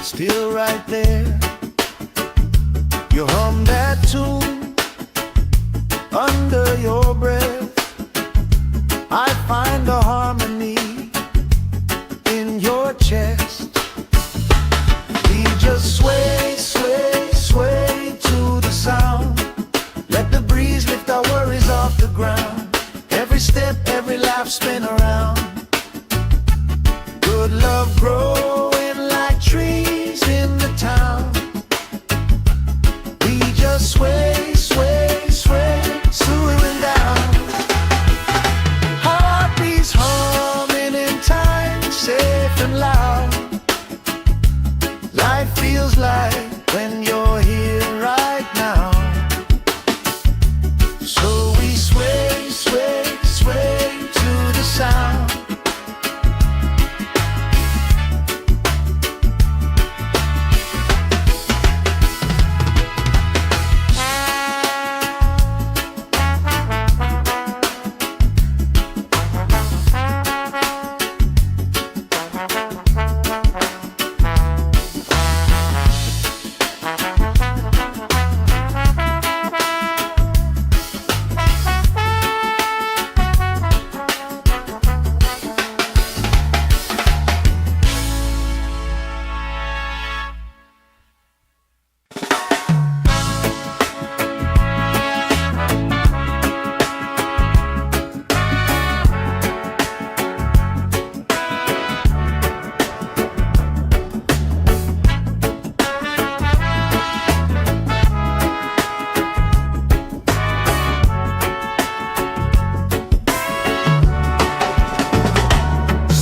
still right there. You hum that tune under your breath. I find a harmony in your chest. We just sway, sway, sway to the sound. Let the breeze lift our worries off the ground. Every step, every laugh, spin around. Good love growing like trees in the town. We just sway, sway, sway, swooing down. Heartbeats humming in time, safe and loud. Life feels like when you're here right now. So we sway, sway, sway to the sound.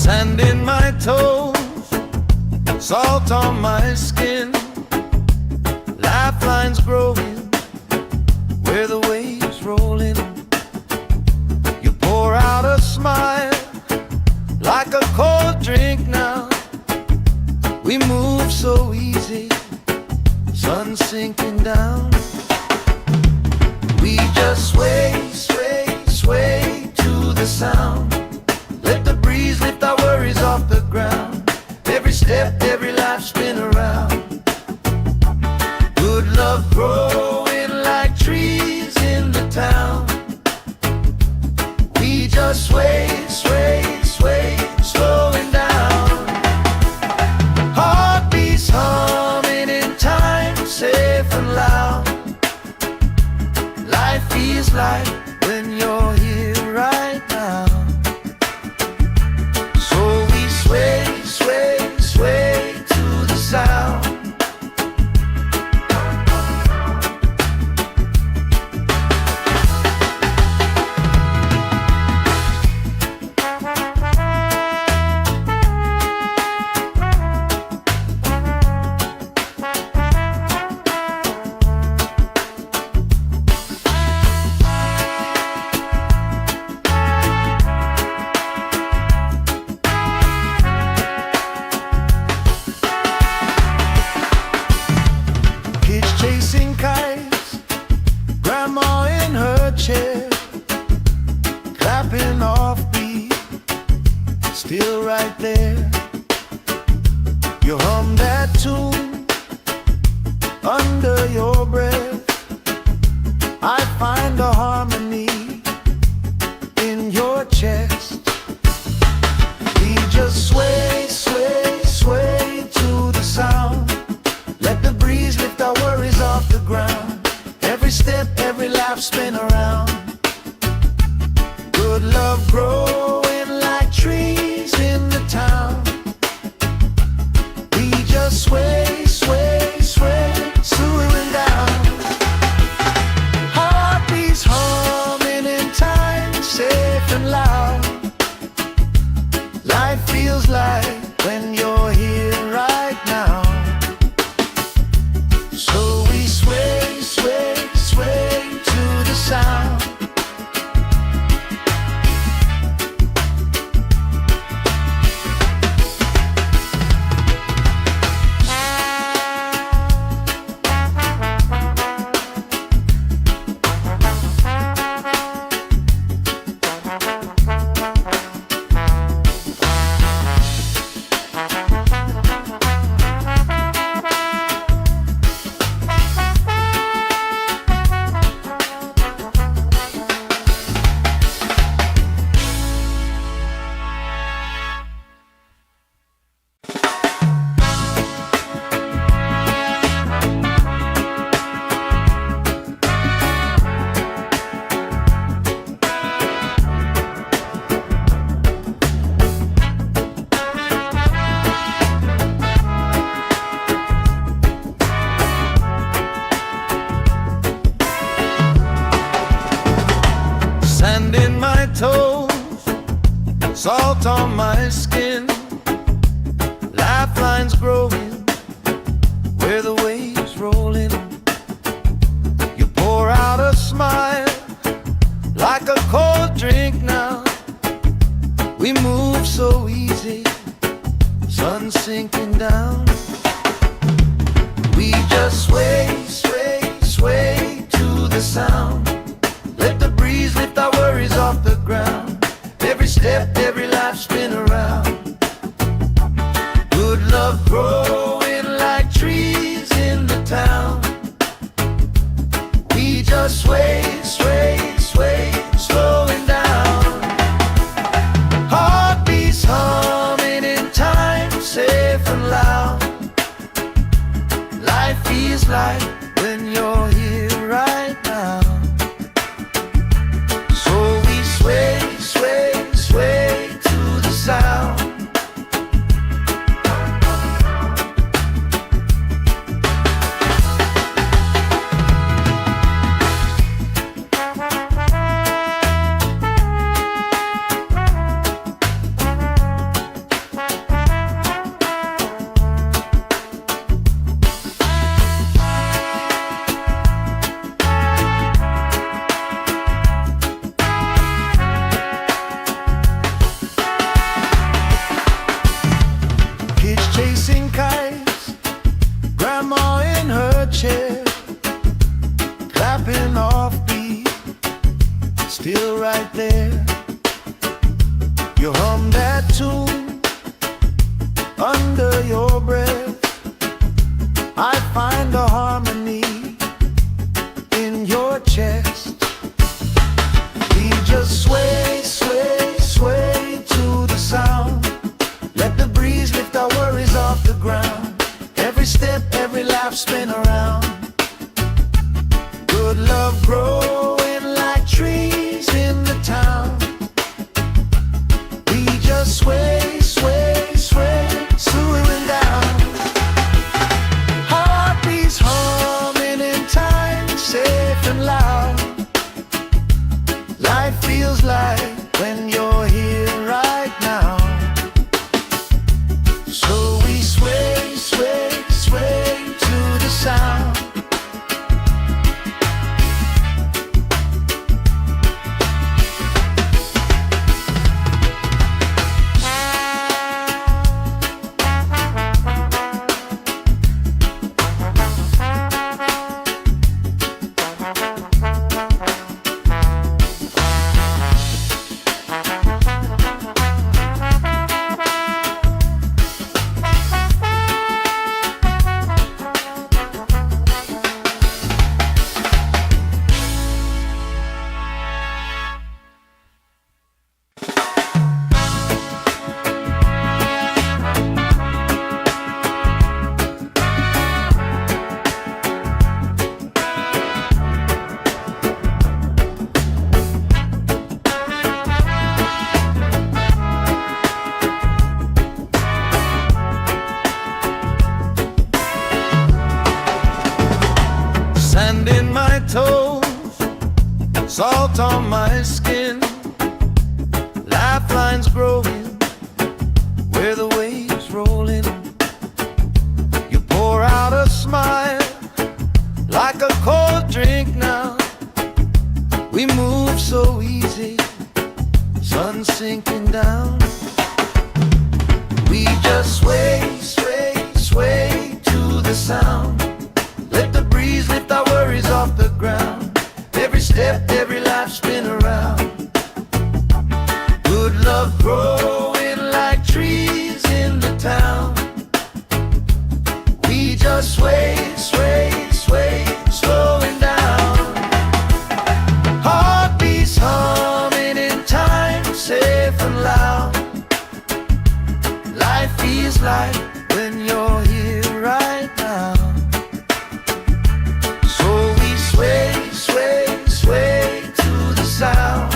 Sand in my toes, salt on my skin, lifelines growing where the waves rolling. You pour out a smile like a cold drink now. We move so easy, sun sinking down. We just sway, sway, sway to the sound. Let the breeze lift our worries off the ground. Every step, every life, spin around. Good love growing like trees in the town. We just sway, sway, sway, slowing down. Heartbeats humming in time, safe and loud. Life feels like when you're here right now. Sway, sway, sway to the sound. Chasing kites, grandma in her chair, clapping off beat, still right there. You hum that tune under your breath. I find a harmony in your chest. We just sway, sway, sway to the sound. Let the breeze lift our worries off the ground. Every step, every laugh, spin around. Good love growing like trees in the town. We just sway, sway, sway, swooing down. Heartbeats humming in time, safe and loud. Life feels like salt on my skin, lifelines growing where the waves roll in. You pour out a smile like a cold drink now. We move so easy, sun sinking down. We just sway, sway, sway to the sound. Let the breeze lift our worries off the ground. Every step, every life spin around. Good love growing like trees in the town. We just sway, sway, sway, slowing down. Heartbeats humming in time, safe and loud. Life feels like when you're here right now. So we sway, sway, sway to the sound. Chasing kites, grandma in her chair, clapping off beat, still right there. You hum that tune under your breath. I find a harmony in your chest. We just sway, sway, sway to the sound. Let the breeze lift our worries off the ground. Every step, every laugh spin around. Good love growing like trees in the town. We just sway, sway, sway, swaying down. Heartbeats humming in time, safe and loud. Life feels like when you're here right now. So we sway, sway, sway to the sound. Sand in my toes, salt on my skin, lifelines growing where the waves roll in. You pour out a smile like a cold drink now. We move so easy, sun sinking down. We just sway, sway, sway to the sound. Let the breeze lift our worries off the ground. Every step, every life spin around. Good love growing like trees in the town. We just sway, sway, sway, slowing down. Heartbeats humming in time, safe and loud. Life feels like when you're here right now. Sway, sway, sway to the sound.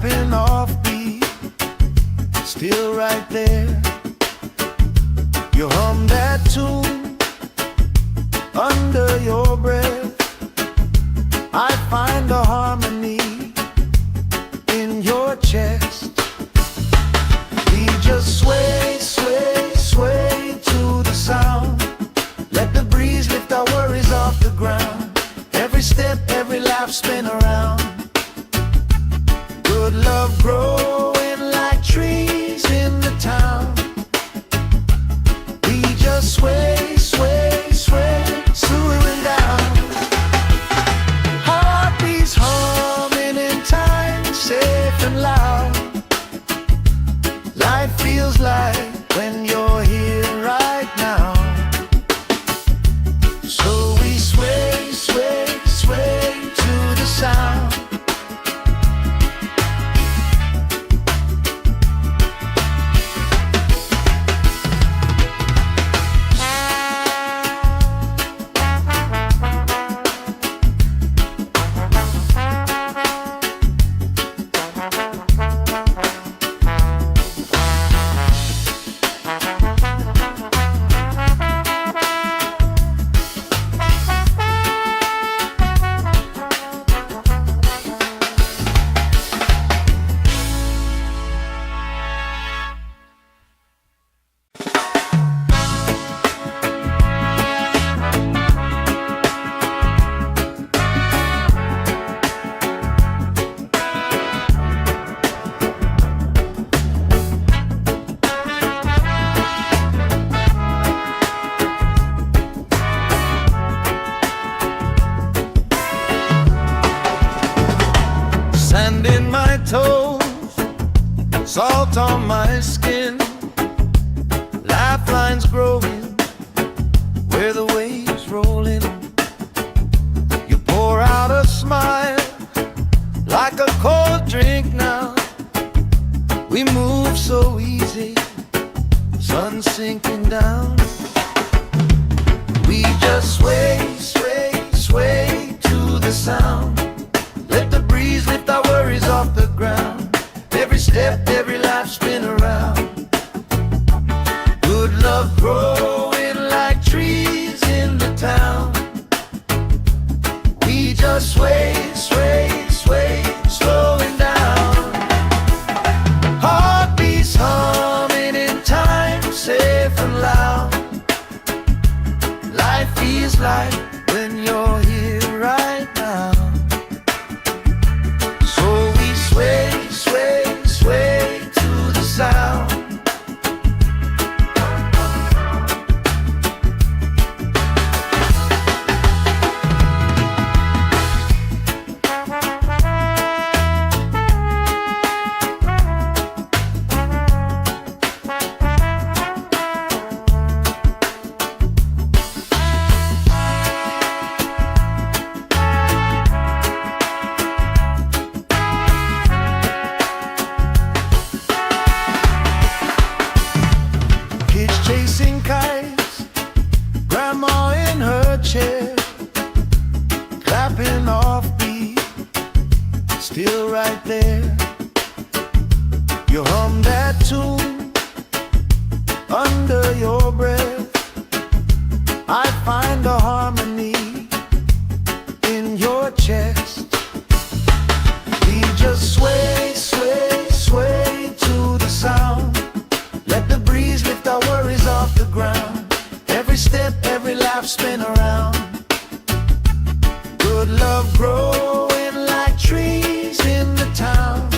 clapping off beat, still right there. You hum that tune under your breath. I find a harmony in your chest. We just sway, sway, sway to the sound. Let the breeze lift our worries off the ground. Every step, every lap, spin around. Good love growing like trees in the town. We just sway, sway, sway, slowing down. Heartbeats humming in time, safe and loud. Life feels like when you're here right now. So we sway, sway, sway to the sound. Sand in my toes, salt on my skin, lifelines growing where the waves roll in. You pour out a smile like a cold drink now. We move so easy, sun sinking down. We just sway, sway, sway to the sound. Let the breeze lift our worries off the ground. Every step, every life, spin around. Good love growing like trees in the town. We just sway, sway, sway, slowing down. Heartbeats humming in time, safe and loud. Life feels like when you're here right now. Sway, sway, sway to the sound. Chasing kites, grandma in her chair, clapping off beat, still right there. You hum that tune under your breath. I find a harmony in your chest. We just sway, sway, sway to the sound. Let the breeze lift our worries off the ground. Every step, every lap, spin around. Good love growing like trees in the town.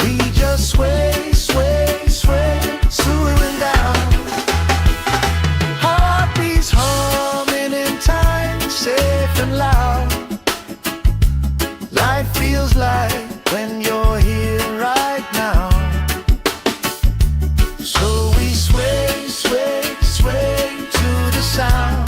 We just sway, sway, sway, slowing down. Heartbeats humming in time, safe and loud. Life feels like when you're here right now. So we sway, sway, sway to the sound.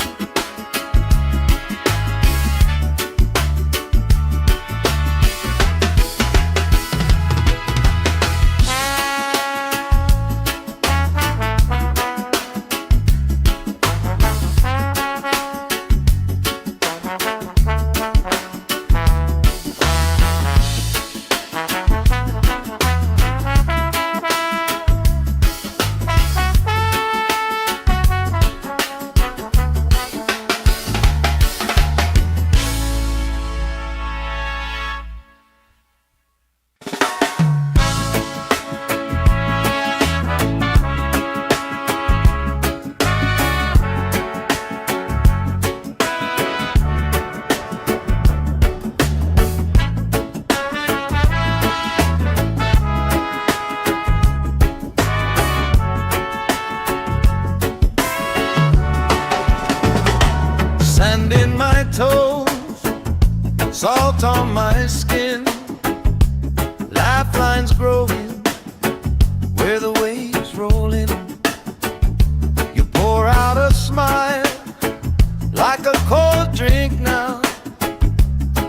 salt on my skin, lifelines growing where the waves roll in. You pour out a smile like a cold drink now.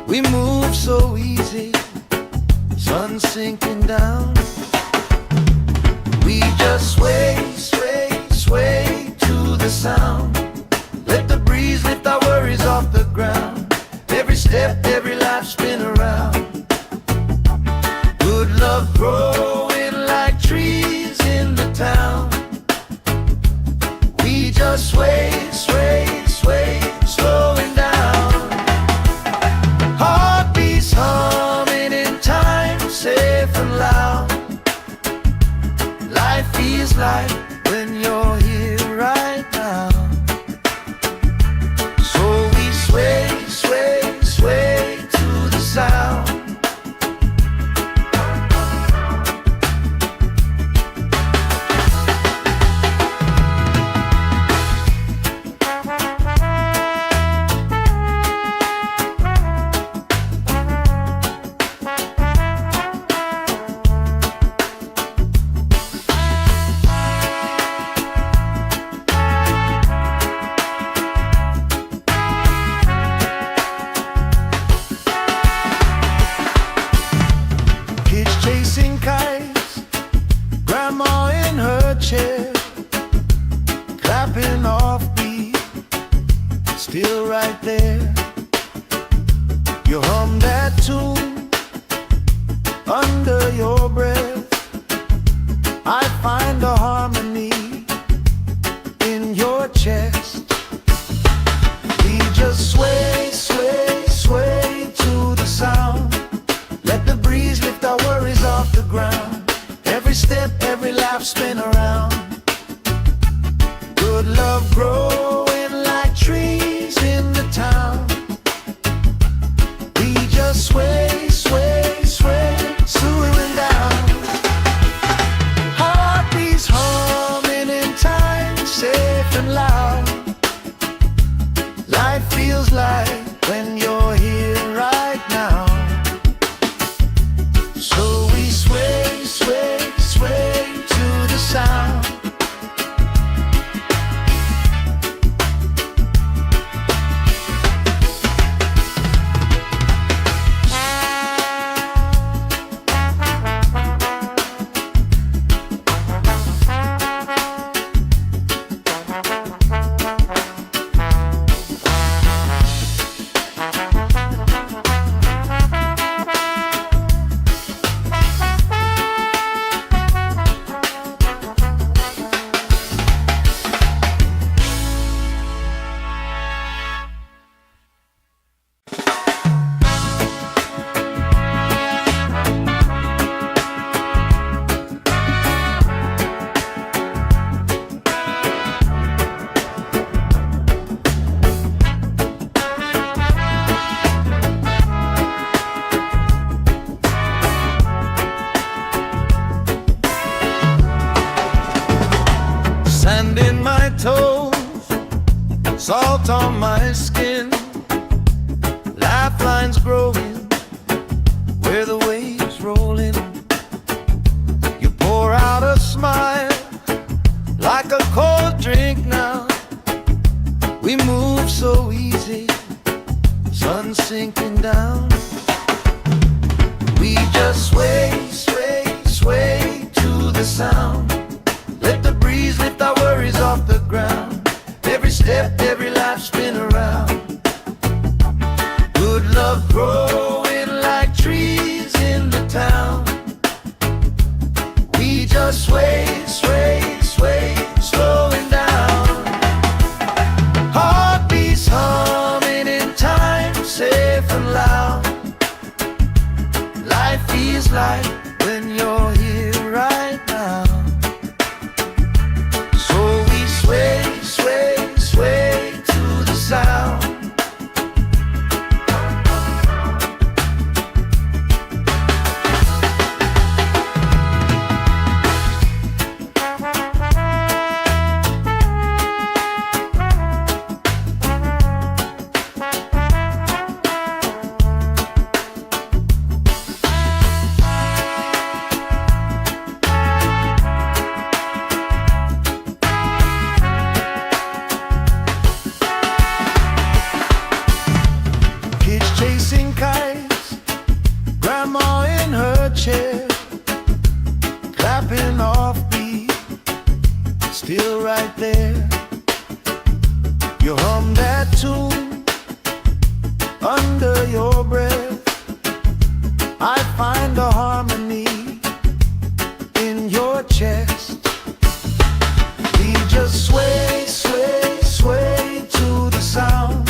We move so easy, sun sinking down. We just sway, sway, sway to the sound. Let the breeze lift our worries off the ground. Every step, every life spin around. Good love growing like trees in the town. We just sway, sway, sway, slowing down. Heartbeats humming in time, safe and loud. Life feels like when you're here right now. So we sway, sway, sway to the sound. Chasing kites, grandma in her chair, clapping off beat, still right there. You hum that tune under your breath. I find a harmony in your chest. We just sway, sway, sway to the sound. Let the breeze lift our worries off the ground. Every step, every life spin around. Good love growing like trees in the town. We just sway, sway, sway, slowing down. Heartbeats humming in time, safe and loud. Life feels like when you're here right now. So we sway, sway, sway to the sound. Sand in my toes, salt on my skin, lifelines growing where the waves roll in. You pour out a smile like a cold drink now. We move so easy, sun sinking down. We just sway, sway, sway to the sound. Let the breeze lift our worries off the ground. Every step, every life spin around. Good love growing like trees in the town. We just sway, sway, sway, slowing down. Heartbeats humming in time, safe and loud. Life feels like when you're here right now. So we sway, sway, sway to the sound. chair, clapping off beat, still right there. You hum that tune under your breath. I find a harmony in your chest. We just sway, sway, sway to the sound.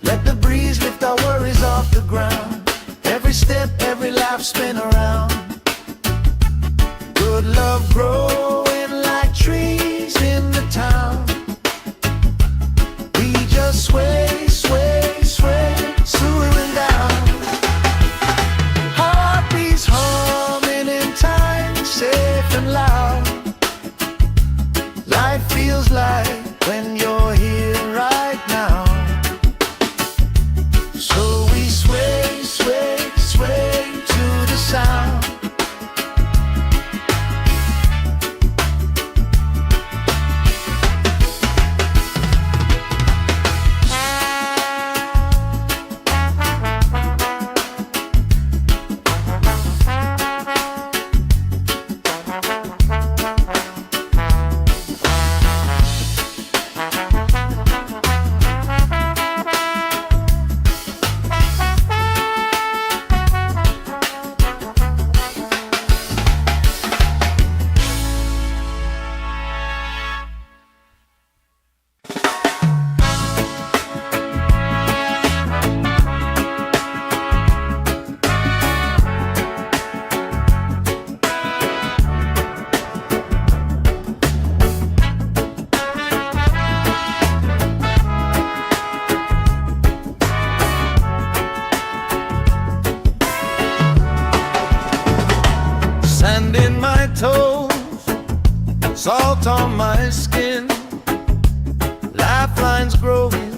Let the breeze lift our worries off the ground. Every step, every laugh, spin around. Good love growing like trees in the town. We just sway, sway, sway, swooing down. Heartbeats humming in time, safe and loud. Life feels like when you're here right now. So we sway, sway, sway to the sound. Sand in my toes, salt on my skin, lifelines growing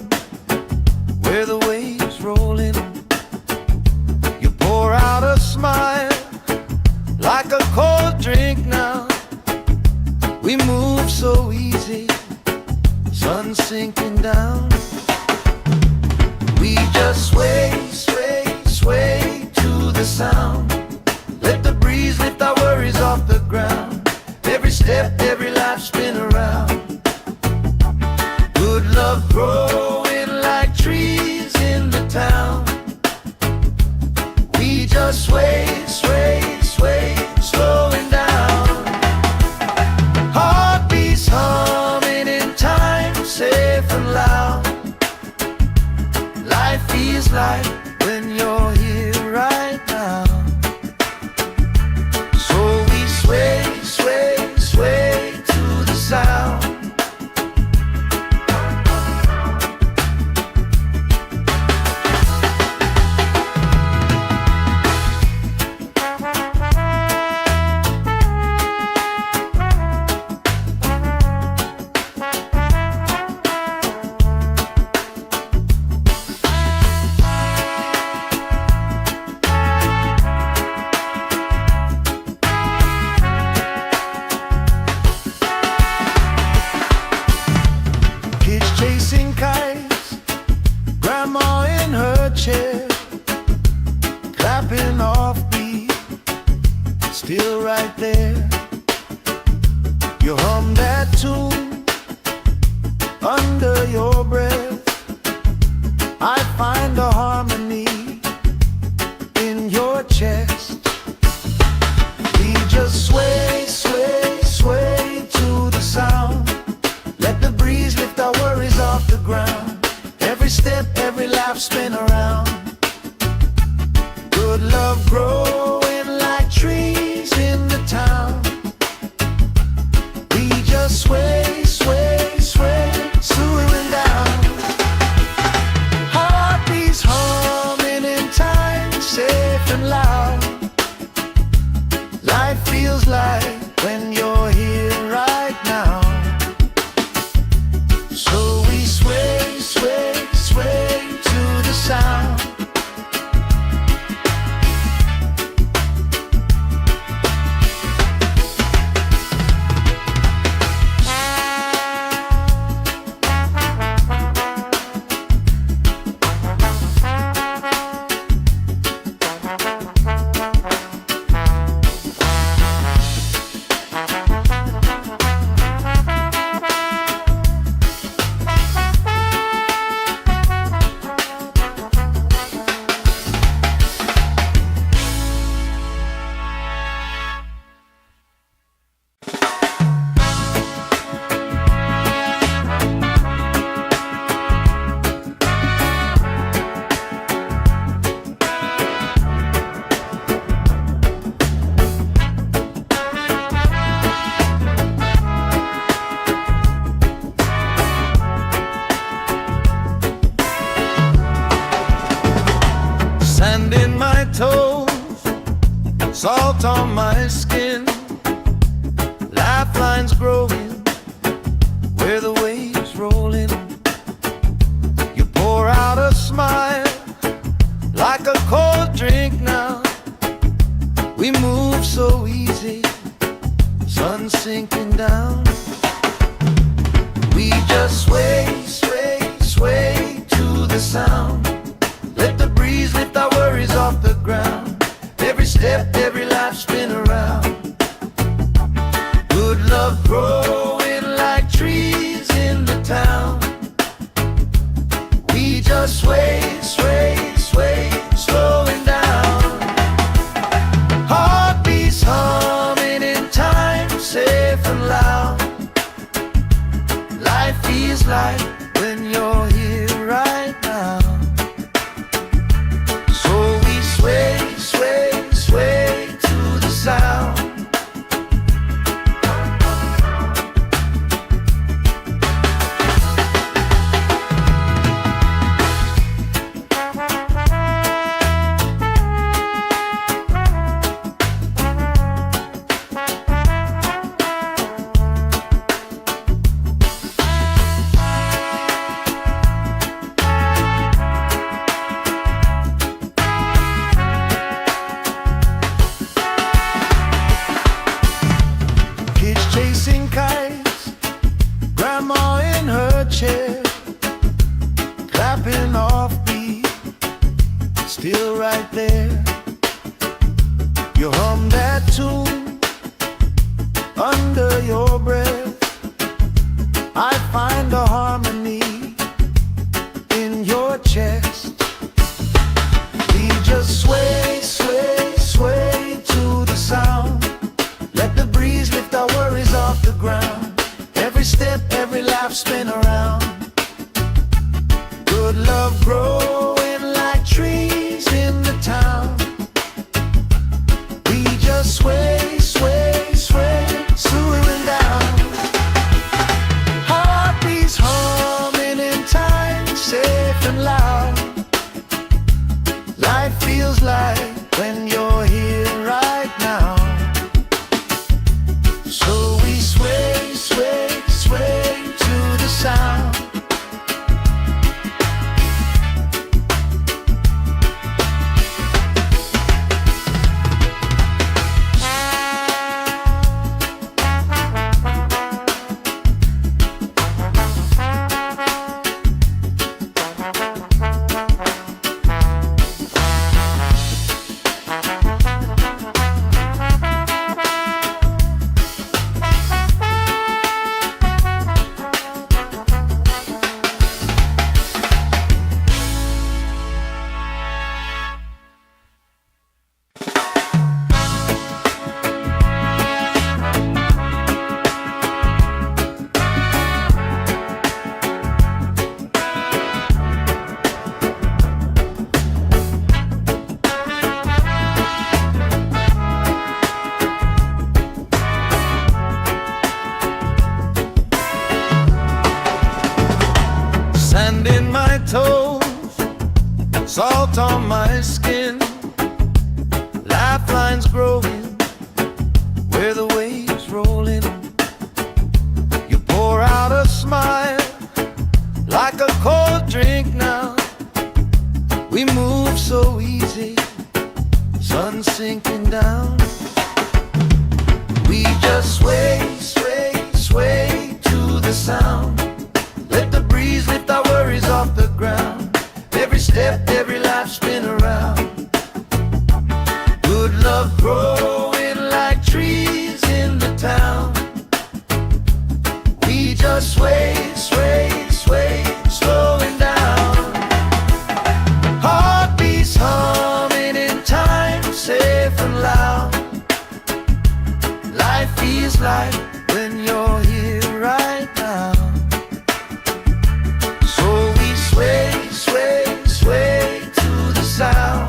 where the waves roll in. You pour out a smile like a cold drink now. We move so easy, sun sinking down. We just sway, sway, sway to the sound. Let the breeze lift our worries off the ground. Every step, every life, spin around. Good love growing like trees in the town. We just sway, sway, sway, slowing down. Heartbeats humming in time, safe and loud. Life feels like when you're here right now. Sway, sway, sway to the sound. Chasing kites, grandma in her chair, clapping off beat, still right there. You hum that tune under your breath. I find a harmony in your chest. We just sway, sway, sway to the sound. Let the breeze lift our worries off the ground. Every step, every laugh, spin around. Good love growing like trees in the town. We just sway, sway, sway, swooing down. Heartbeats humming in time, safe and loud. Life feels like salt on my skin, lifelines growing where the waves rolling. You pour out a smile like a cold drink now. We move so easy, sun sinking down. We just sway, sway, sway to the sound. Let the breeze lift our worries off the ground. Every step, every life spin around. Good love growing like trees in the town. We just sway, sway, sway, slowing down. Heartbeats humming in time, safe and loud. Life feels like when you're here right now. So we sway, sway, sway to the sound. Chasing kites, grandma in her chair, clapping off beat, still right there. You hum that tune under your breath. I find a harmony in your chest. We just sway, sway, sway to the sound. Let the breeze lift our worries off the ground. Every step, every life spin around. Good love growing like trees in the town. We just sway, sway, sway, slowing down. Heartbeats humming in time, safe and loud. Life feels like when you're here right now. So we sway, sway, sway to the sound. Sand in my toes, salt on my skin, lifelines growing where the waves rolling. You pour out a smile like a cold drink now. We move so easy, sun sinking down. We just sway, sway, sway to the sound. Let the breeze lift our worries off the ground. Every step, every life spin around. Good love growing like trees in the town. We just sway, sway, sway, slowing down. Heartbeats humming in time, safe and loud. Life feels like when you're here right now. So we sway, sway, sway to the sound.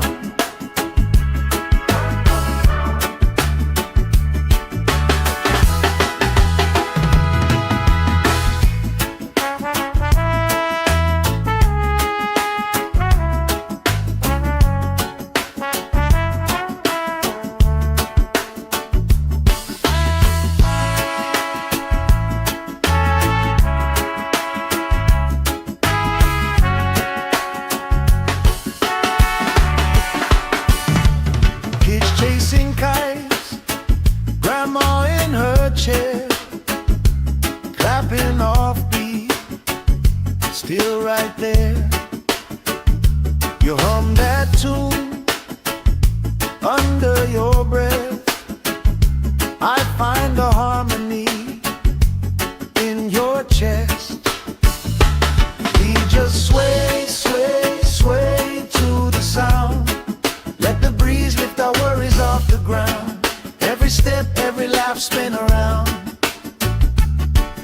ground. Every step, every laugh, spin around.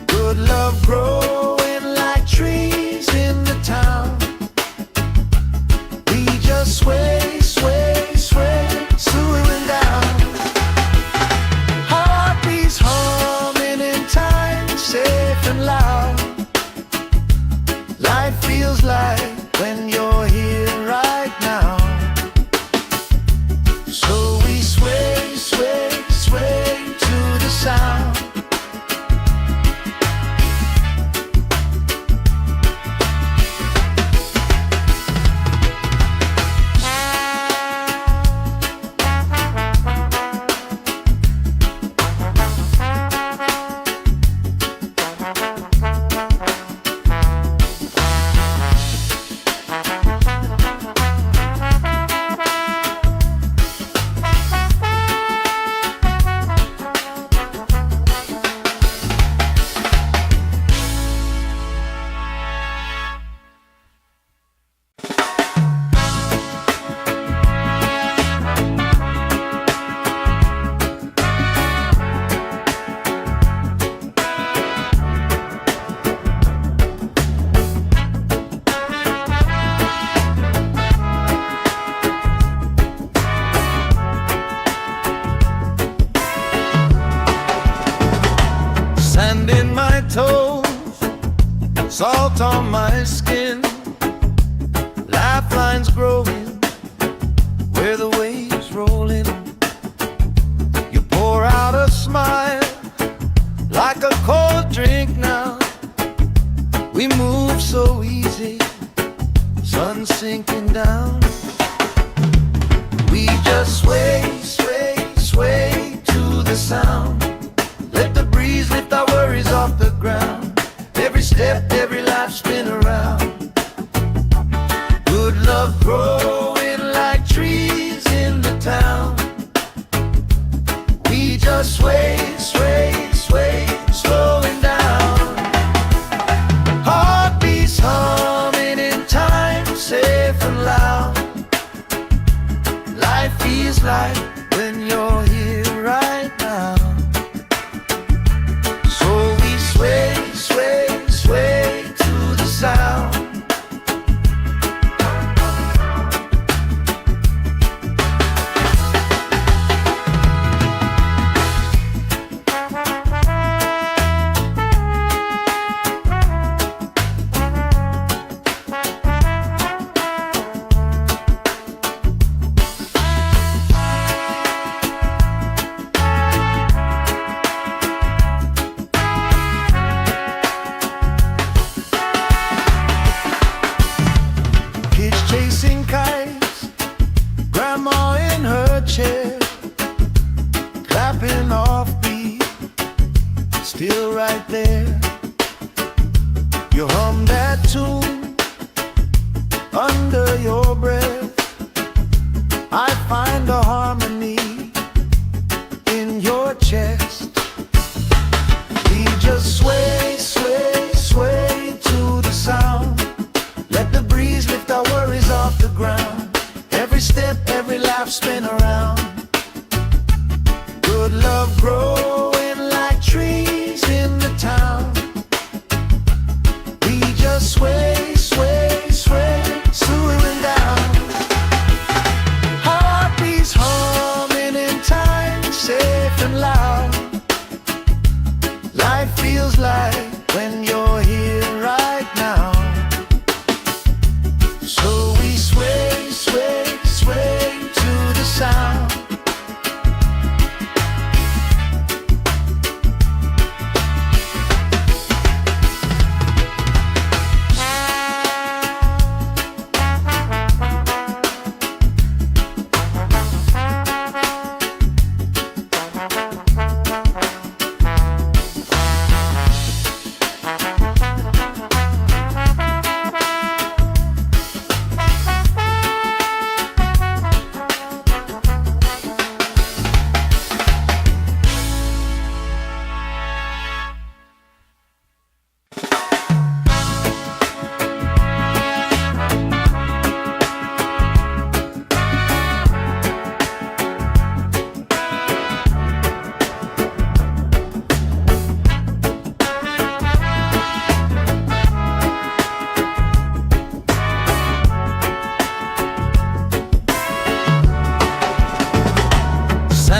Good love growing like trees in the town. We just sway, sway, sway, swooning down. Heartbeats humming in time, safe and loud. Life feels like when you're here right now. So we sway, sway, sway to the sound. Sand in my toes, salt on my skin, lifelines growing where the waves rolling. You pour out a smile like a cold drink now. We move so easy, sun sinking down. We just sway, sway, sway to the sound. Let the breeze lift our worries off the ground. Every step, every life spin around. Good love growing like trees in the town. We just sway, sway, sway, slowing down. Heartbeats humming in time, safe and loud. Life feels like when you're here right now. Sway, sway, sway to the sound. Chasing kites, grandma in her chair, clapping off beat, still right there. You hum that tune under your breath. I find a harmony in your chest. We just sway, sway, sway to the sound. Let the breeze lift our worries off the ground. Every step, every laugh spin around. Good love growing like trees in the town. We just sway, sway, sway, swooning down. Heartbeats humming in time, safe and loud. Life feels like when you're here right now. So we sway, sway, sway to the sound.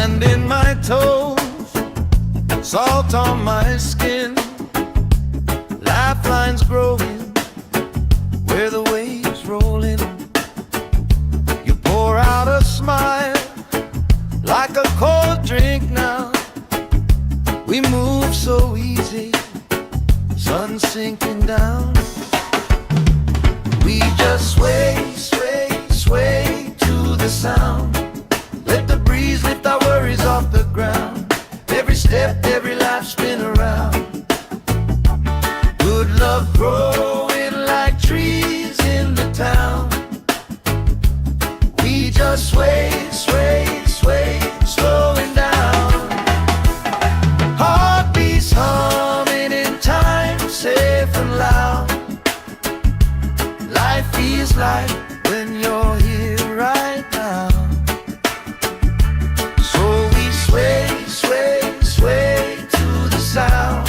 Sand in my toes, salt on my skin, lifelines growing where the waves roll in. You pour out a smile like a cold drink now. We move so easy, sun sinking down. We just sway, sway, sway to the sound. Let the breeze lift our worries off the ground. Every step, every life spin around. Good love growing like trees in the town. We just sway, sway, sway, slowing down. Heartbeats humming in time, safe and loud. Life feels like when you're here right now. So we sway, sway, sway to the sound.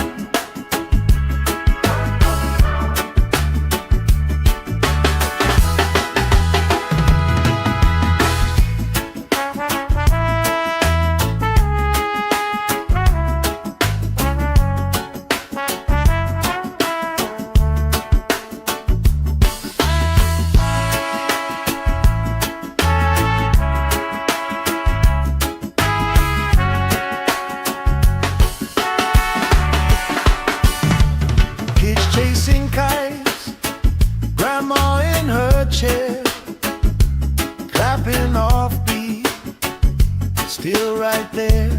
Chasing kites, grandma in her chair, clapping off beat, still right there.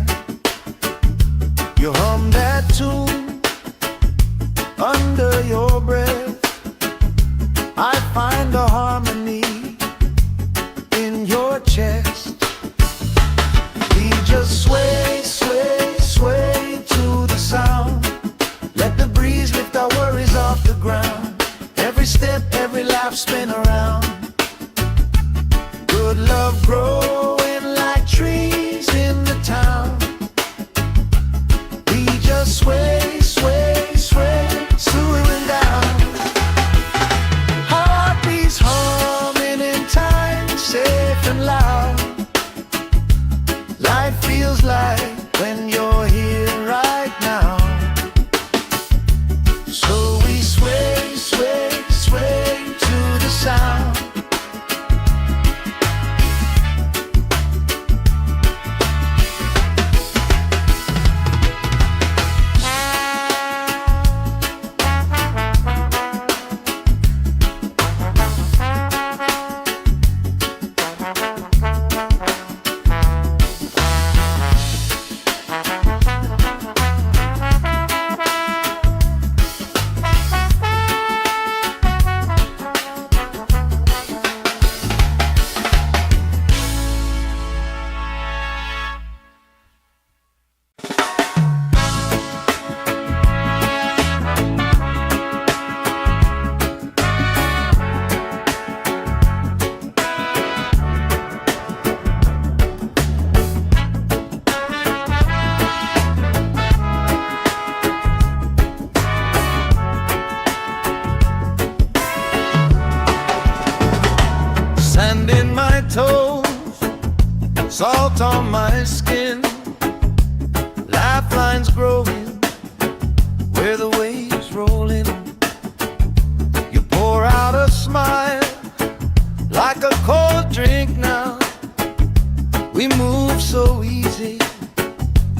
You hum that tune under your breath. I find a harmony in your chest. We just sway, sway, sway to the sound. Let the breeze lift our worries off the ground. Every step, every life spin around. Good love growing like trees in the town. We just sway, sway, sway, slowing down. Heartbeats humming in time, safe and loud. Life feels like when you're here right now. So we sway, sway, sway to the sound. Sand in my toes, salt on my skin, lifelines growing where the waves roll in. You pour out a smile like a cold drink now. We move so easy,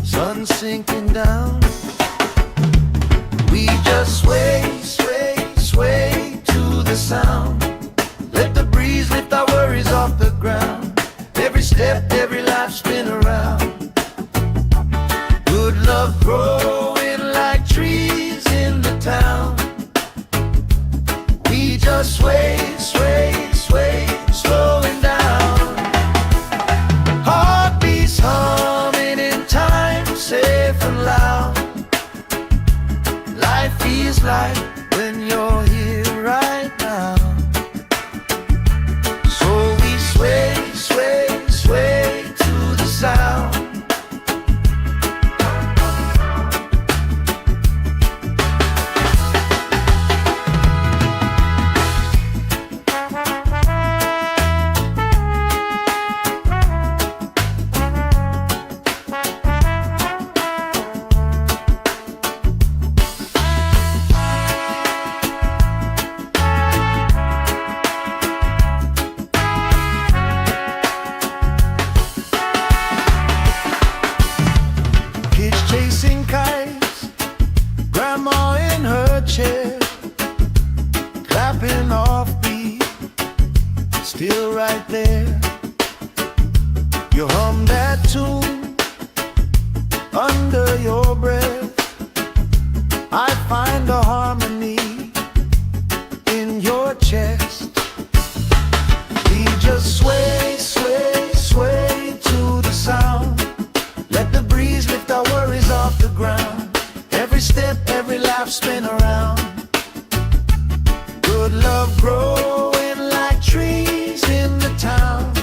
sun sinking down. We just sway, sway, sway to the sound. Let the breeze lift our worries off the ground. Every step, every life spin around. Good love growing like trees in the town. We just sway, sway, sway, slowing down. Heartbeats humming in time, safe and loud. Life feels like when you're here right now. So we sway, sway, sway to the sound. your breath. I find a harmony in your chest. We just sway, sway, sway to the sound. Let the breeze lift our worries off the ground. Every step, every laugh, spin around. Good love growing like trees in the town.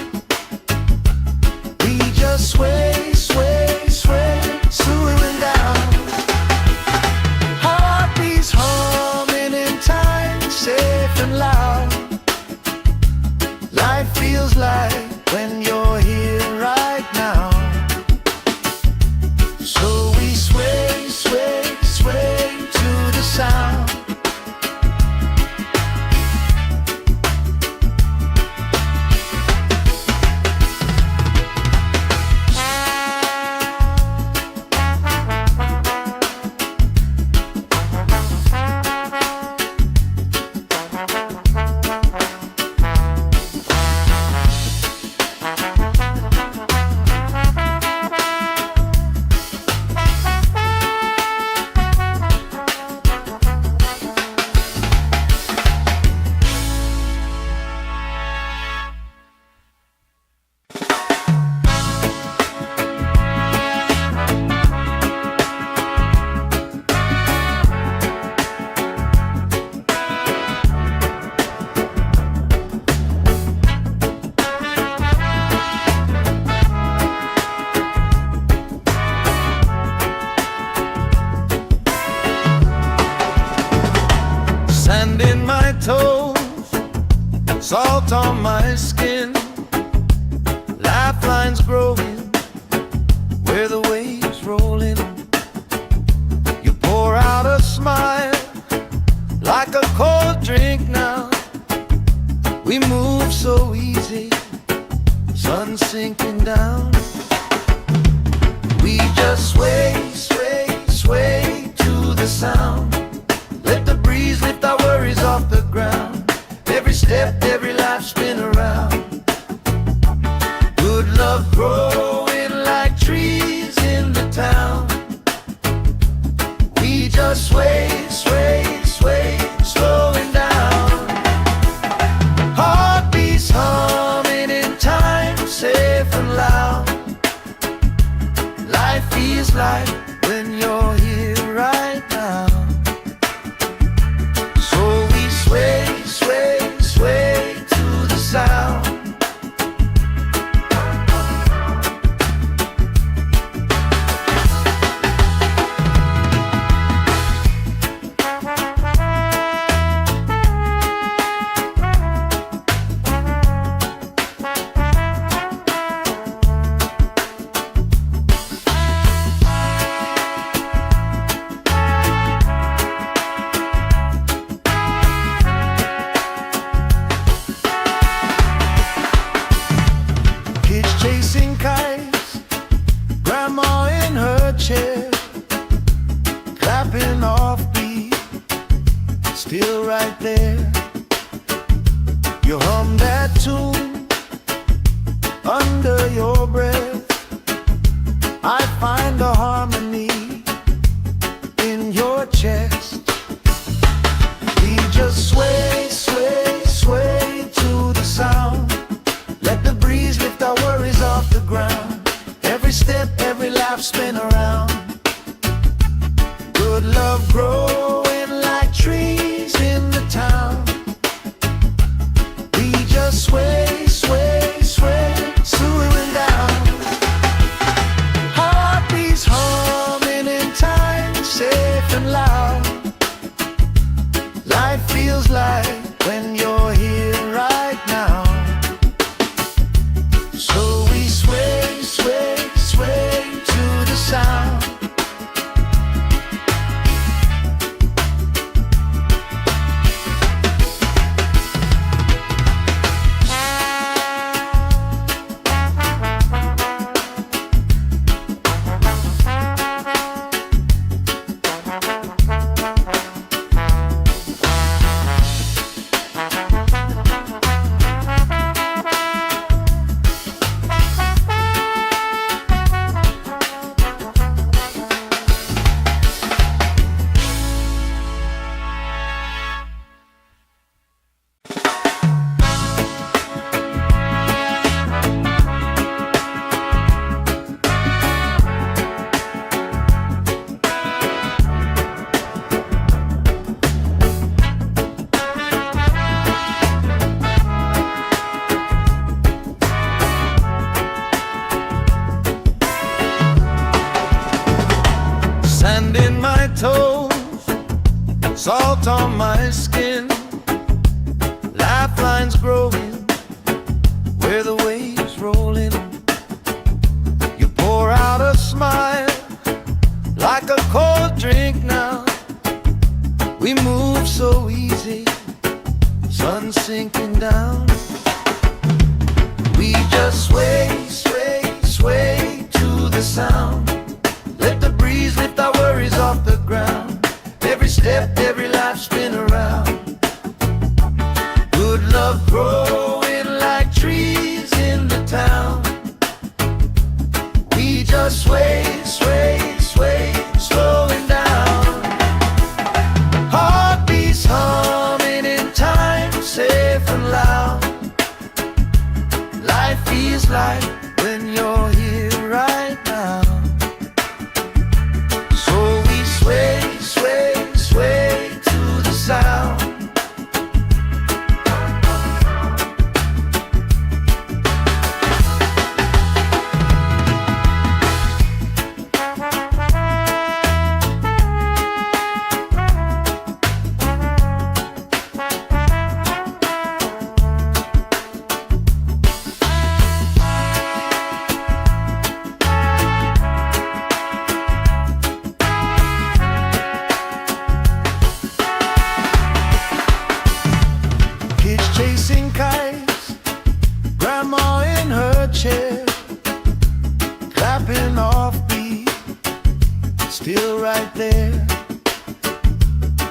We just sway, sway, sway, swooning down. Heartbeats humming in time, safe and loud. Life feels like when you're here right now. So we sway, sway, sway to the sound. Sand in my toes, salt on my skin, lifelines growing where the waves rolling. You pour out a smile like a cold drink now. We move so easy, sun sinking down. We just sway, sway, sway to the sound. Let the breeze lift our worries off the ground. Every step, every life, spin around. Good love growing like trees in the town. We just sway, sway, sway, slowing down. Heartbeats humming in time, safe and loud. Life feels like when you're here right now. Sway, sway, sway to the sound. Chasing kites, grandma in her chair, clapping off beat, still right there. You hum that tune under your breath. I find a harmony in your chest. We just sway, sway, sway to the sound. Let the breeze lift our worries off the ground. Every step, every laugh, spin around. Good love growing like trees in the town. We just sway, sway, sway, swooning down. Heartbeats humming in time, safe and loud. Life feels like when you're here right now. So we sway, sway, sway to the sound. toes, salt on my skin, lifelines growing where the waves roll in. You pour out a smile like a cold drink now. We move so easy, sun sinking down. We just sway, sway, sway to the sound. Let the breeze lift our worries off the ground. Every step, every life spin around. Good love growing like trees in the town. We just sway, sway, sway, slowing down. Heartbeats humming in time, safe and loud. Life feels like when you're here right now. So we sway, sway, sway to the sound. Chasing kites, grandma in her chair, clapping off beat, still right there.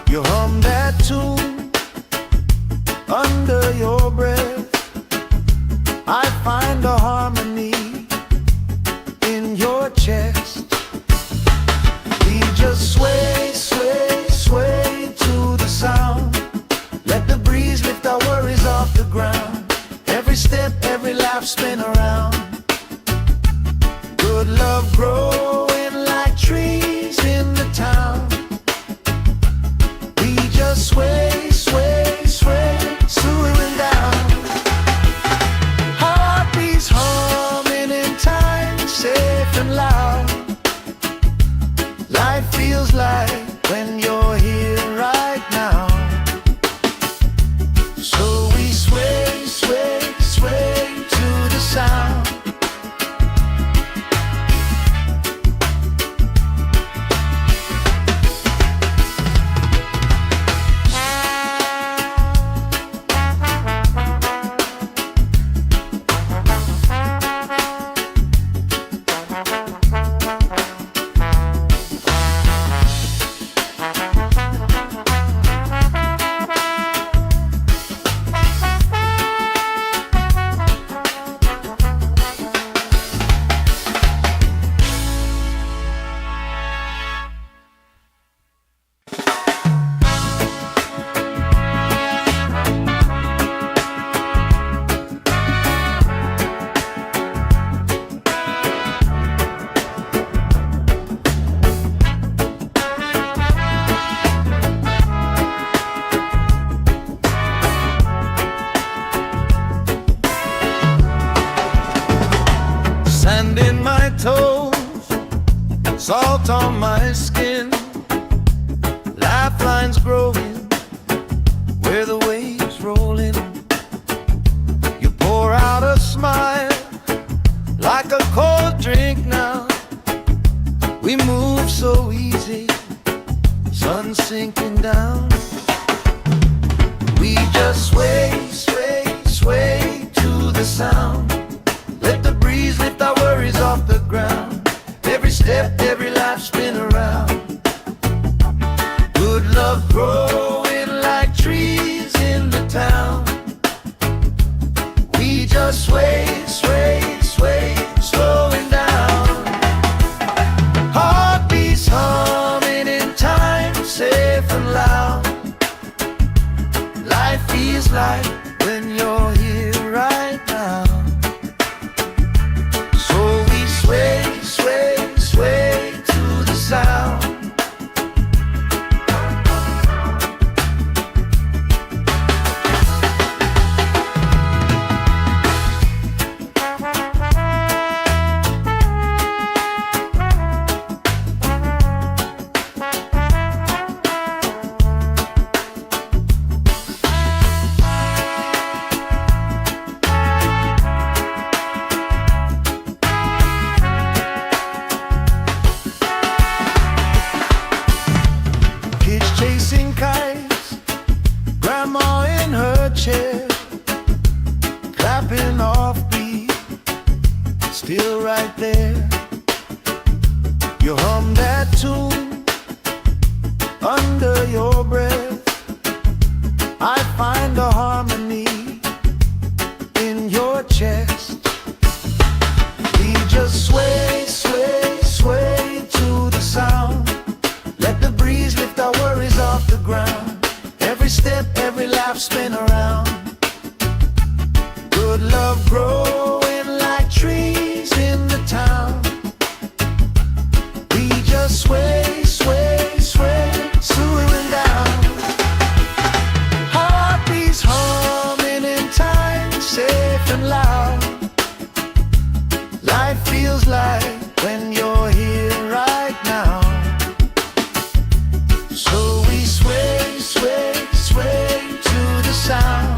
You hum that tune under your breath. I find a harmony in your chest. We just sway, sway, sway to the sound. Let the breeze lift our worries off the ground. Every step, every laugh spin around. Good love growing like trees in the town. We just sway, sway, sway, swaying down. Heartbeats humming in time, safe and loud. Life feels like when you're here right now. So we sway, sway, sway to the sound. Sand in my toes, salt on my skin, lifelines growing where the waves roll in. You pour out a smile like a cold drink now. We move so easy, sun sinking down. We just sway, sway, sway to the sound. Let the breeze lift our worries off the ground. Every step, every life spin around. Good love growing like trees in the town. We just sway, sway, sway, slowing down. Heartbeats humming in time, safe and loud. Life feels like when you're here right now. Sway, sway, sway to the sound. You hum that tune under your breath. I find a harmony in your chest. We just sway, sway, sway to the sound. Let the breeze lift our worries off the ground. Every step, every laugh, spin around. Good love growing like trees in the town. We just sway, sway, sway, swooing down. Heartbeats humming in time, safe and loud. Life feels like when you're here right now. So we sway, sway, sway to the sound.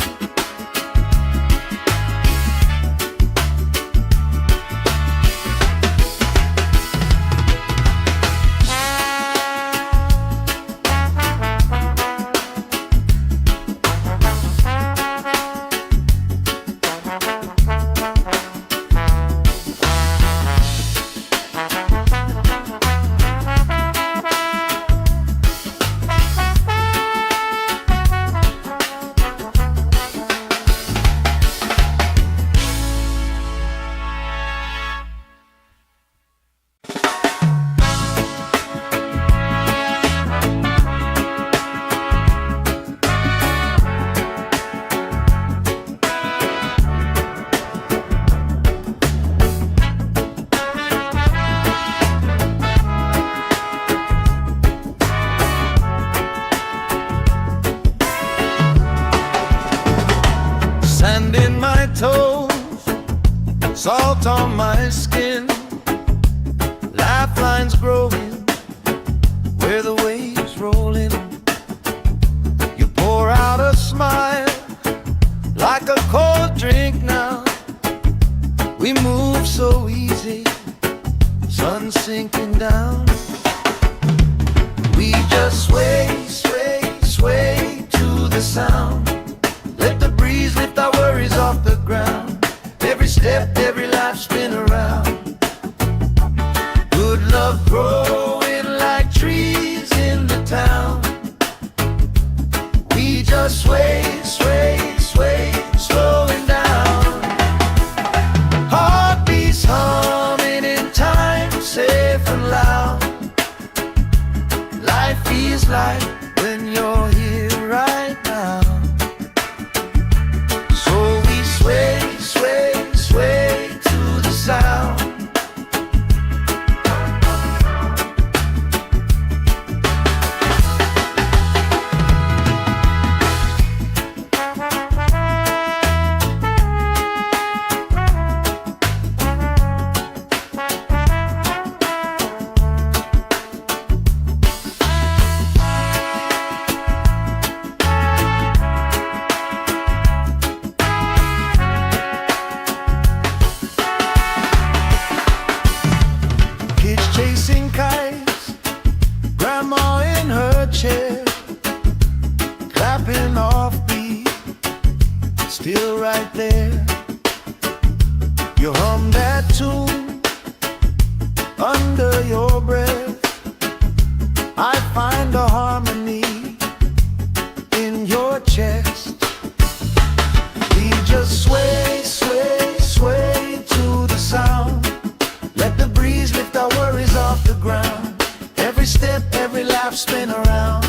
Sand in my toes, salt on my skin, lifelines growing where the waves roll in. You pour out a smile like a cold drink now. We move so easy, sun sinking down. We just sway, sway, sway to the sound. Let the breeze lift our worries off the ground. Every step, every life, spin around. Good love growing like trees in the town. We just sway, sway, sway, slowing down. Heartbeats humming in time, safe and loud. Life feels like when you're here right now. Sway, sway, sway to the sound. Chasing kites, grandma in her chair, clapping off beat, still right there. You hum that tune under your breath. I find a harmony in your chest. We just sway, sway, sway to the sound. Let the breeze lift our worries off the ground. Every step, every laugh, spin around.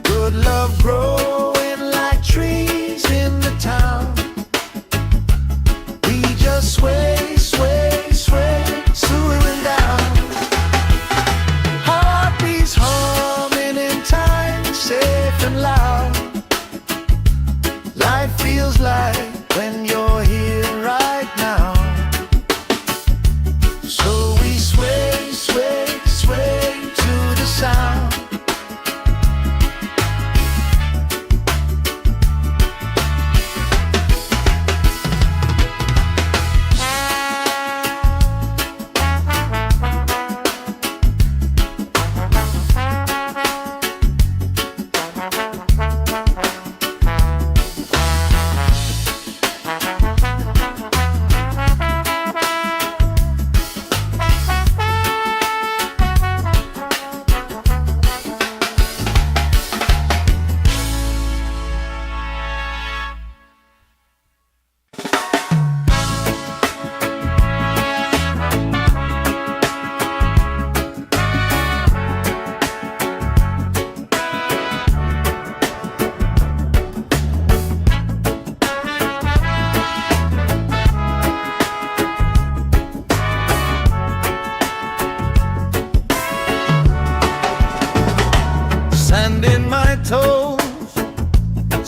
Good love growing like trees in the town. We just sway, sway, sway, swooing down. Heartbeats humming in time, safe and loud. Life feels like when you're here right now. So we sway, sway, sway to the sound.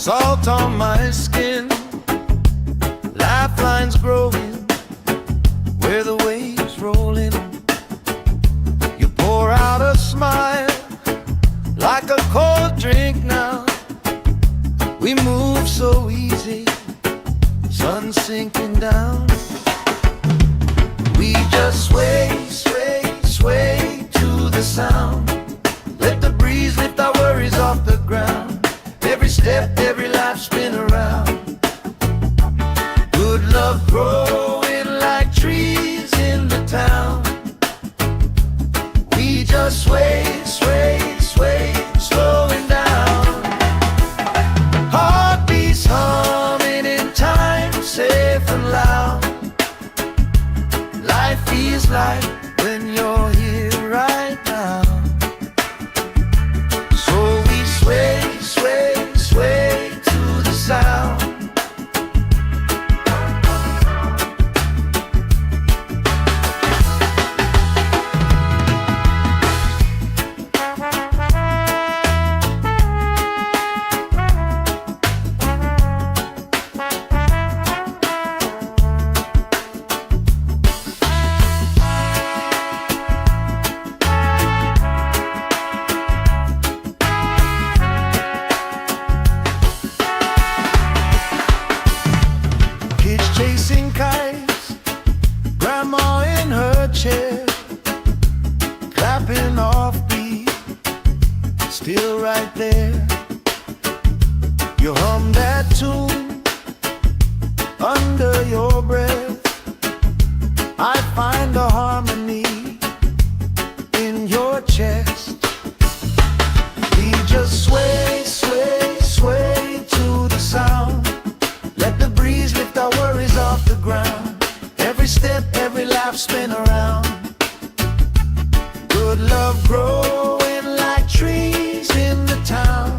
salt on my skin, lifelines growing where the waves roll in. You pour out a smile like a cold drink now. We move so easy, sun sinking down. We just sway, sway, sway to the sound. Let the breeze lift our worries off the ground. Every step, every life spin around. Good love growing like trees in the town. We just sway, sway, sway, slowing down. Heartbeats humming in time, safe and loud. Life feels like when you're here right now. So we sway, sway, sway to the sound. Chasing kites, grandma in her chair, clapping off beat, still right there. You hum that tune under your breath. I find a harmony in your chest. We just sway, sway, sway to the sound. Let the breeze lift our worries off the ground. Every step, every life spin around. Good love growing like trees in the town.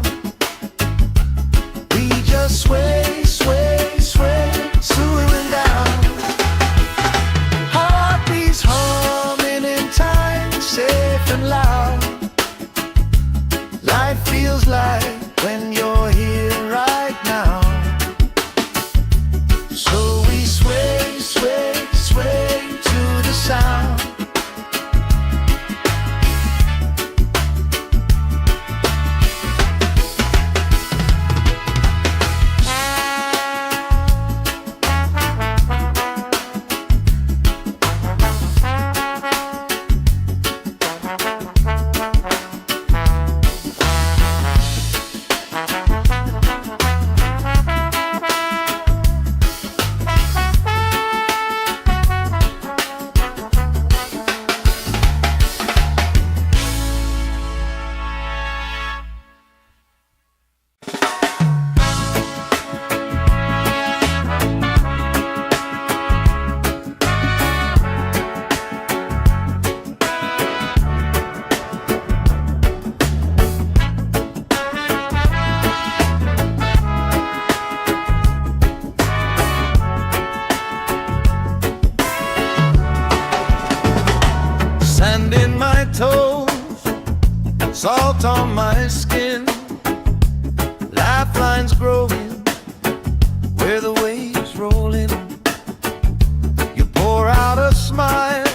We just sway, sway, sway, slowing down. Heartbeats humming in time, safe and loud. Life feels like when you're here right now. So we sway, sway, sway to the sound. Sand in my toes, salt on my skin, lifelines growing where the waves roll in. You pour out a smile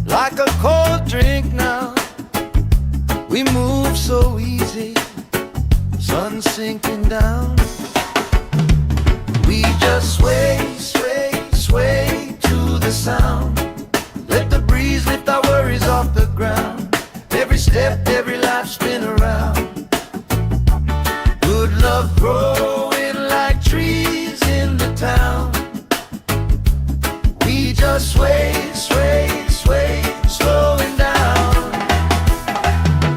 like a cold drink now. We move so easy, sun sinking down. We just sway, sway, sway to the sound. Let the breeze lift our worries off the ground. Every step, every life spin around. Good love growing like trees in the town. We just sway, sway, sway, slowing down.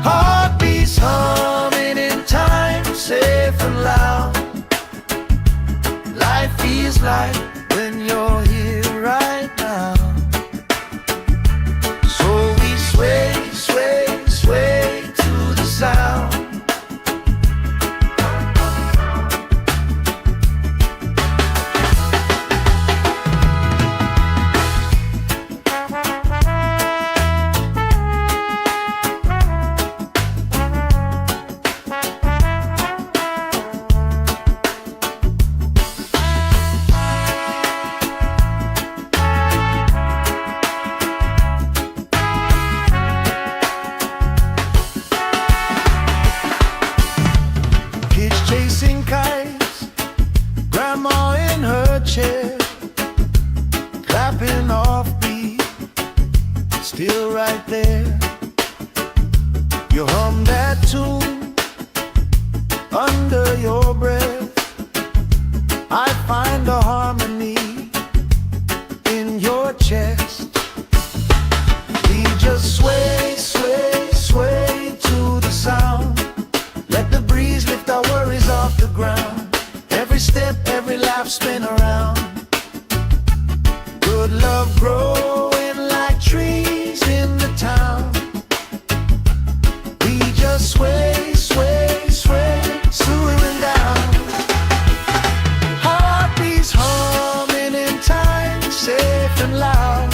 Heartbeats humming in time, safe and loud. Life feels like when you're here right now. there. You hum that tune under your breath. I find a harmony in your chest. We just sway, sway, sway to the sound. Let the breeze lift our worries off the ground. Every step, every lap spin around. Good love growing like trees in the town. We just sway, sway, sway, swooing down. Heartbeats humming in time, safe and loud.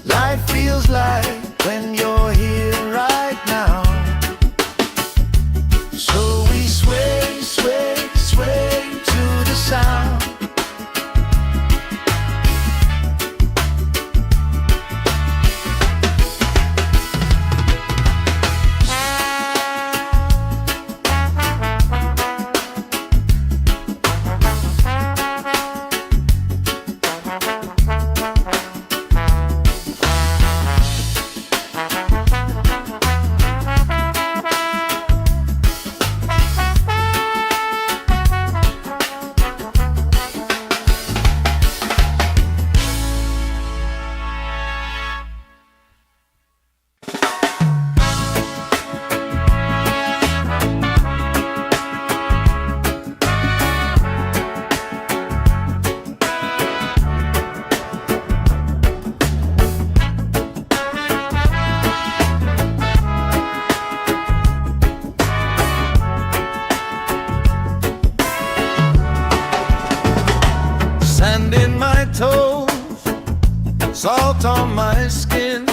Life feels like when you're here right now. So we sway, sway, sway to the sound. Sand in my toes, salt on my skin,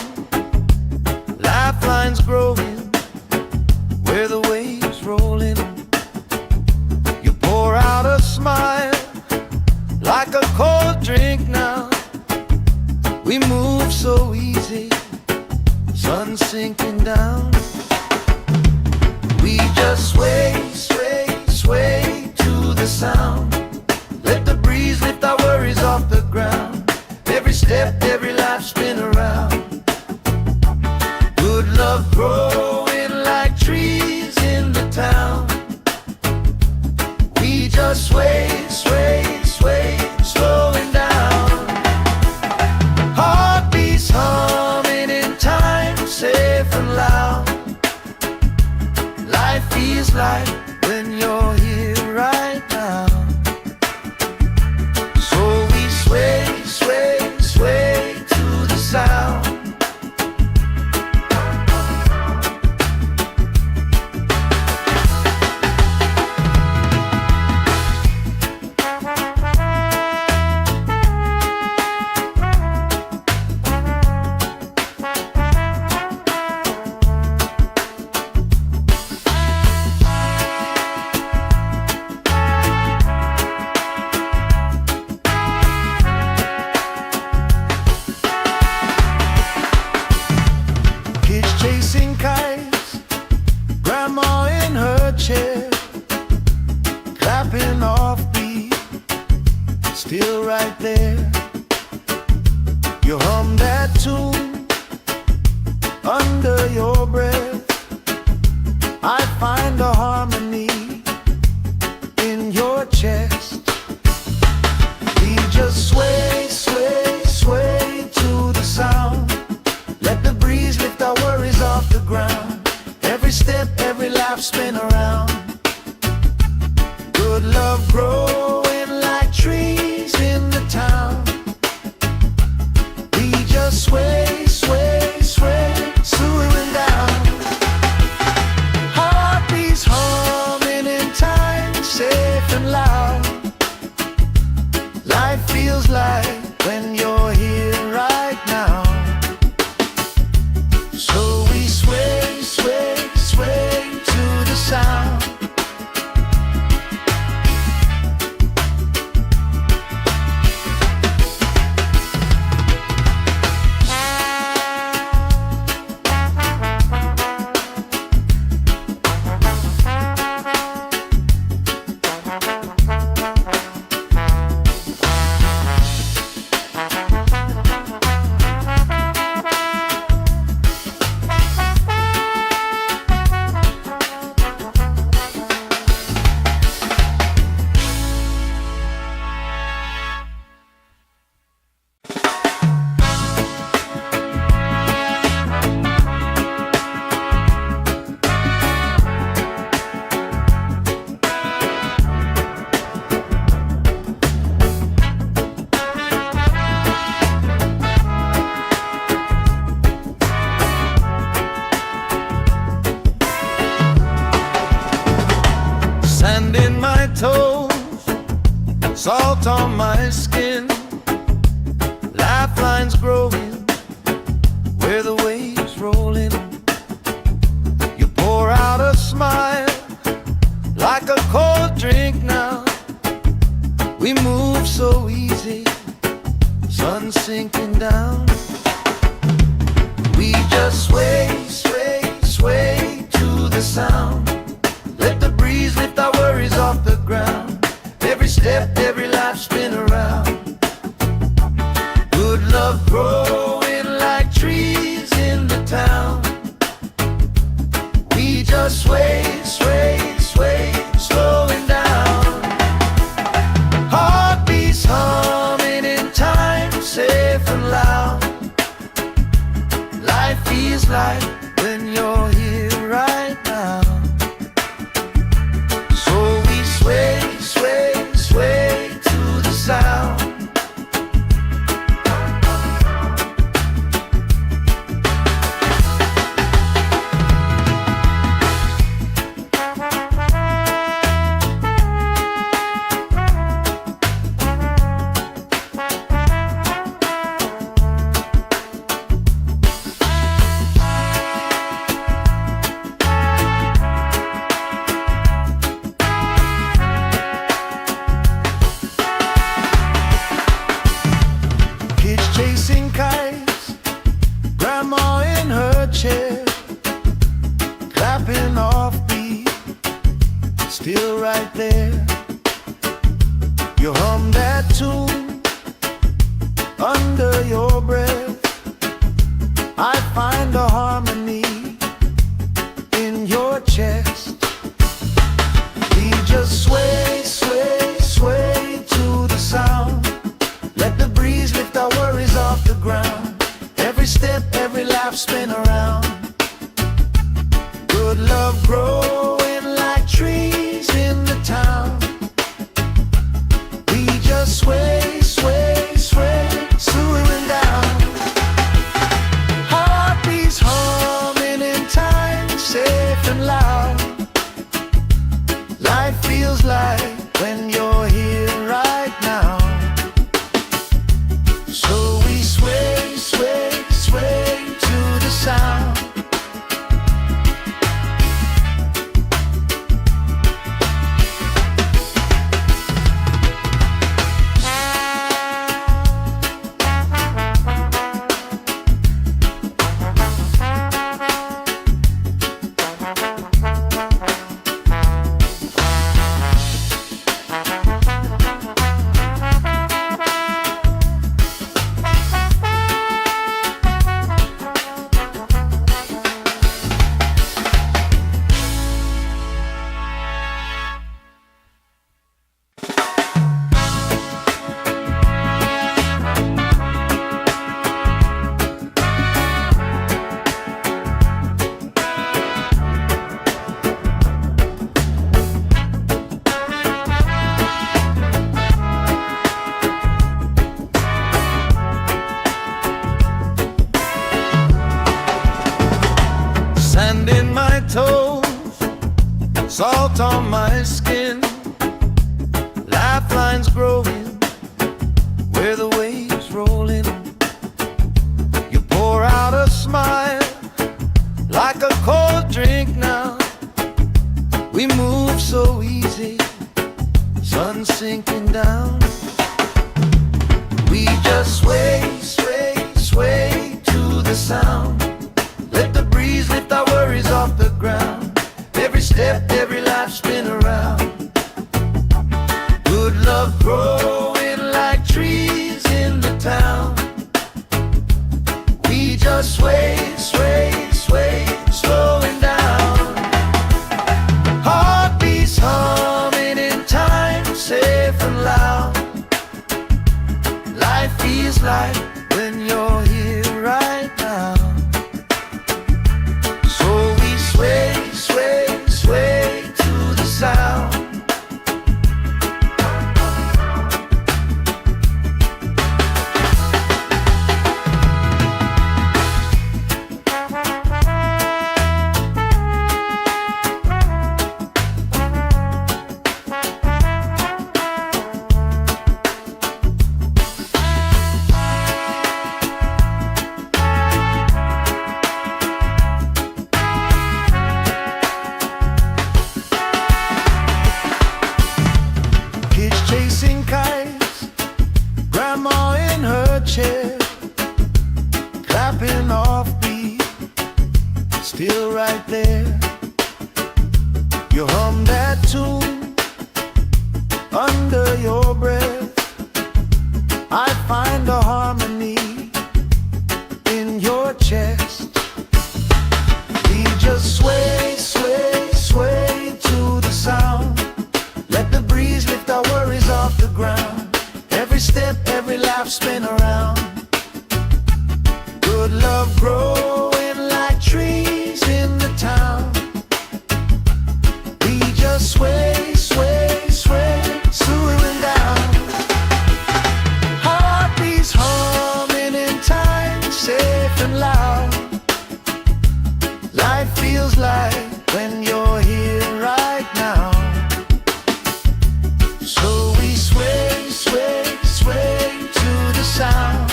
lifelines growing where the waves roll in. You pour out a smile like a cold drink now. We move so easy, sun sinking down. We just sway, sway, sway to the sound. Let the breeze lift our worries off the ground. Every step, every life spin around. Good love growing like trees in the town. We just sway, sway, sway, slowing down. Heartbeats humming in time, safe and loud. Life feels like when you're here right now. So we sway, sway, sway to the sound. salt on my skin, lifelines growing where the waves rolling. You pour out a smile like a cold drink now. We move so easy, sun sinking down. We just sway, sway, sway to the sound. Let the breeze lift our worries off the ground. Every step, every life spin around. Good love growing like trees in the town. We just sway, sway, sway, slowing down. Heartbeats humming in time, safe and loud. Life feels like when you're here right now. So we sway, sway, sway to the sound. Chasing kites, grandma in her chair, clapping off beat, still right there. You hum that tune under your breath. I find a harmony in your chest. We just sway, sway, sway to the sound. Let the breeze lift our worries off the ground. Every step, every life spin around. Good love growing like trees in the town. We just sway, sway, sway, slowing down. Heartbeats humming in time, safe and loud. Life feels like when you're here right now. So we sway, sway, sway to the sound. Sand in my toes, salt on my skin, lifelines growing where the waves rolling. You pour out a smile like a cold drink now. We move so easy, sun sinking down. We just sway, sway, sway to the sound. Let the breeze lift our worries off the ground. Every step, every life spin around. Good love growing like trees in the town. We just sway, sway, sway, slowing down. Heartbeats humming in time, safe and loud. Life feels like when you're here right now. So we sway, sway, sway to the sound. still right there. You hum that tune under your breath. I find a harmony in your chest. We just sway, sway, sway to the sound. Let the breeze lift our worries off the ground. Every step, every laugh spin around. Good love growing like trees in the town. We just sway, sway, sway, swooing down. Heartbeats humming in time, safe and loud. Life feels like when you're here right now. So we sway, sway, sway to the sound.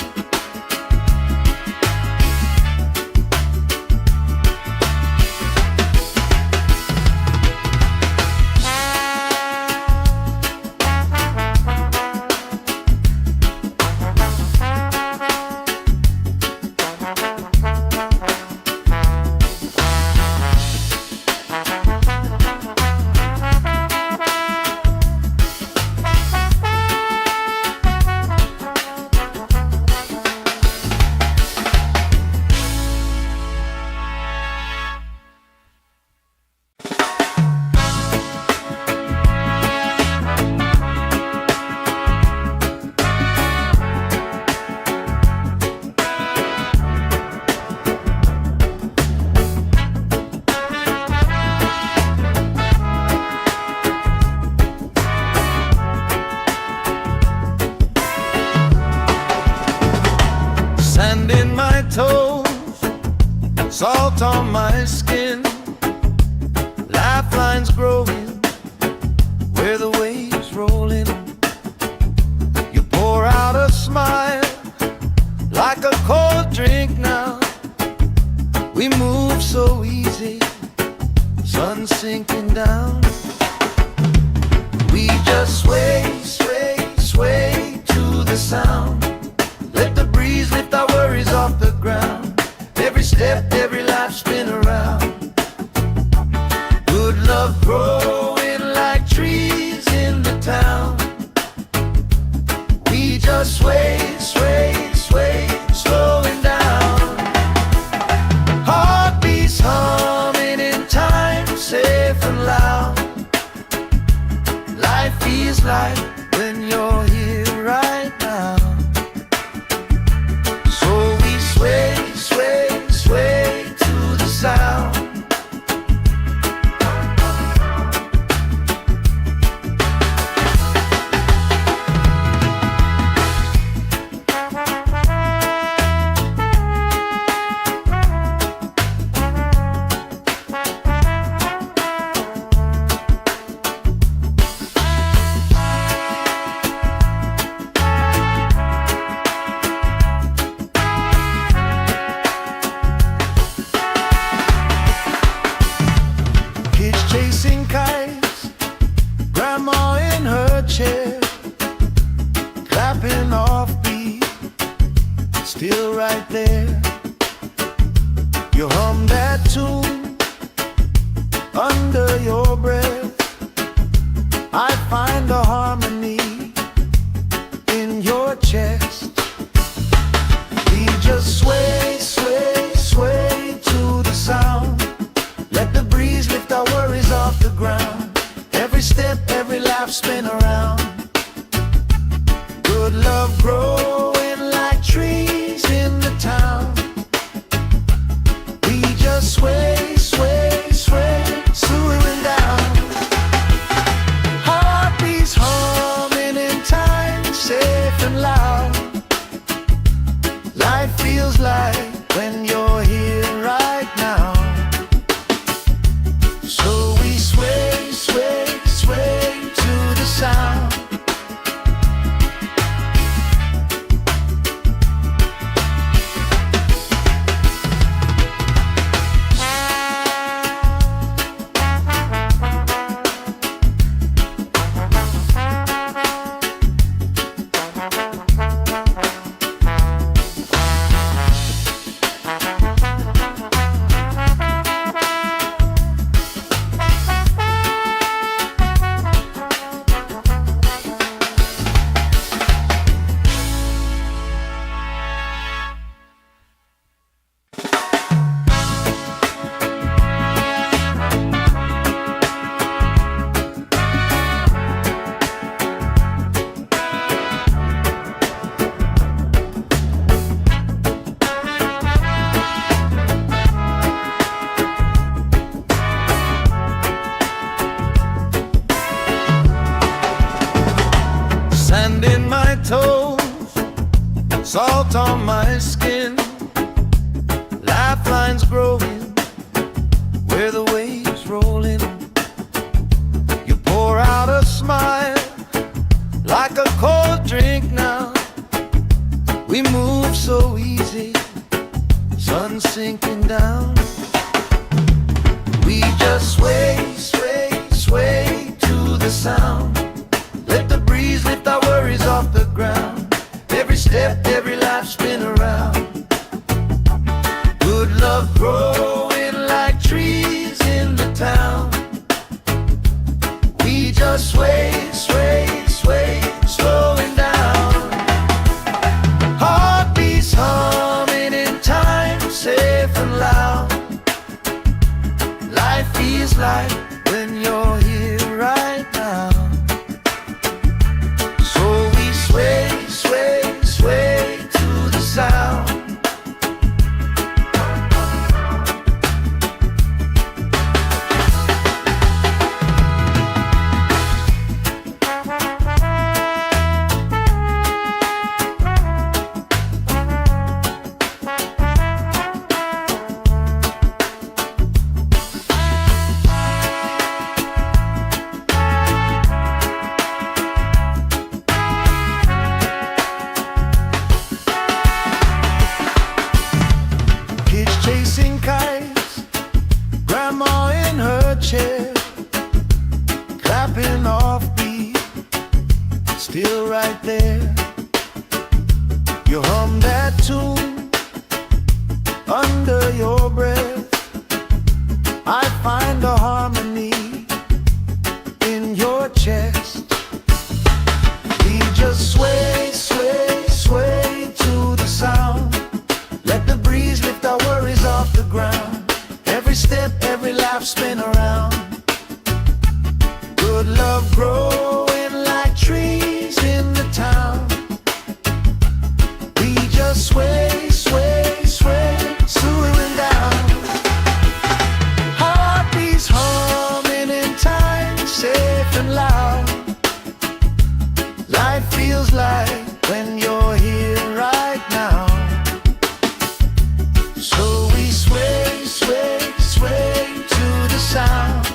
Sand in my toes, salt on my skin, lifelines growing where the waves roll in. You pour out a smile like a cold drink now. We move so easy, sun sinking down. We just sway, sway, sway to the sound. Let the breeze lift our worries off the ground. Every step, every life spin around. Good love growing like trees in the town. We just sway, sway, sway, slowing down. Heartbeats humming in time, safe and loud. Life feels like when you're here right now. Sway, sway, sway to the sound. Chasing kites, grandma in her chair, clapping off beat, still right there. You hum that tune under your breath. I find a harmony in your chest. We just sway, sway, sway to the sound. Let the breeze lift our worries off the ground. Every step, every laugh spin around. Good love growing like trees in the town. We just sway, sway, sway, swooing down. Heartbeats humming in time, safe and loud. Life feels like when you're here right now. So we sway, sway, sway to the sound. salt on my skin, lifelines growing where the waves rolling. You pour out a smile like a cold drink now. We move so easy, sun sinking down. We just sway, sway, sway to the sound. Let the breeze lift our worries off the ground. Every step, every life spin around. Good love growing like trees in the town. We just sway, sway, sway, slowing down. Heartbeats humming in time, safe and loud. Life feels like when you're here right now. So we sway, sway, sway to the sound. Chasing kites, grandma in her chair, clapping off beat, still right there. You hum that tune under your breath. I find a harmony in your chest. We just sway, sway, sway to the sound. Let the breeze lift our worries off the ground. Every step, every life spin around. Good love growing like trees in the town. We just sway, sway, sway, slowing down. Heartbeats humming in time, safe and loud. Life feels like when you're here right now. So we sway, sway, sway to the sound.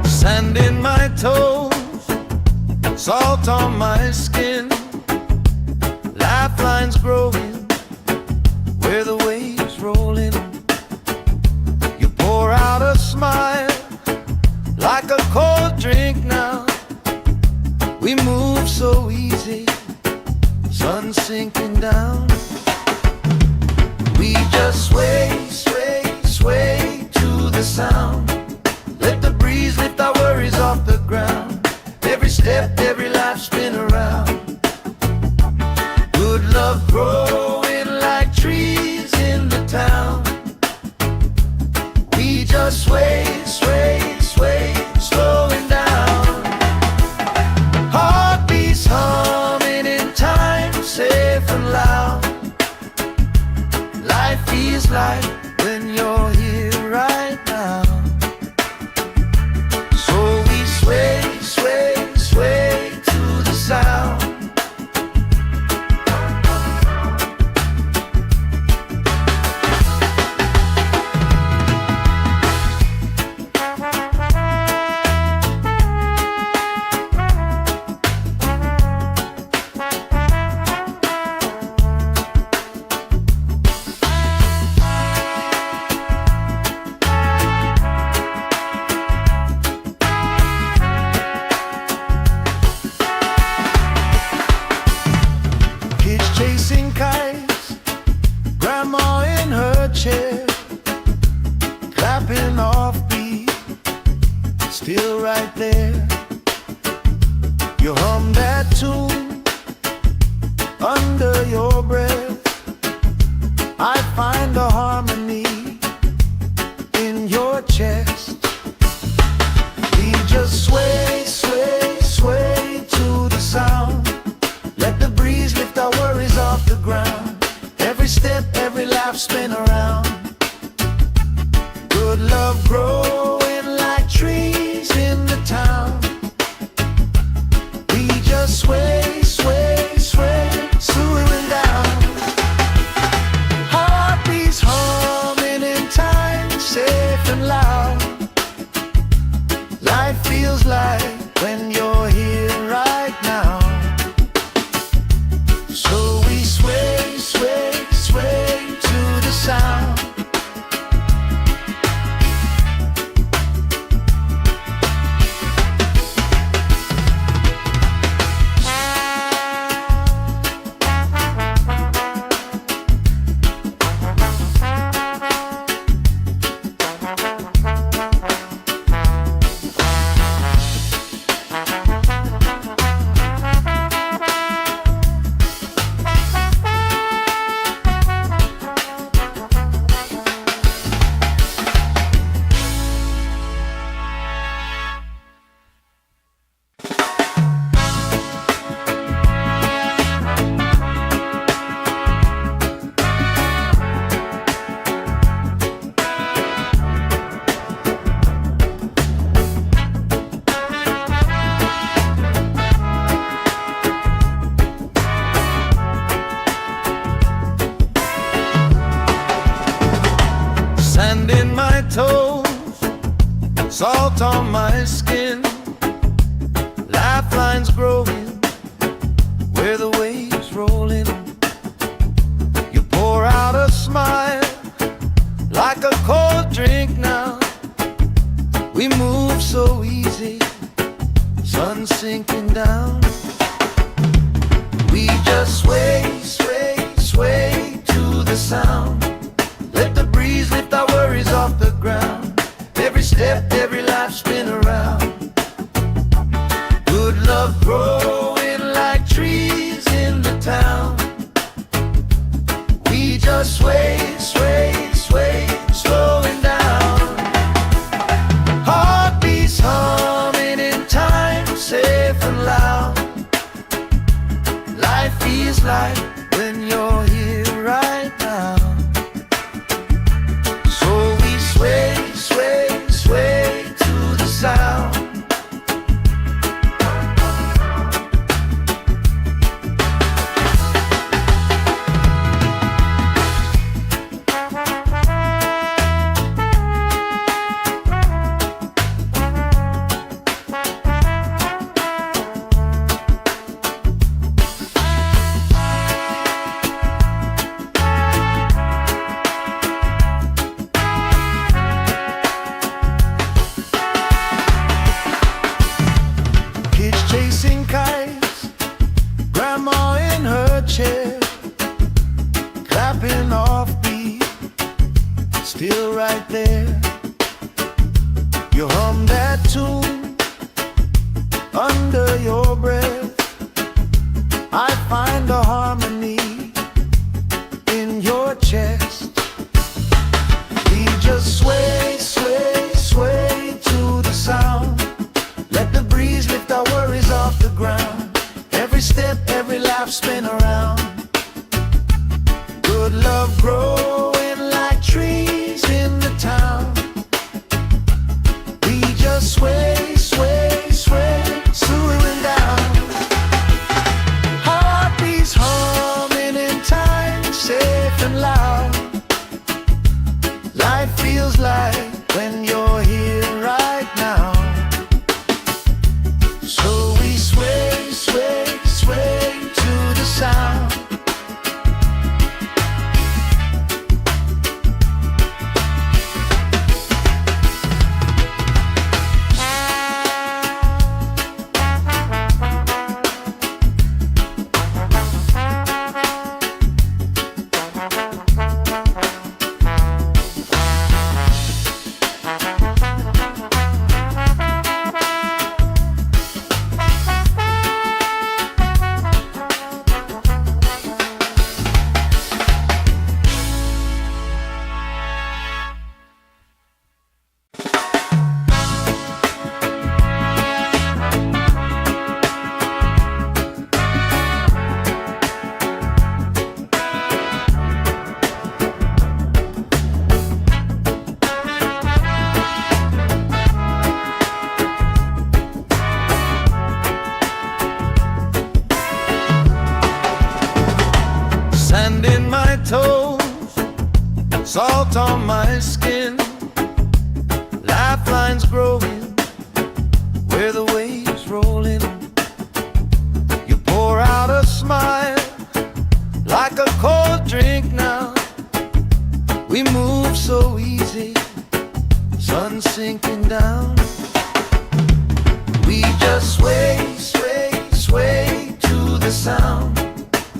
Sand in my toes, salt on my skin, lifelines growing where the waves rolling. You pour out a smile like a cold drink now. We move so easy, sun sinking down. We just sway, sway, sway to the sound. Let the breeze lift our worries off the ground. Every step, every life spin around. Good love growing like trees in the town. We just sway, sway, sway, slowing down. Heartbeats humming in time, safe and loud. Life feels like when you're here right now. So we sway, sway, sway to the sound. Sand in my toes, salt on my skin, lifelines growing where the waves roll in. You pour out a smile like a cold drink now. We move so easy, sun sinking down. We just sway, sway, sway to the sound. Let the breeze lift our worries off the ground. Every step, every life spin around. Good love growing like trees in the town. We just sway, sway, sway, slowing down. Heartbeats humming in time, safe and loud. Life feels like when you're here right now. So we sway, sway, sway to the sound. Chasing kites, grandma in her chair, clapping off beat, still right there. You hum that tune under your breath. I find a harmony in your chest. We just sway, sway, sway to the sound. Let the breeze lift our worries off the ground. Every step, every life spin around. Good love growing like trees in the town. We just sway, sway, sway, slowing down. Heartbeats humming in time, safe and loud. Life feels like when you're here right now. So we sway, sway, sway to the sound. Sand in my toes, salt on my skin, lifelines growing where the waves roll in. You pour out a smile like a cold drink now. We move so easy, sun sinking down. We just sway, sway, sway to the sound.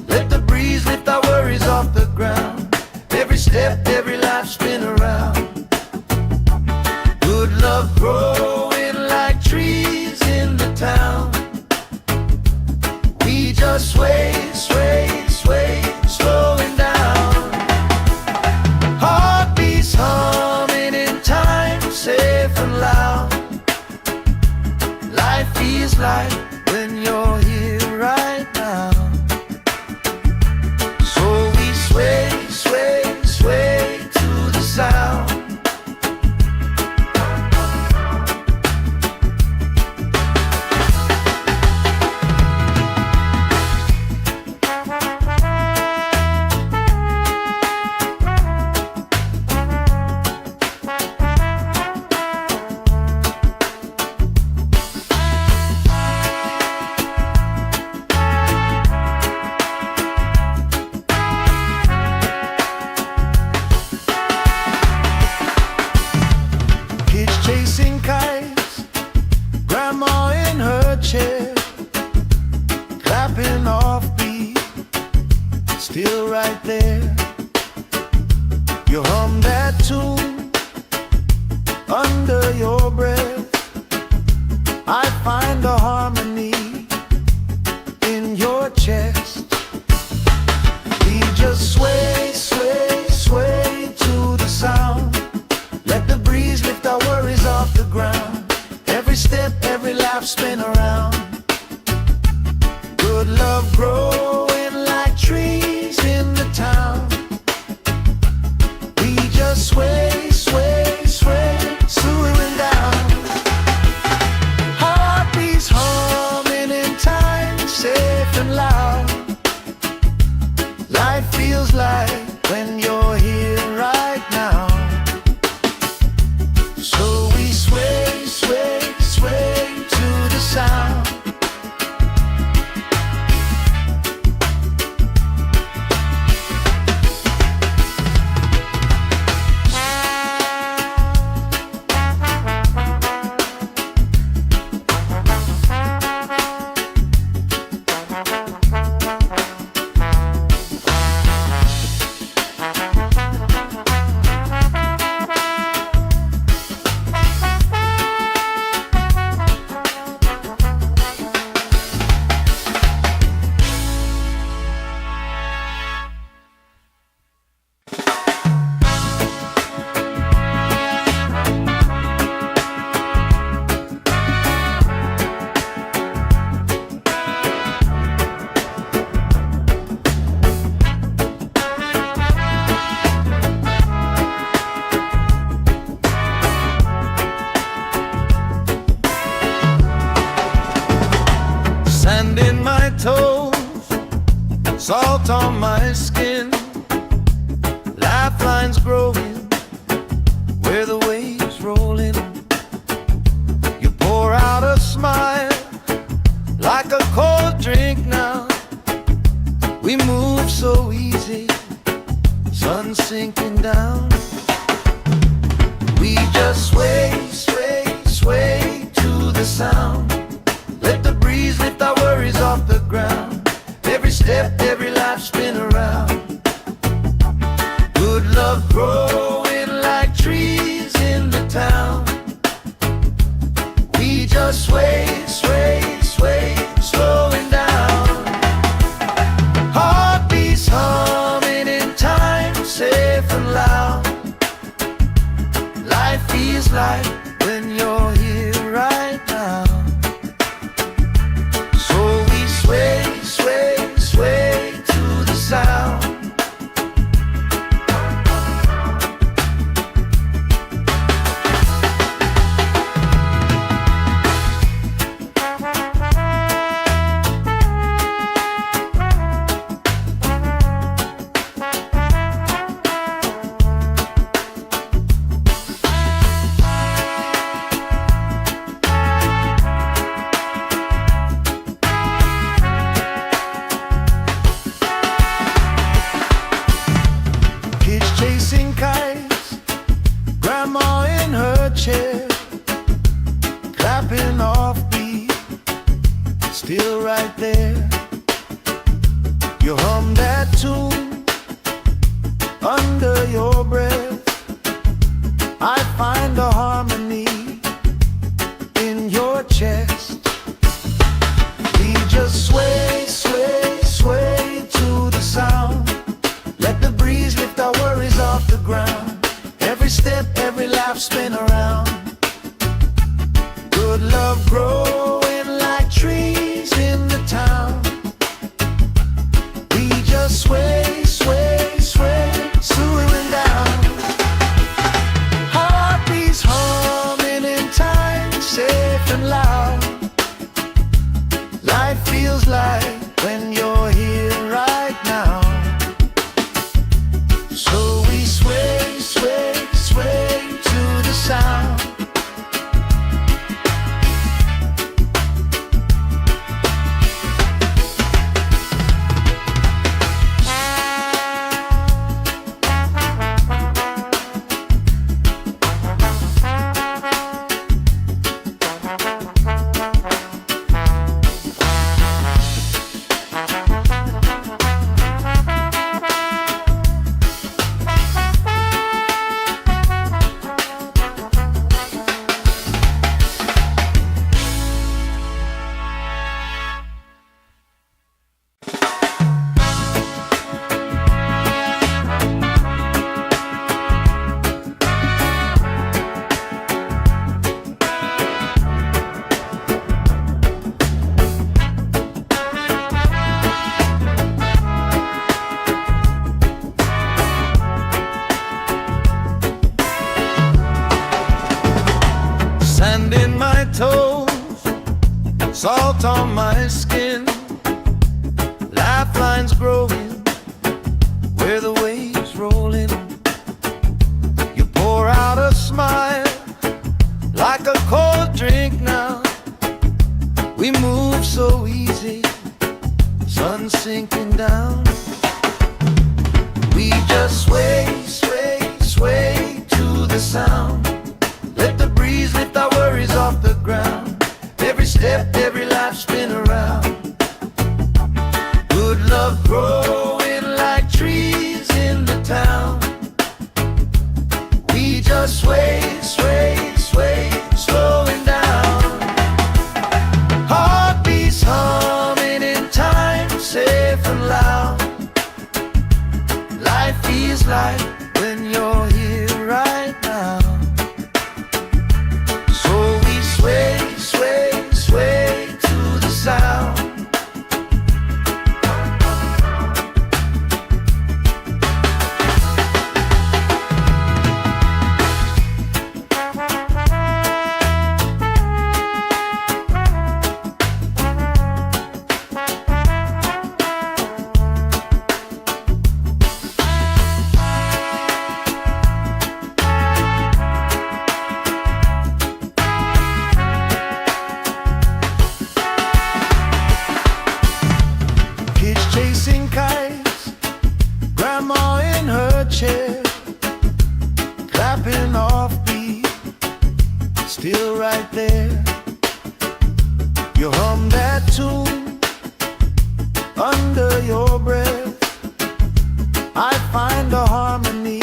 Let the breeze lift our worries off the ground. Every step, every life spin around. Good love growing like trees in the town. We just sway, sway, sway, slowing down. Heartbeats humming in time, safe and loud. Life feels like when you're here right now. So we sway, sway, sway to the sound. under your breath. I find a harmony in your chest. We just sway, sway, sway to the sound. Let the breeze lift our worries off the ground. Every step, every laugh, spin around. Good love growing like trees in the town. We just sway, sway, sway, swaying down. Heartbeats humming in time, safe and loud. Life feels like when you're here right now. So we sway, sway, sway to the sound. Sand in my toes, salt on my skin, lifelines growing where the waves roll in. You pour out a smile like a cold drink now. We move so easy, sun sinking down. We just sway, sway, sway to the sound. Let the breeze lift our worries off the ground. Every step, every life, spin around. Good love growing like trees in the town. We just sway, sway, sway, slowing down. Heartbeats humming in time, safe and loud. Life feels like when you're here right now. Sway, sway, sway to the sound. Chasing kites, grandma in her chair, clapping off beat, still right there. You hum that tune under your breath. I find a harmony in your chest. We just sway, sway, sway to the sound. Let the breeze lift our worries off the ground. Every step, every laugh, spin around. Good love growing like trees in the town. We just sway, sway, sway, swaying down. Heartbeats humming in time, safe and loud. Life feels like when you're here right now. So we sway, sway, sway to the sound. Sand in my toes, salt on my skin, lifelines growing where the waves roll in. You pour out a smile like a cold drink now. We move so easy, sun sinking down. We just sway, sway, sway to the sound. Let the breeze lift our worries off the ground. Every step, every life spin around. Good love growing like trees in the town. We just sway, sway, sway, slowing down. Heartbeats humming in time, safe and loud. Life feels like when you're here right now. So we sway, sway, sway to the sound. Chasing kites, grandma in her chair, clapping off beat, still right there. You hum that tune under your breath. I find a harmony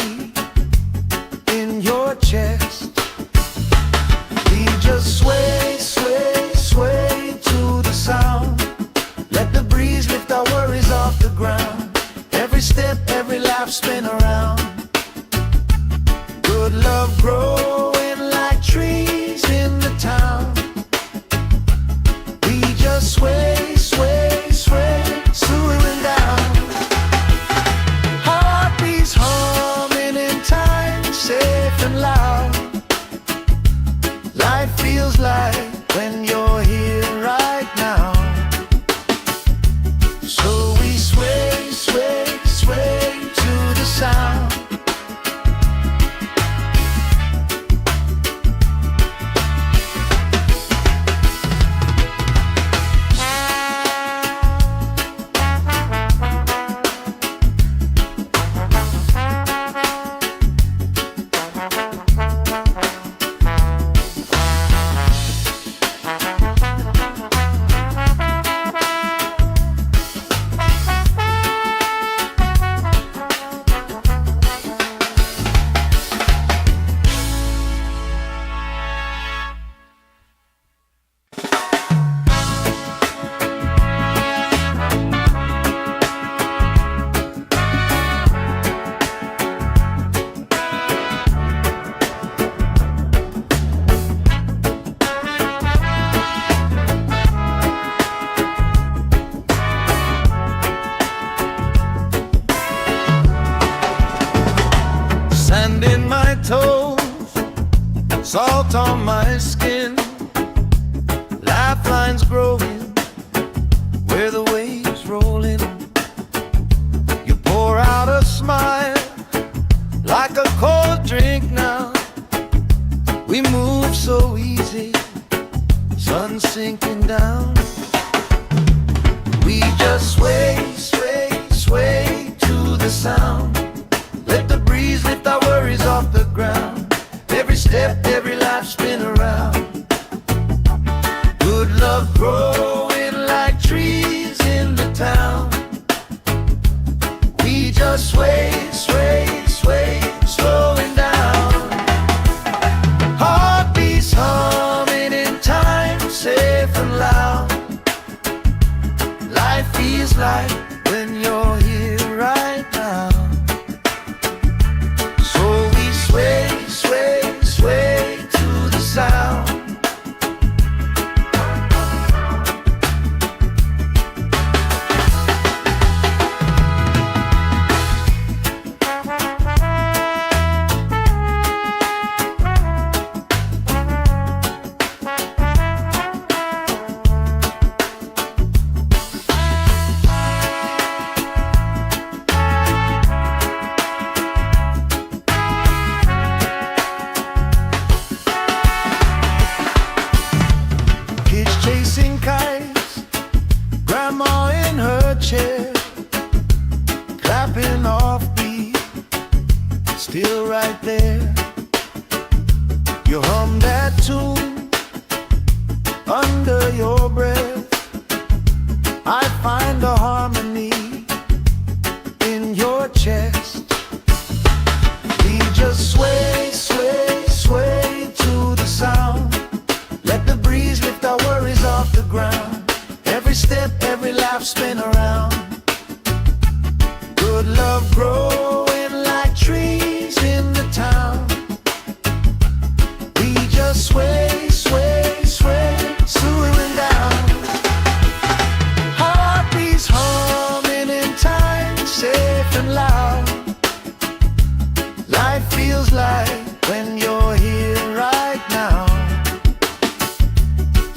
in your chest. We just sway, sway, sway to the sound. Let the breeze lift our worries off the ground. Every step, every life spin around. Good love growing like trees in the town. We just sway, sway, sway, slowing down. Heartbeats humming in time, safe and loud. Life feels like when you're here right now. So we sway, sway, sway to the sound. Sand in my toes, salt on my skin, lifelines growing where the waves roll in. You pour out a smile like a cold drink now. We move so easy, sun sinking down. We just sway, sway, sway to the sound. Let the breeze lift our worries off the ground. Every step, every life spin around. Good love growing like trees in the town. We just sway, sway, sway, slowing down. Heartbeats humming in time, safe and loud. Life feels like when you're here right now. So we sway, sway, sway You hum that tune under your breath. I find a harmony in your chest. We just sway, sway, sway to the sound. Let the breeze lift our worries off the ground. Every step, every laugh, spin around. Good love growing like trees in the town. We just sway, sway, sway, swaying down. Heartbeats humming in time, safe and loud. Life feels like when you're here right now.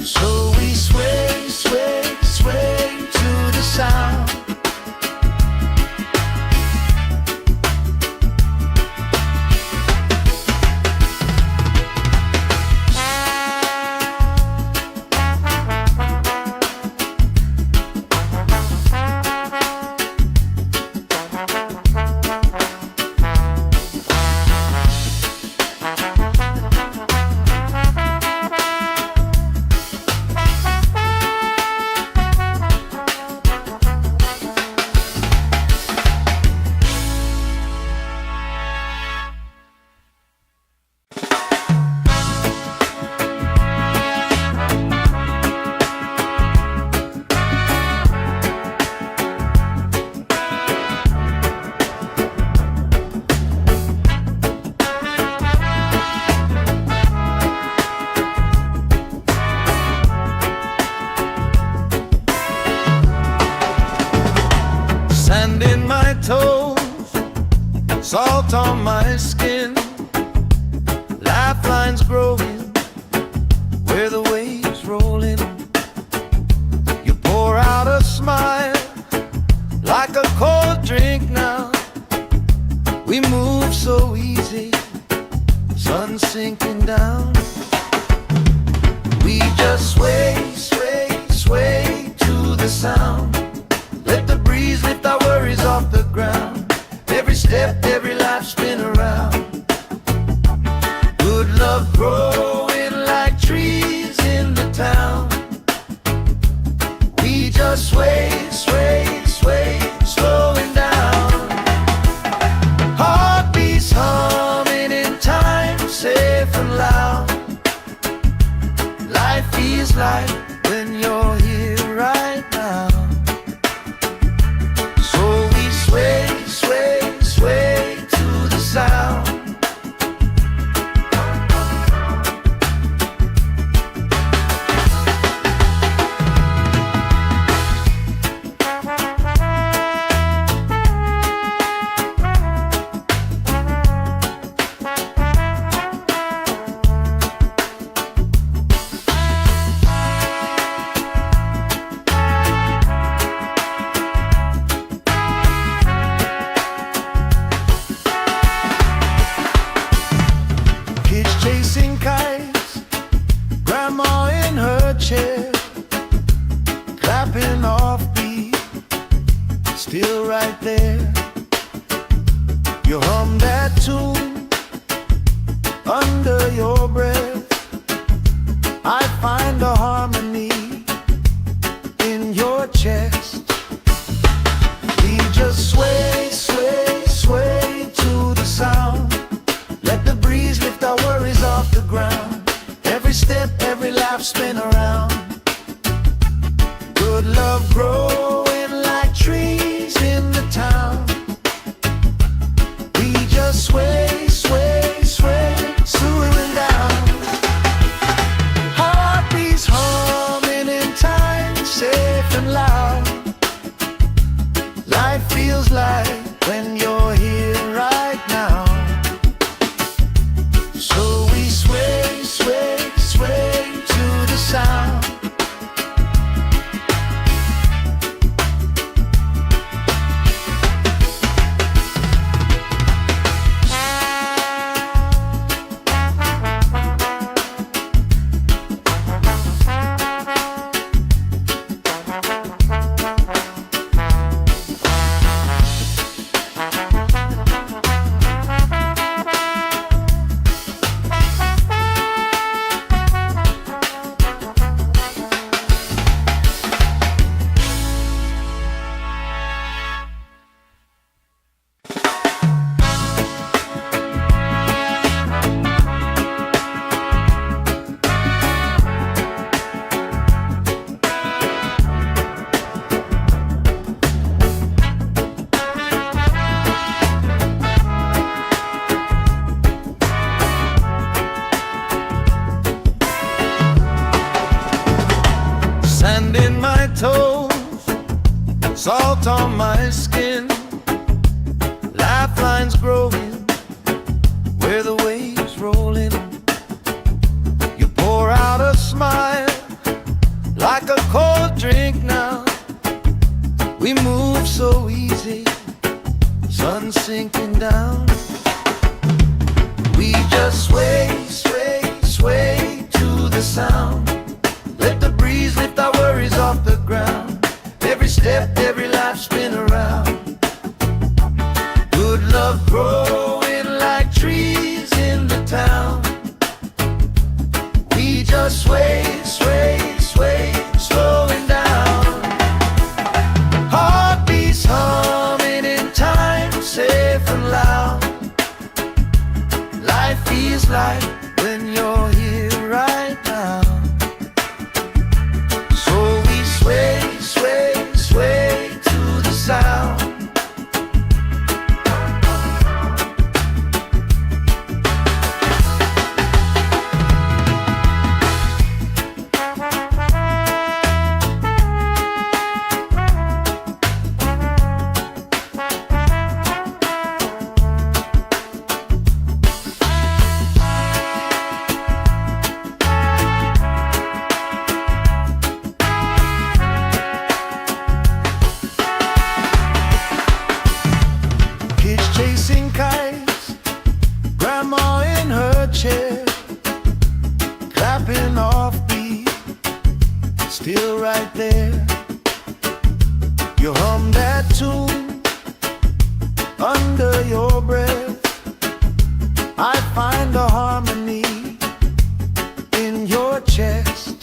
So we sway, sway, sway to the sound. Sand in my toes, salt on my skin, lifelines growing where the waves rolling. You pour out a smile like a cold drink now. We move so easy, sun sinking down. We just sway, sway, sway to the sound. Let the breeze lift our worries off the ground. Every step, every life, spin around. Good love growing like trees in the town. We just sway, sway, sway, slowing down. Heartbeats humming in time, safe and loud. Life feels like when you're here right now. Sway, sway, sway to the sound. Chasing kites, grandma in her chair, clapping off beat, still right there. You hum that tune under your breath. I find a harmony in your chest. We just sway, sway, sway to the sound. Let the breeze lift our worries off the ground. Every step, every laugh, spin around. Good love growing like trees in the town. We just sway, sway, sway, swaying down. salt on my skin, lifelines growing where the waves roll in. You pour out a smile like a cold drink now. We move so easy, sun sinking down. We just sway, sway, sway to the sound. Let the breeze lift our worries off the ground. Every step, every life spin around. Good love growing like trees in the town. We just sway, sway, sway, slowing down. Heartbeats humming in time, safe and loud. Life feels like when you're here right now. So we sway, sway, sway to the sound. Chasing kites, grandma in her chair, clapping off beat, still right there. You hum that tune under your breath. I find a harmony in your chest.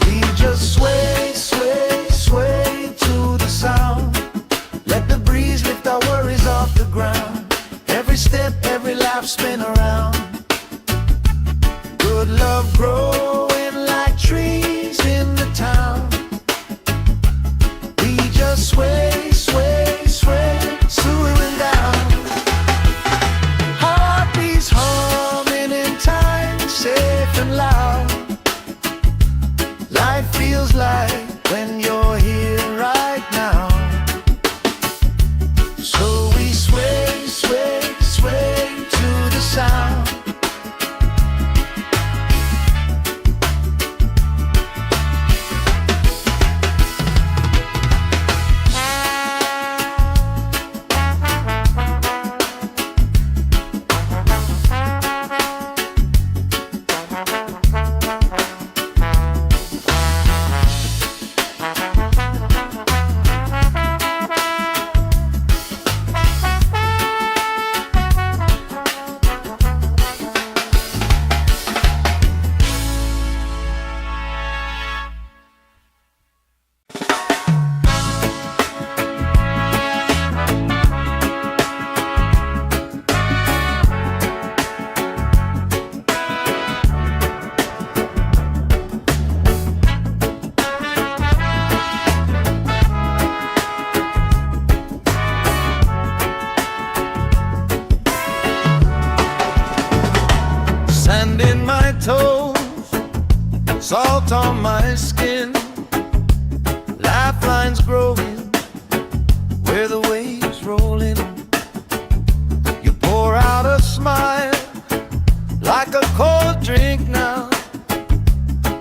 We just sway, sway, sway to the sound. Let the breeze lift our worries off the ground. Every step, every laugh spin around. Good love growing like trees in the town. We just sway, sway, sway, slowing down. Heartbeats humming in time, safe and loud. Life feels like when you're here right now. So we sway, sway, sway to the sound. Sand in my toes, salt on my skin, lifelines growing where the waves roll in. You pour out a smile like a cold drink now.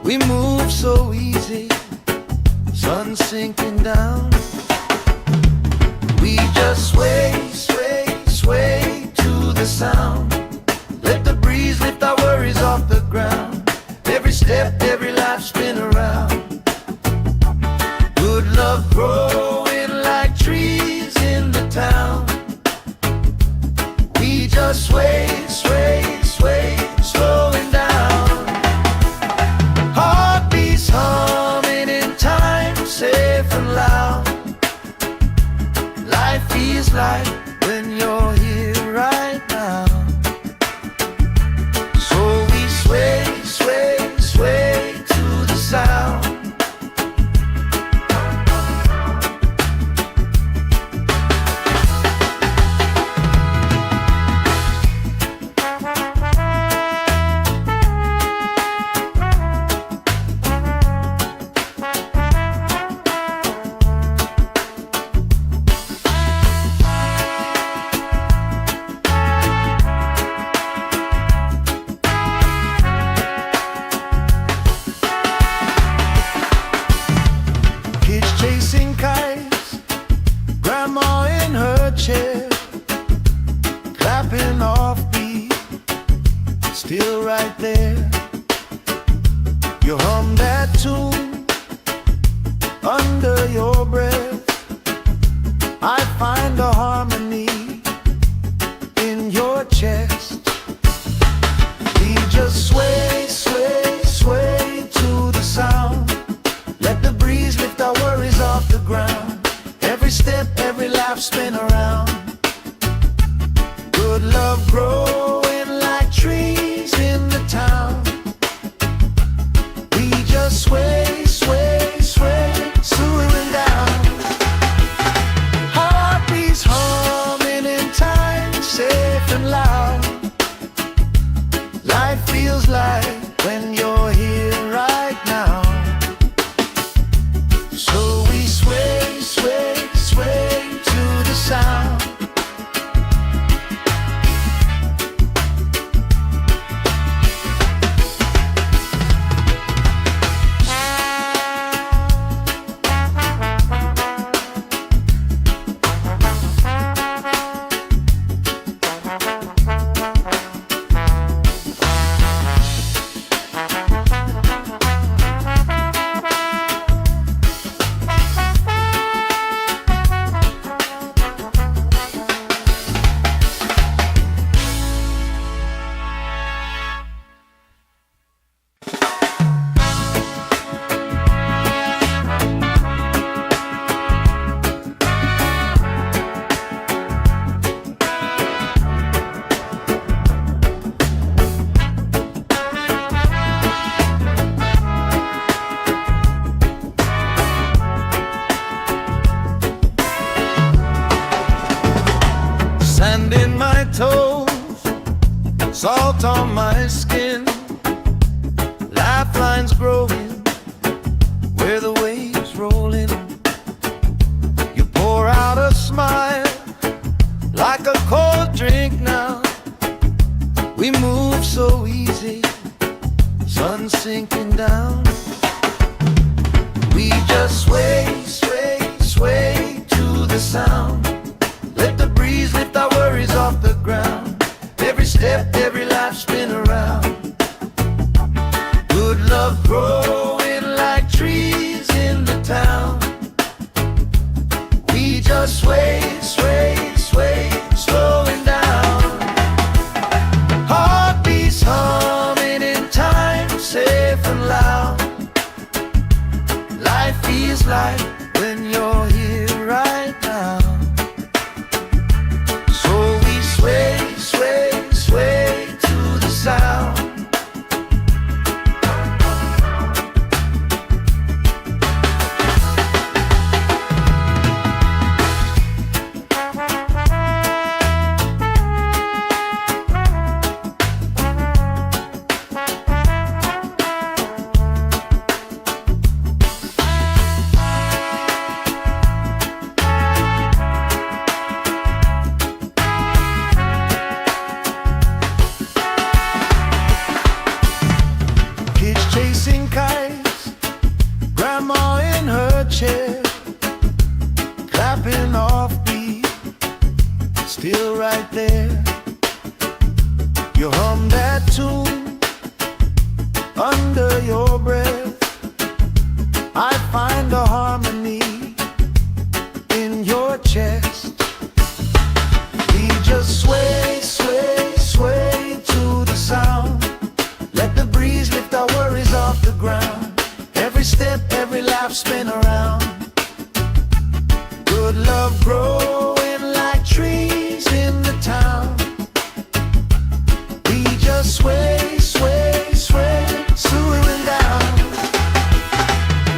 We move so easy, sun sinking down. We just sway, sway, sway to the sound. Let the breeze lift our worries off the ground. Every step, every life spin around. Good love growing like trees in the town. We just sway, sway, sway, slowing down. Heartbeats humming in time, safe and loud. Life feels like when you're here right now. still right there. You hum that tune under your breath. I find a harmony in your chest. We just sway, sway, sway to the sound. Let the breeze lift our worries off the ground. Every step, every laugh, spin around. Good love growing like trees in the town. We just sway, sway, sway, swooing down. Heartbeats humming in time, safe and loud. Life feels like when you're here right now. So we sway, sway, sway to the sound. Sand in my toes, salt on my skin, lifelines growing where the waves roll in. You pour out a smile like a cold drink now. We move so easy, sun sinking down. We just sway, sway, sway to the sound. Let the breeze lift our worries off the ground. Every step, every life, spin around. Good love growing like trees in the town. We just sway, sway, sway, slowing down. Heartbeats humming in time, safe and loud. Life feels like when you're here right now. Sway, sway, sway to the sound. Chasing kites, grandma in her chair, clapping off beat, still right there. You hum that tune under your breath. I find a harmony in your chest. We just sway, sway, sway to the sound. Let the breeze lift our worries off the ground. Every step, every laugh, spin around. Good love growing like trees in the town. We just sway, sway, sway, swooing down.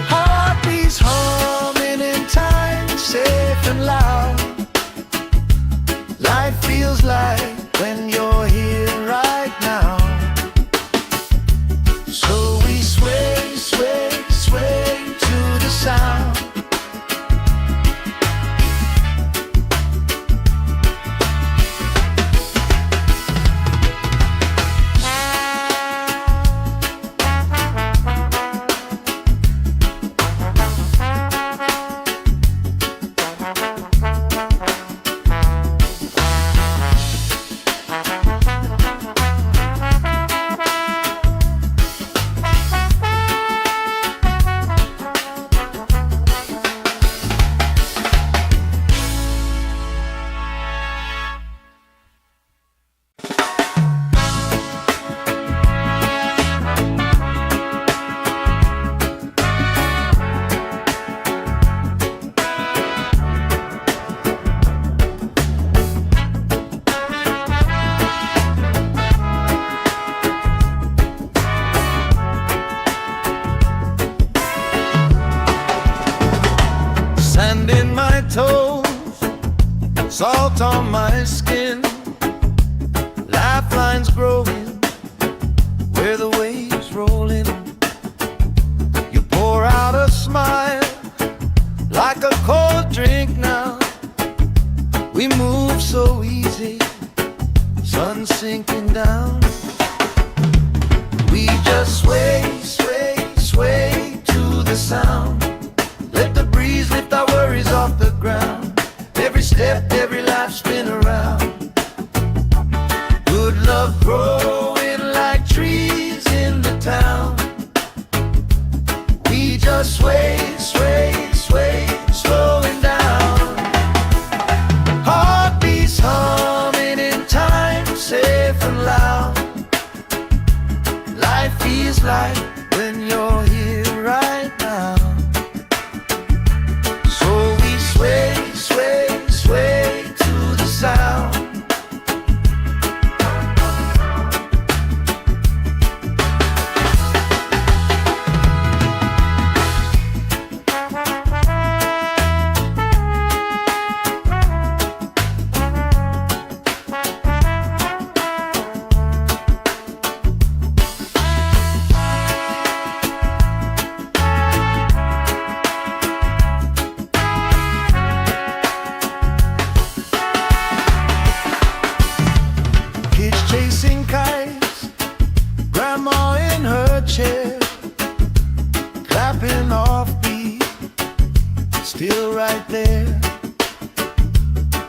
Heartbeats humming in time, safe and loud. Life feels like Sand in my toes, salt on my skin, lifelines growing where the waves roll in. You pour out a smile like a cold drink now. We move so easy, sun sinking down. We just sway, sway, sway to the sound. Let the breeze lift our worries off the ground. Every step, every life spin around. Good love growing like trees in the town. We just sway, sway, sway, slowing down. Heartbeats humming in time, safe and loud. Life feels like when you're here right now. So we sway, sway, sway to the sound. Chasing kites, grandma in her chair, clapping off beat, still right there.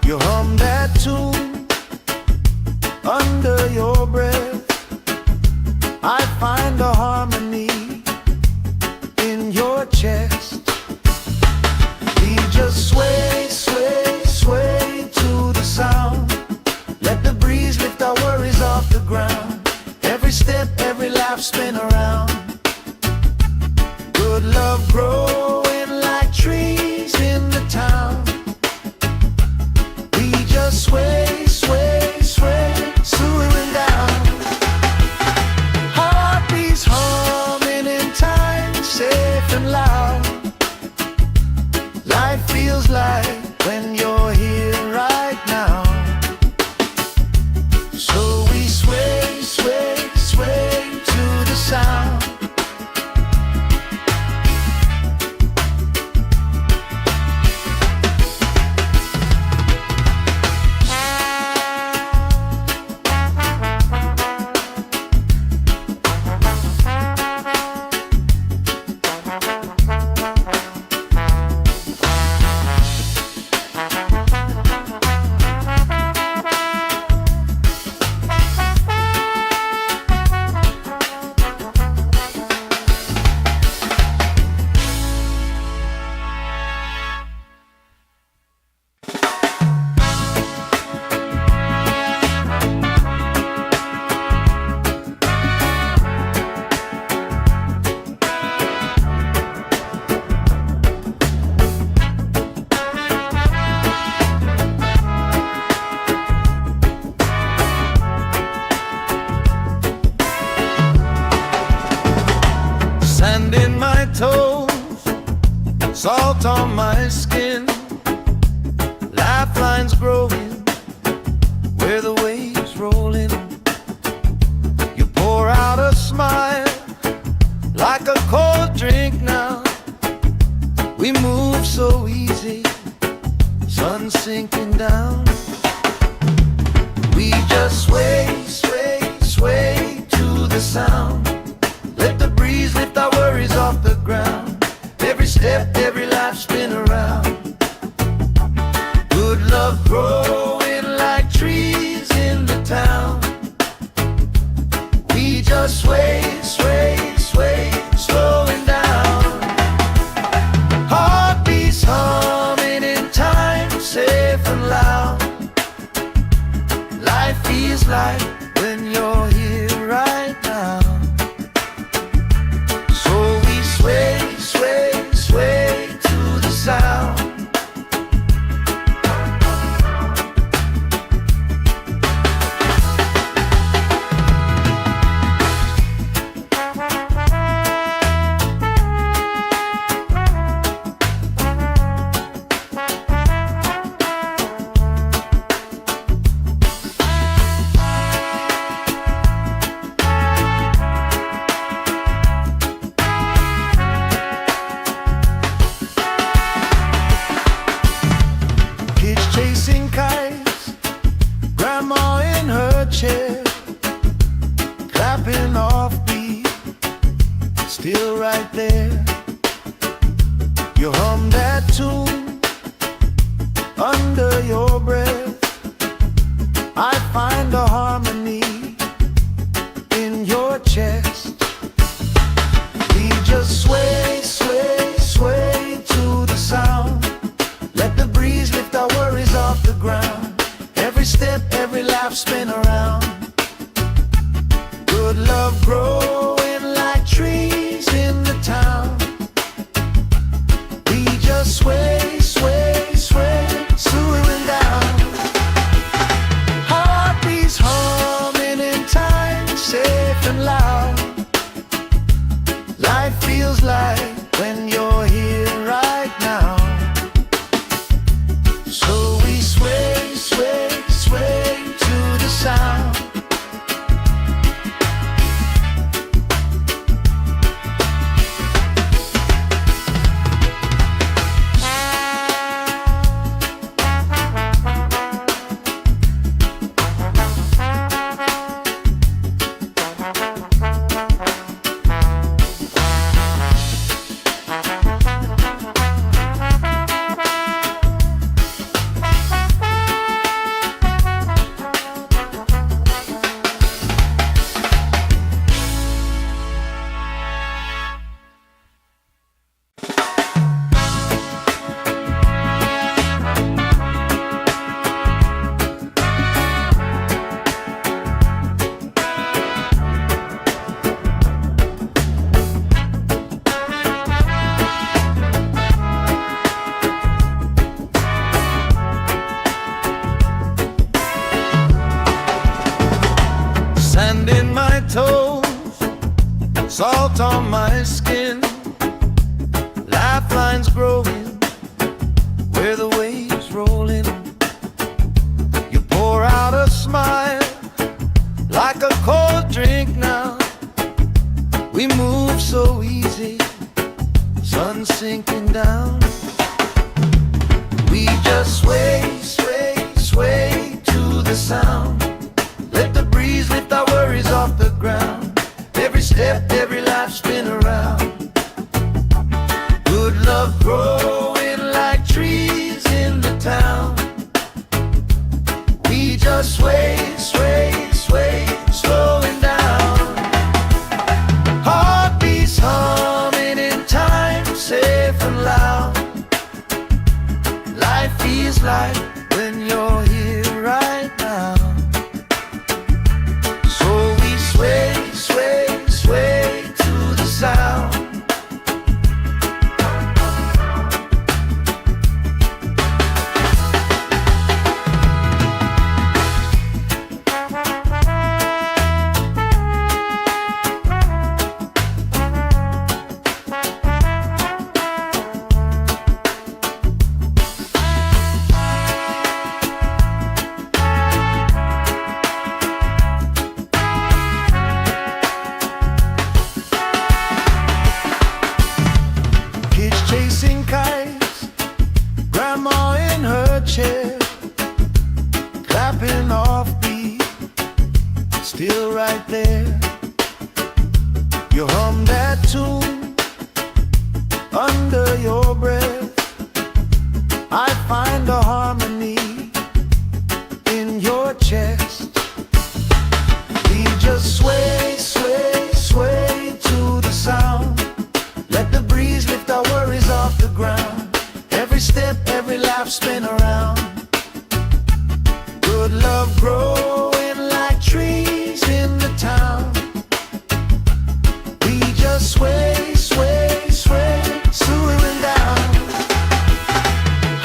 You hum that tune under your breath. I find a harmony in your chest. We just sway, sway, sway to the sound. Let the breeze lift our worries off the ground. Every step, every life spin around. Good love growing like trees in the town. We just sway, sway, sway, slowing down. Heartbeats humming in time, safe and loud. Life feels like when you're here right now. So we sway, sway, sway to the sound. Sand in my toes, salt on my skin, lifelines growing where the waves roll in. You pour out a smile like a cold drink now. We move so easy, sun sinking down. We just sway, sway, sway to the sound. Let the breeze lift our worries off the ground. Every step, every life spin around. Good love growing like trees in the town. We just sway, sway, sway, slowing down. Heartbeats humming in time, safe and loud. Life feels like when you're here right now. Sway, sway, sway to the sound. still right there. You hum that tune under your breath. I find a harmony in your chest. We just sway, sway, sway to the sound. Let the breeze lift our worries off the ground. Every step, every laugh, spin around. Good love growing like trees in the town. We just sway, sway, sway, swooing down. Heartbeats humming in time, safe and loud. Life feels like when you're here right now. So we sway, sway, sway to the sound. Sand in my toes, salt on my skin, lifelines growing where the waves roll in. You pour out a smile like a cold drink now. We move so easy, sun sinking down. We just sway, sway, sway to the sound. Let the breeze lift our worries off the ground. Every step, every life, spin around. Good love growing like trees in the town. We just sway, sway, sway, slowing down. Heartbeats humming in time, safe and loud. Life feels like when you're here right now. So we sway, sway, sway to the sound. Chasing kites, grandma in her chair, clapping off beat, still right there. You hum that tune under your breath. I find a harmony in your chest. We just sway, sway, sway to the sound. Let the breeze lift our worries off the ground. Every step, every laugh, spin around. Good love growing like trees in the town. We just sway, sway, sway, swooing down.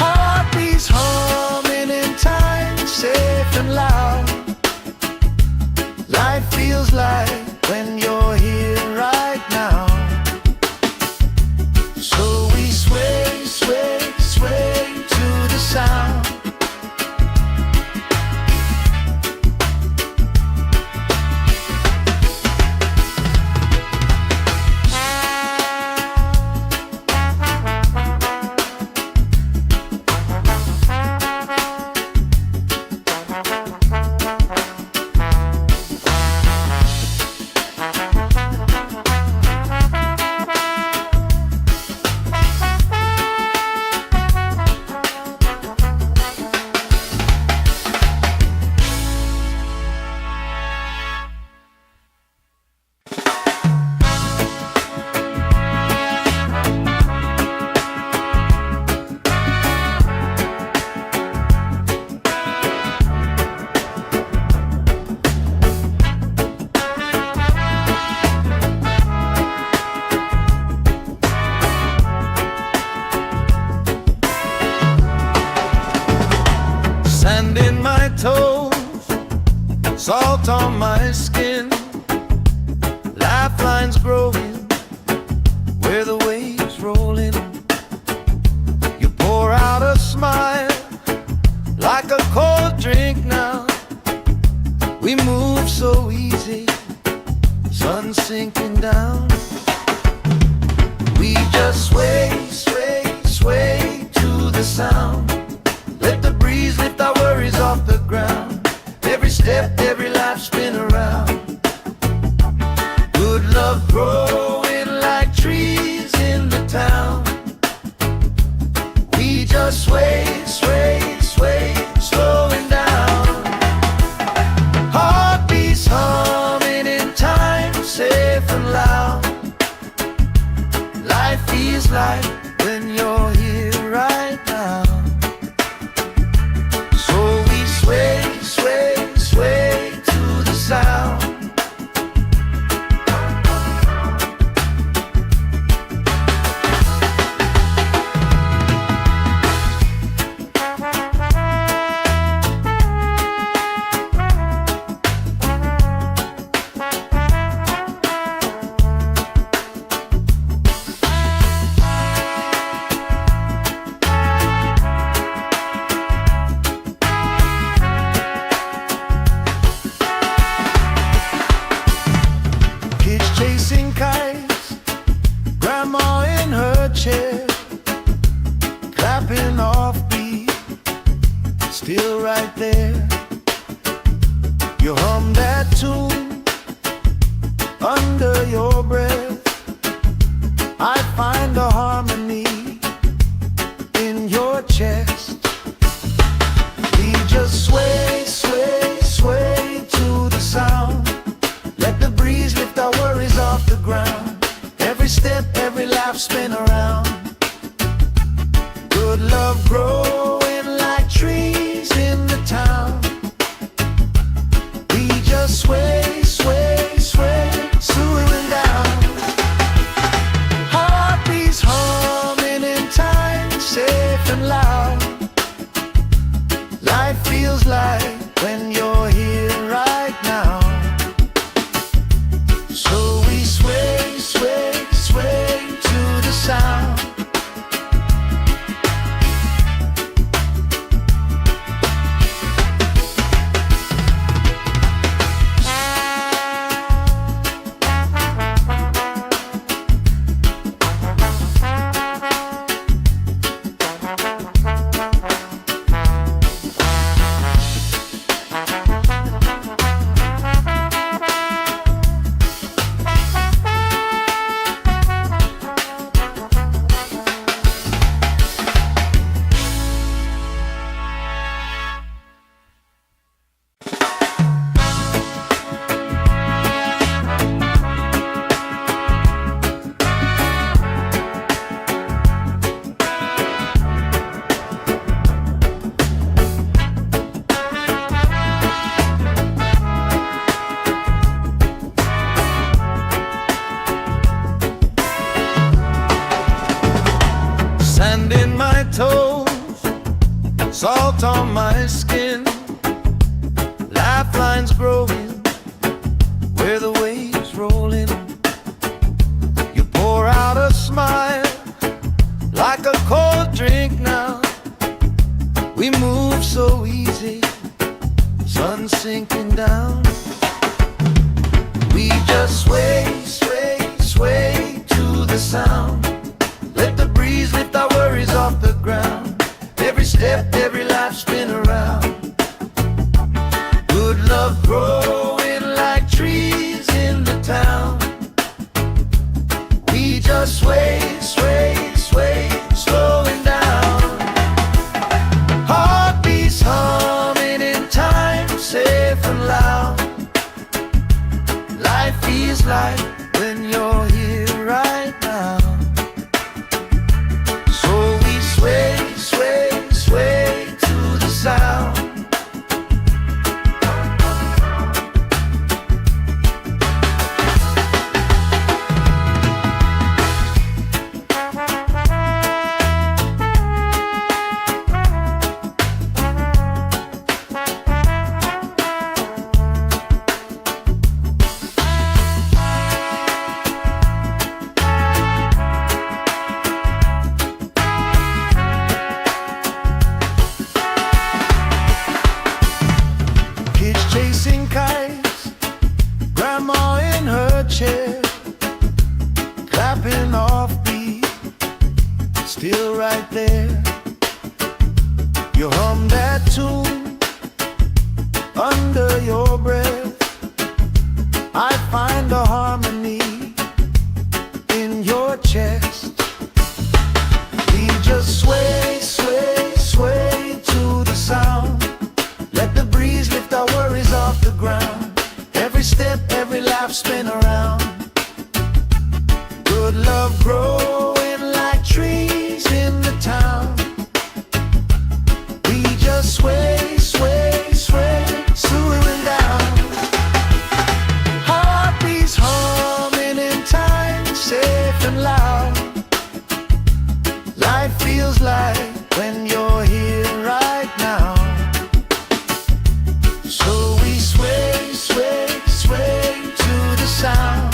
Heartbeats humming in time, safe and loud. Life feels like when you're here right now. So we sway, sway, sway to the sound. salt on my skin, lifelines growing where the waves roll in. You pour out a smile like a cold drink now. We move so easy, sun sinking down. We just sway, sway, sway to the sound. Let the breeze lift our worries off the ground. Every step, every life spin around. Good love growing like trees in the town. We just sway, sway, sway, slowing down. Heartbeats humming in time, safe and loud. Life feels like when you're here right now. So we sway, sway, sway to the sound. Chasing kites, grandma in her chair, clapping off beat, still right there. You hum that tune under your breath. I find a harmony in your chest. We just sway, sway, sway to the sound. Let the breeze lift our worries off the ground. Every step, every life spin around. Good love growing like trees in the town. We just sway, sway, sway, slowing down. Heartbeats humming in time, safe and loud. Life feels like when you're here right now. So we sway, sway, sway to the sound. Sand in my toes, salt on my skin, lifelines growing where the waves roll in. You pour out a smile like a cold drink now. We move so easy, sun sinking down. We just sway, sway, sway to the sound. Let the breeze lift our worries off the ground. Every step, every life spin around. Good love growing like trees in the town. We just sway, sway, sway, slowing down. Heartbeats humming in time, safe and loud. Life feels like still right there. You hum that tune under your breath. I find a harmony in your chest. We just sway, sway, sway to the sound. Let the breeze lift our worries off the ground. Every step, every laugh spin around. Good love growing like trees in the town. We just sway, sway, sway, slowing down. Heartbeats humming in time, safe and loud. Life feels like when you're here right now. So we sway, sway, sway to the sound.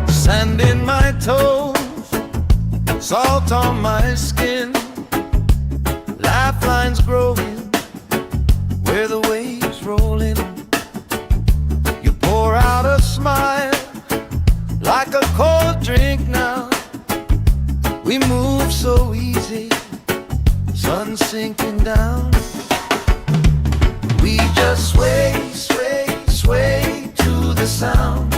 Sand in my toes, salt on my skin, lifelines growing where the waves roll in. You pour out a smile like a cold drink now. We move so easy, sun sinking down. We just sway, sway, sway to the sound.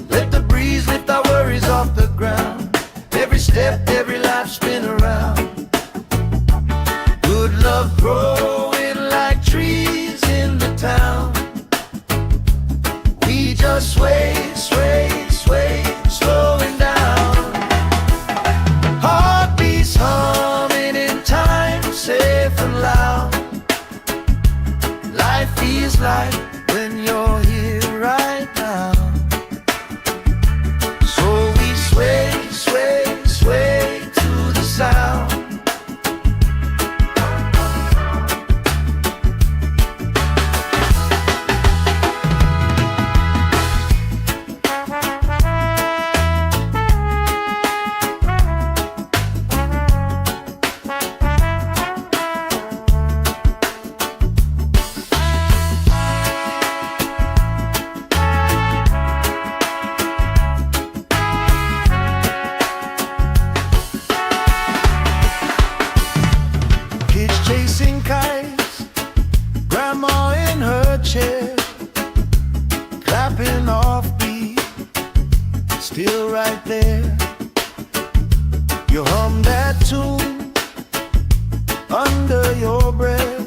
Let the breeze lift our worries off the ground. Every step, every life spin around. Good love growing like trees in the town. We just sway, sway, sway, slowing down. Heartbeats humming in time, safe and loud. Life feels like when you're here right now. Sway, sway, sway to the sound. Chasing kites, grandma in her chair, clapping off beat, still right there. You hum that tune under your breath.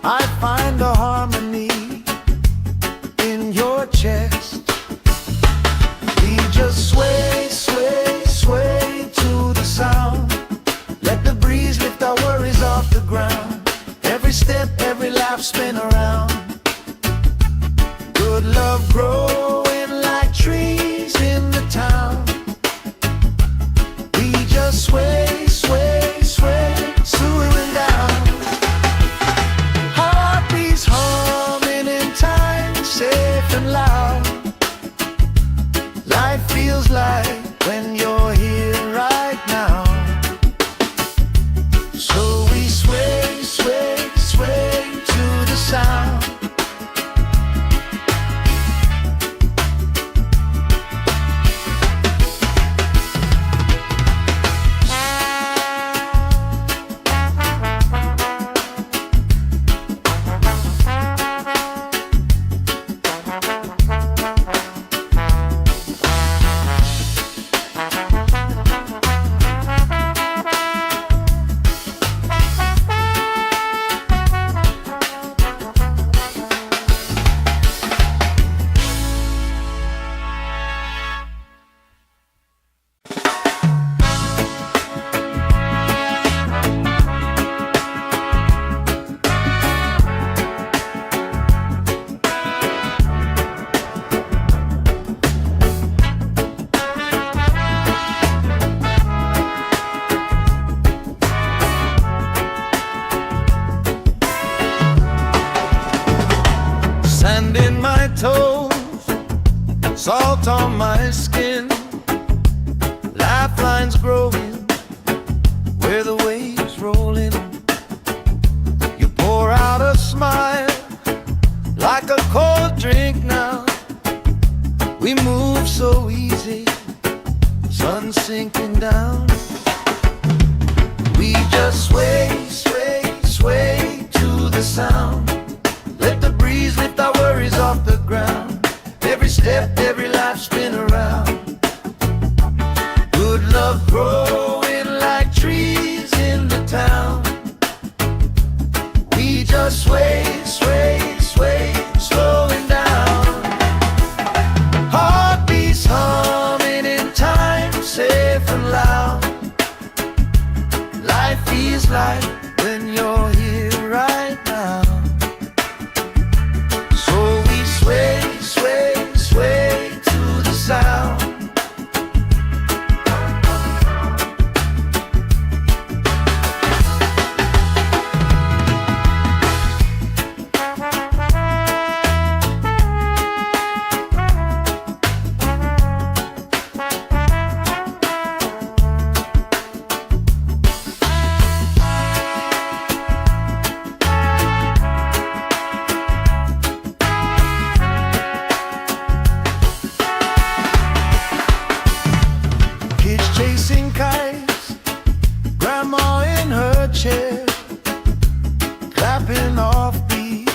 I find a harmony in your chest. We just sway, sway, sway to the sound. Let the breeze lift our worries off the ground. Every step, every laugh spin around. Good love growing like trees in the town. We just sway, sway, sway, slowing down. Heartbeats humming in time, safe and loud. salt on my skin, lifelines growing where the waves rolling. You pour out a smile like a cold drink now. We move so easy, sun sinking down. We just sway, sway, sway to the sound. Let the breeze lift our worries off the ground. Every step, every life spin around. Good love growing like trees in the town. We just sway, sway, sway, slowing down. Heartbeats humming in time, safe and loud. Life feels like when you're here right now. So we sway, sway, sway to the sound. Chasing kites, grandma in her chair, clapping off beat,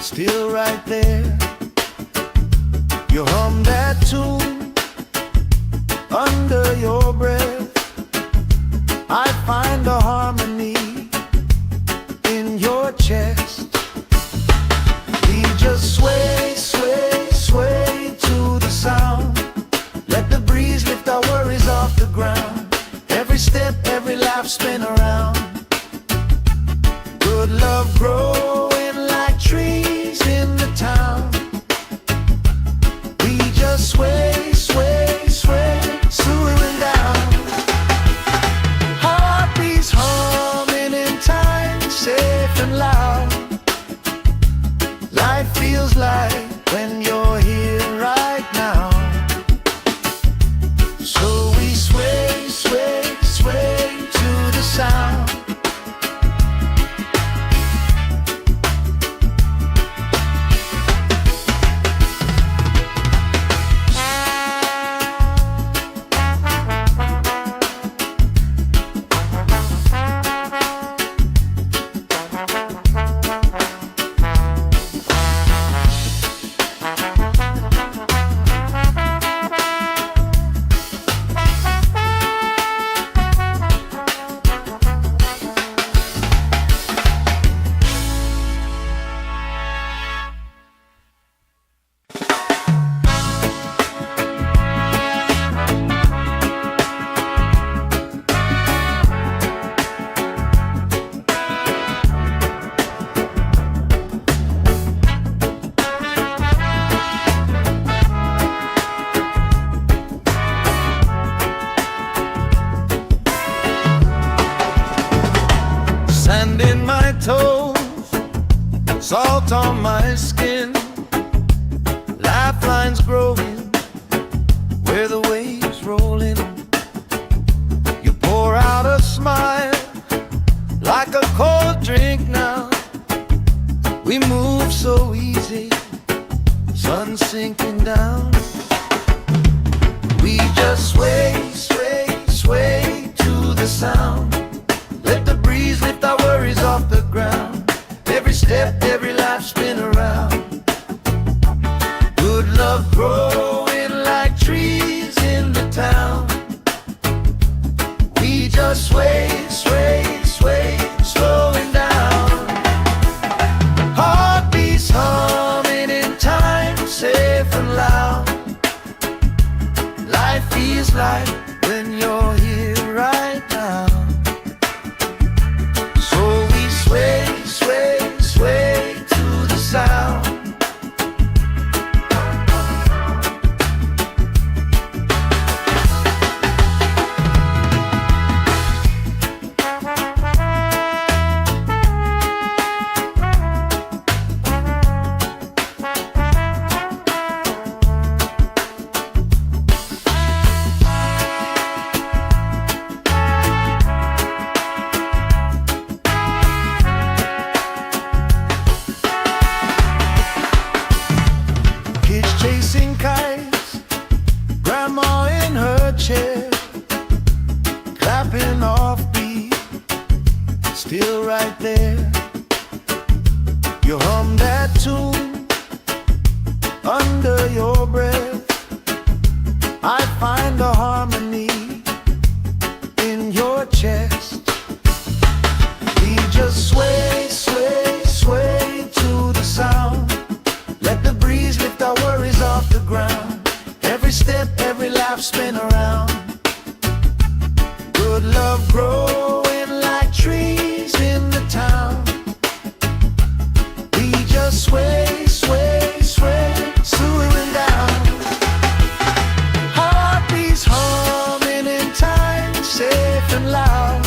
still right there. You hum that tune under your breath. I find a harmony in your chest. We just sway, sway, sway to the sound. Let the breeze lift our worries off the ground. Every step, every life spin around. Good love growing like trees in the town. We just sway, sway, sway, slowing down. Heartbeats humming in time, safe and loud. Life feels like when you're here right now. So we sway, sway, sway to the sound. Sand in my toes, salt on my skin, lifelines growing where the waves rolling. You pour out a smile like a cold drink now. We move so easy, sun sinking down. We just sway, sway, sway to the sound. Let the breeze lift our worries off the ground. Every step, every life spin around. Good love growing like trees in the town. We just sway, sway, sway, slowing down. Heartbeats humming in time, safe and loud. Life feels like when you're here right now. So we sway, sway, sway to the sound. chair, clapping off beat, still right there. You hum that tune under your breath. I find a harmony in your chest. We just sway, sway, sway to the sound. Let the breeze lift our worries off the ground. Every step, every laugh, spin around. Good love growing like trees in the town. We just sway, sway, sway, swaying down. Heartbeats humming in time, safe and loud.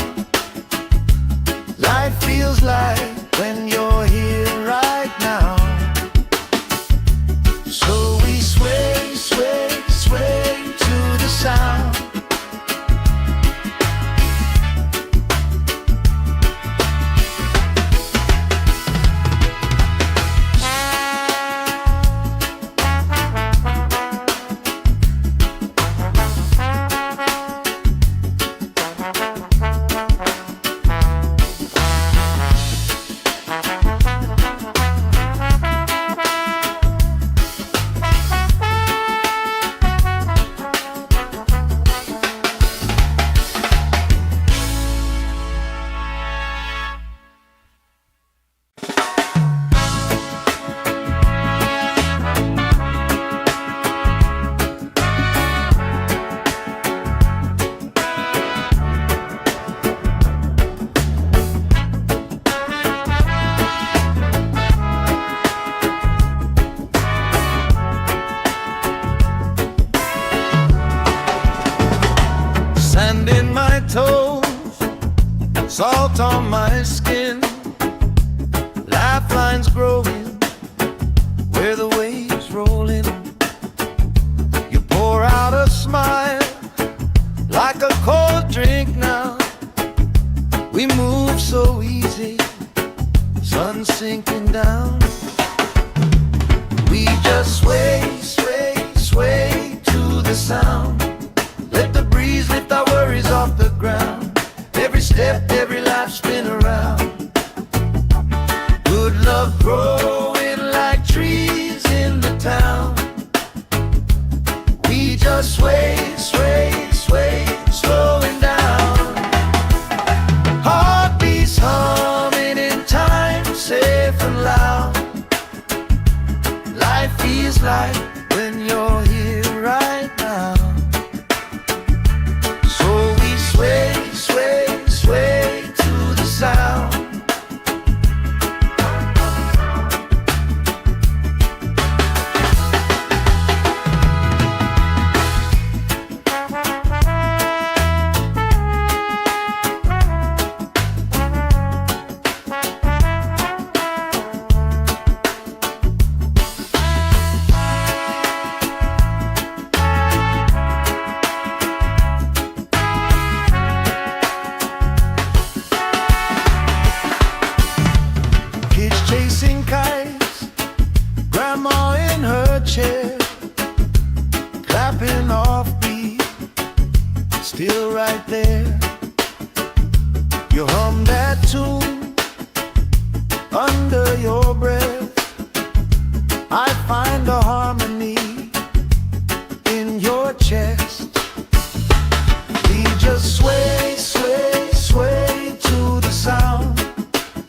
Life feels like when you're here right now. So we sway, sway, sway to the sound. Sand in my toes, salt on my skin, lifelines growing where the waves roll in. You pour out a smile like a cold drink now. We move so easy, sun sinking down. We just sway, sway, sway to the sound. Let the breeze lift our worries off the ground. Every step, every life, spin around. Good love growing like trees in the town. We just sway, sway, sway, slowing down. Heartbeats humming in time, safe and loud. Life feels like when you're here right now. Sway, sway, sway to the sound. Chasing kites, grandma in her chair, clapping off beat, still right there. You hum that tune under your breath. I find a harmony in your chest. We just sway, sway, sway to the sound.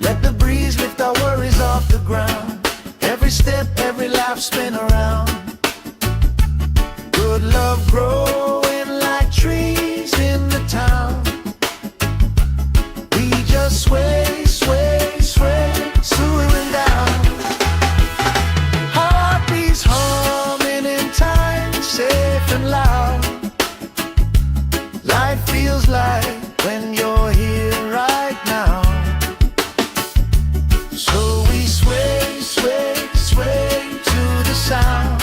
Let the breeze lift our worries off the ground. Every step, every laugh, spin around. Good love growing like trees in the town. We just sway, sway, sway, swaying down. Heartbeats humming in time, safe and loud. Life feels like when you're here right now. So we sway, sway, sway to the sound.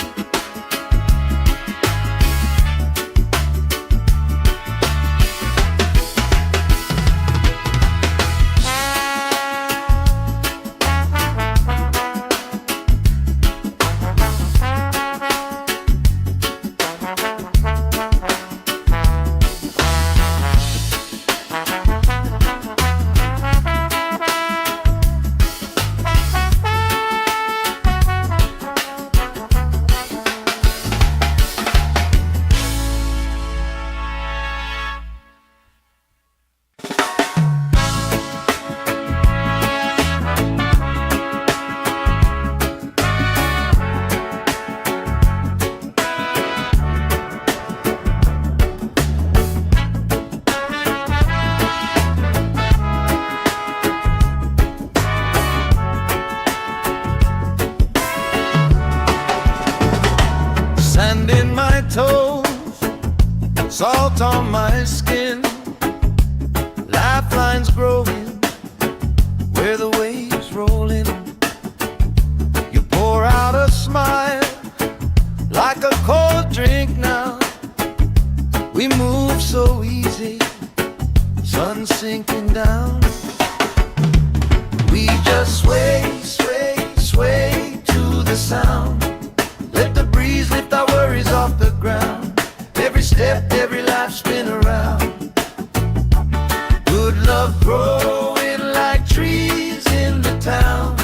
salt on my skin, lifelines growing where the waves rolling. You pour out a smile like a cold drink now. We move so easy, sun sinking down. We just sway, sway, sway to the sound. Let the breeze lift our worries off the ground. Every step, every life spin around. Good love growing like trees in the town.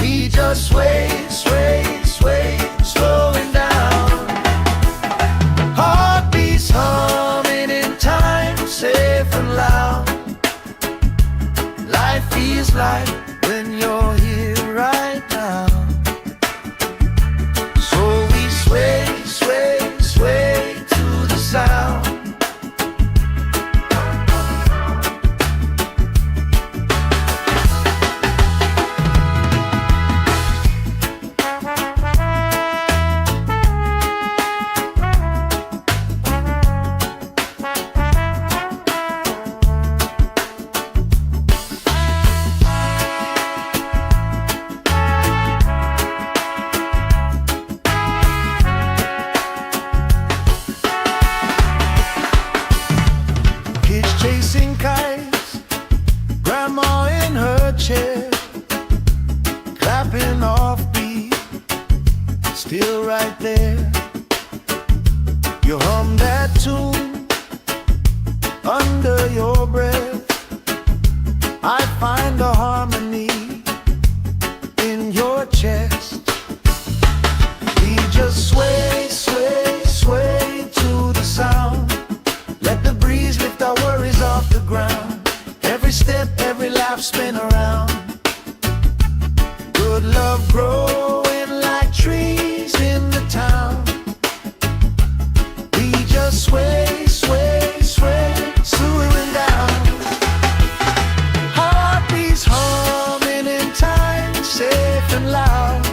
We just sway, sway, sway, slowing down. Heartbeats humming in time, safe and loud. Life feels like when you're here right now. So we sway, sway, sway to the sound. Chasing kites, grandma in her chair, clapping off beat, still right there. You hum that tune under your breath. I find a harmony in your chest. We just sway, sway, sway to the sound. Let the breeze lift our worries off the ground. Every step, every life spin around. Good love growing like trees in the town. We just sway, sway, sway, slowing down. Heartbeats humming in time, safe and loud.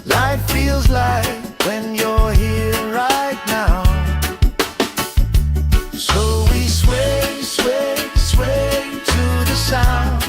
Life feels like when you're here right now. So we sway, sway, sway to the sound.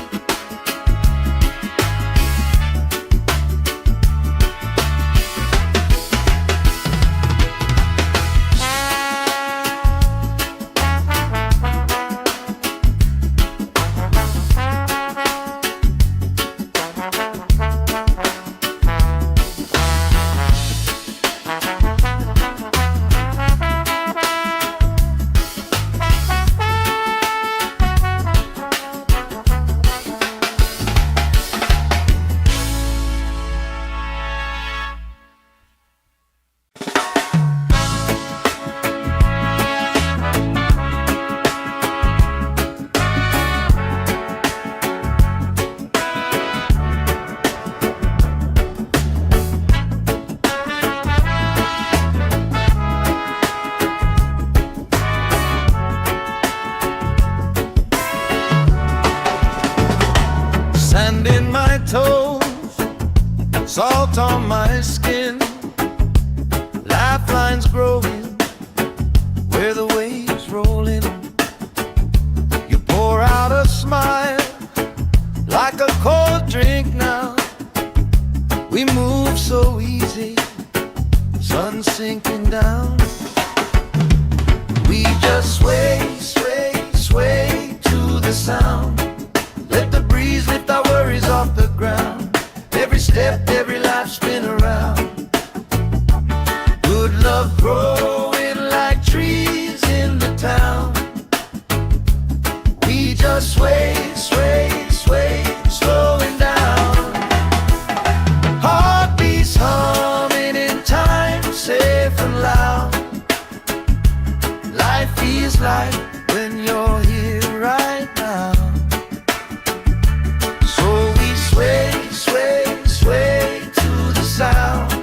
Sand in my toes, salt on my skin, lifelines growing where the waves rolling. You pour out a smile like a cold drink now. We move so easy, sun sinking down. We just sway, sway, sway to the sound. Let the breeze lift our worries off the ground. Every step, every life spin around. Good love growing like trees in the town. We just sway, sway, sway, slowing down. Heartbeats humming in time, safe and loud. Life feels like when you're here right now. So we sway, sway, sway to the sound.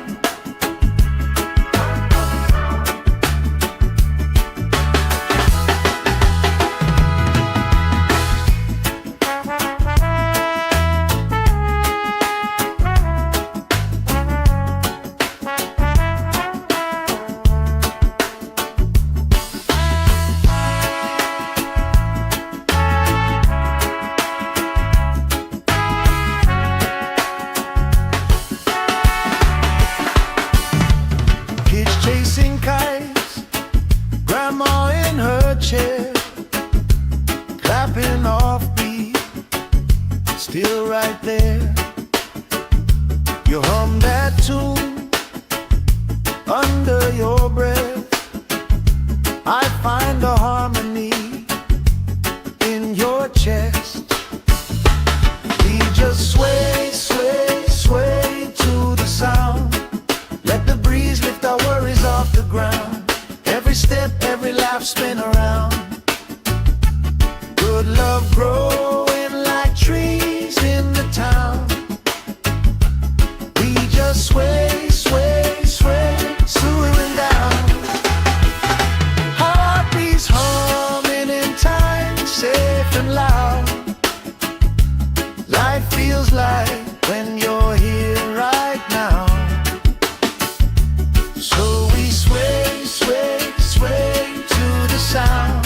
chasing kites, grandma in her chair, clapping off beat, still right there. You hum that tune under your breath. I find a harmony in your chest. We just sway, sway, sway to the sound. Let the breeze lift our worries off the ground. Every step, every laugh, spin around. Good love growing like trees in the town. We just sway, sway, sway, swooing down. Heartbeats humming in time, safe and loud. Life feels like when you're here right now. So we sway, sway, sway to the sound.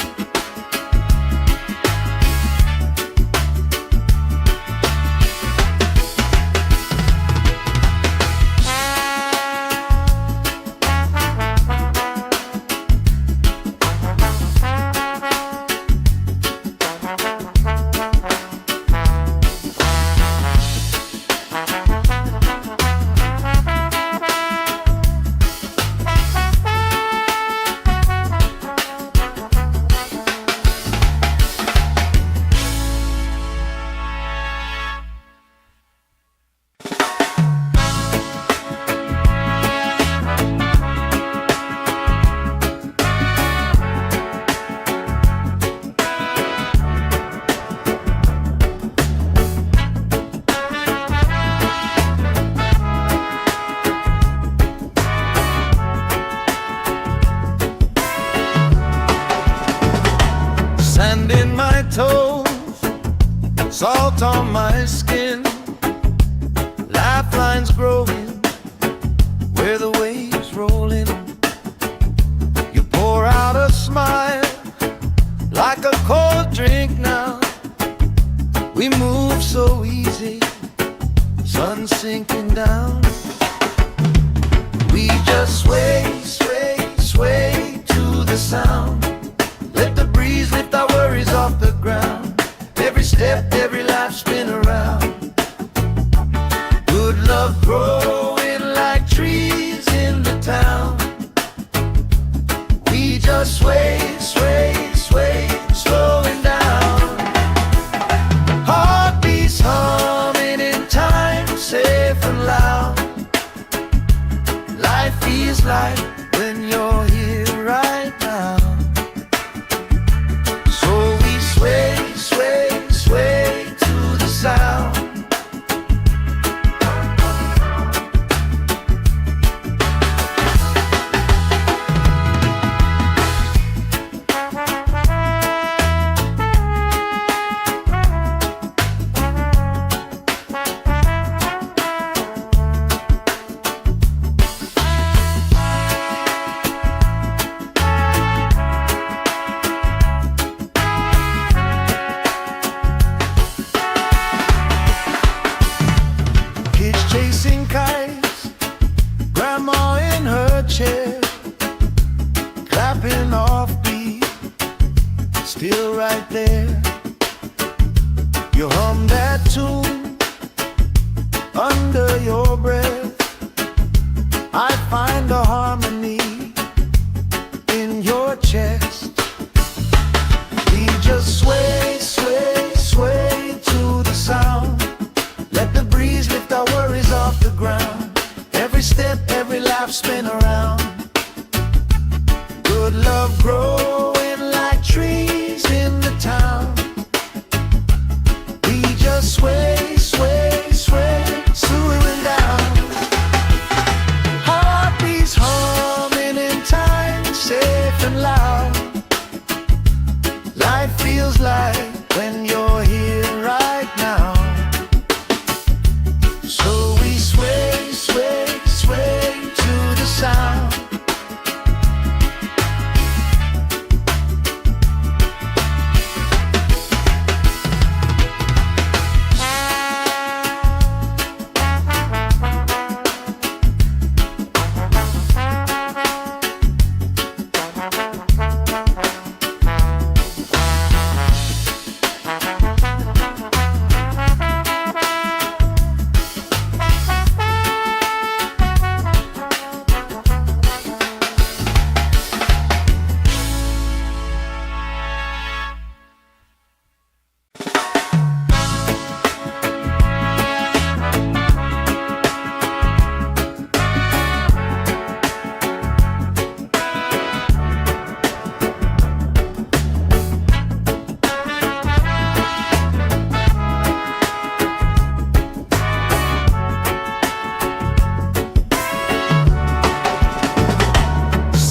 Sand in my toes, salt on my skin, lifelines growing where the waves roll in. You pour out a smile like a cold drink now. We move so easy, sun sinking down. We just sway, sway, sway to the sound. Let the breeze lift our worries off the ground. Every step, every laugh, spin around. Good love growing like trees in the town. We just sway, sway, sway, slowing down. Heartbeats humming in time, safe and loud. Life feels like when you're here right now. Sway, sway, sway to the sound.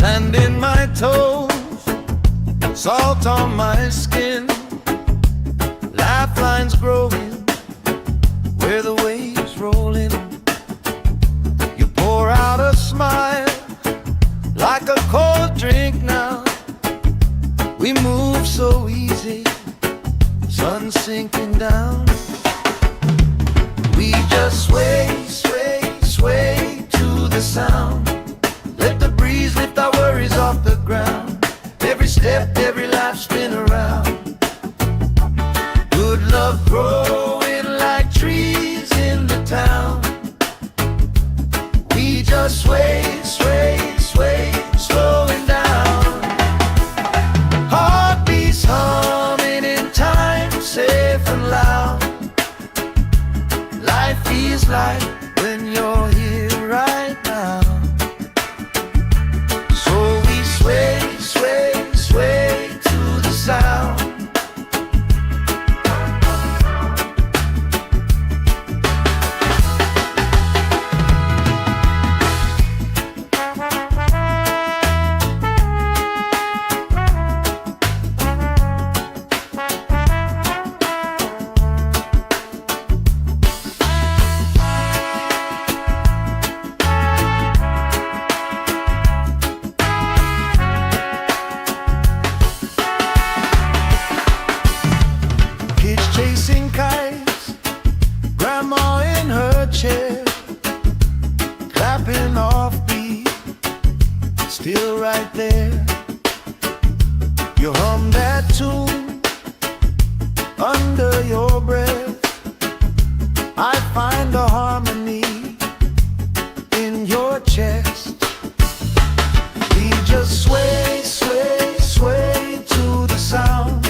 Sand in my toes, salt on my skin, lifelines growing where the waves roll in. You pour out a smile like a cold drink now. We move so easy, sun sinking down. We just sway, sway, sway to the sound. Let the breeze lift our worries off the ground. Every step, every life spin around. Good love growing like trees in the town. We just sway, sway, sway, slowing down. Heartbeats humming in time, safe and loud. Life feels like when you're here right now. So we sway, sway, sway to the sound. Chasing kites, grandma in her chair, clapping off beat, still right there. You hum that tune under your breath. I find a harmony in your chest. We just sway, sway, sway to the sound.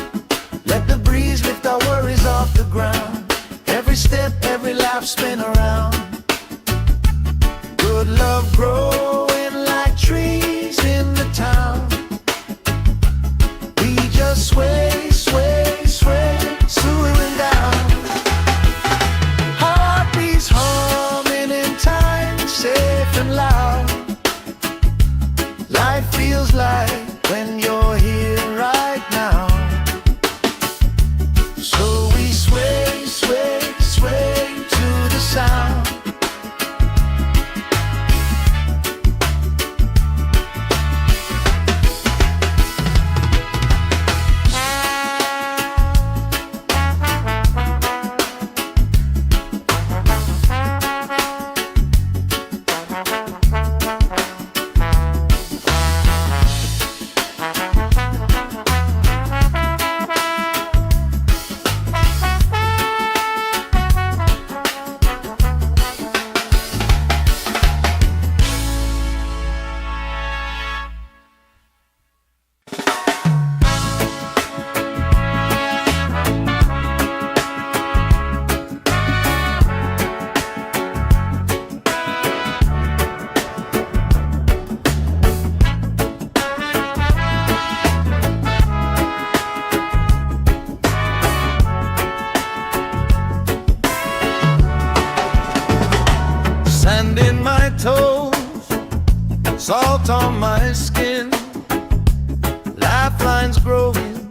Let the breeze lift our worries off the ground. Every step, every life spin around. Good love growing like trees in the town. We just sway, sway, sway, swaying down. Heartbeats humming in time, safe and loud. Life feels like when you're here right now. So we sway, sway, sway to the sound. Sand in my toes, salt on my skin, lifelines growing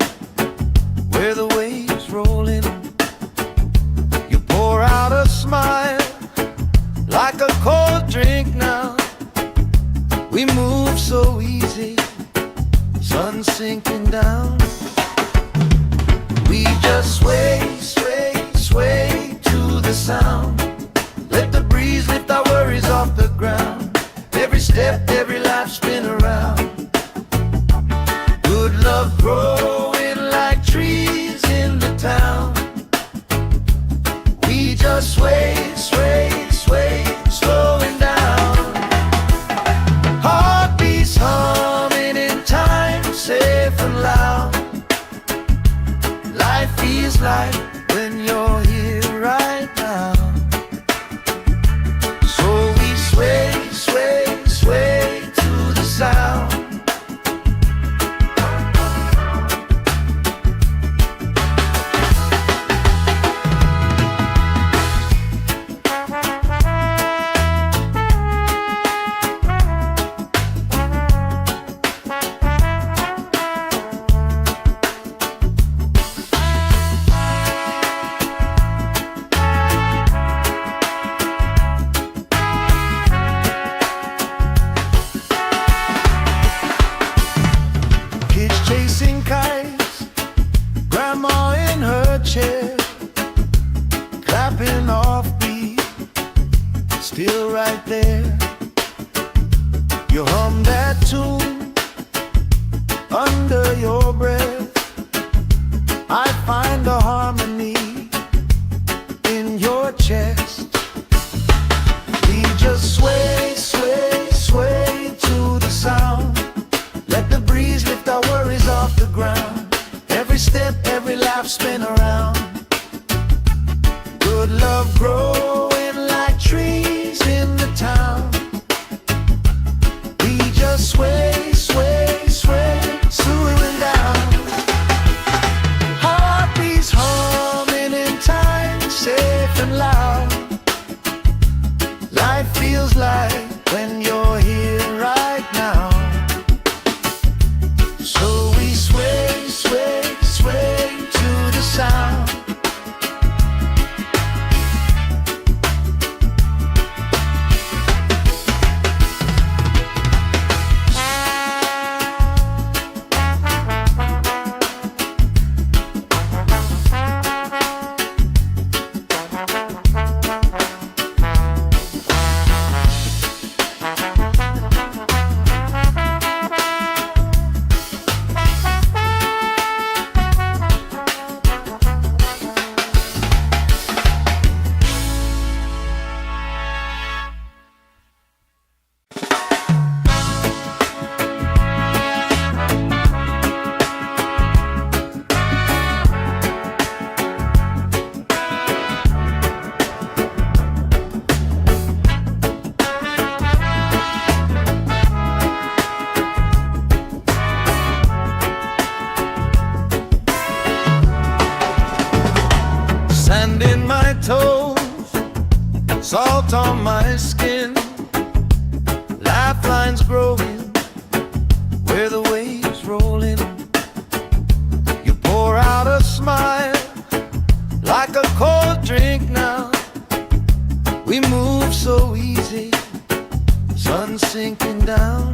where the waves roll in. You pour out a smile like a cold drink now. We move so easy, sun sinking down. We just sway, sway, sway to the sound. Let the breeze lift our worries off the ground. Every step, every life spin around. Good love growing like trees in the town. We just sway, sway, sway, slowing down. Heartbeats humming in time, safe and loud. Life feels like when you're here right now. Sway, sway, sway to the sound. just sway, sway, sway, slowing down. Heartbeats humming in time, safe and loud. Life feels like when you're here right now. So we sway, sway, sway to the sound. Sand in my toes, salt on my skin, lifelines growing where the waves roll in. You pour out a smile like a cold drink now. We move so easy, sun sinking down.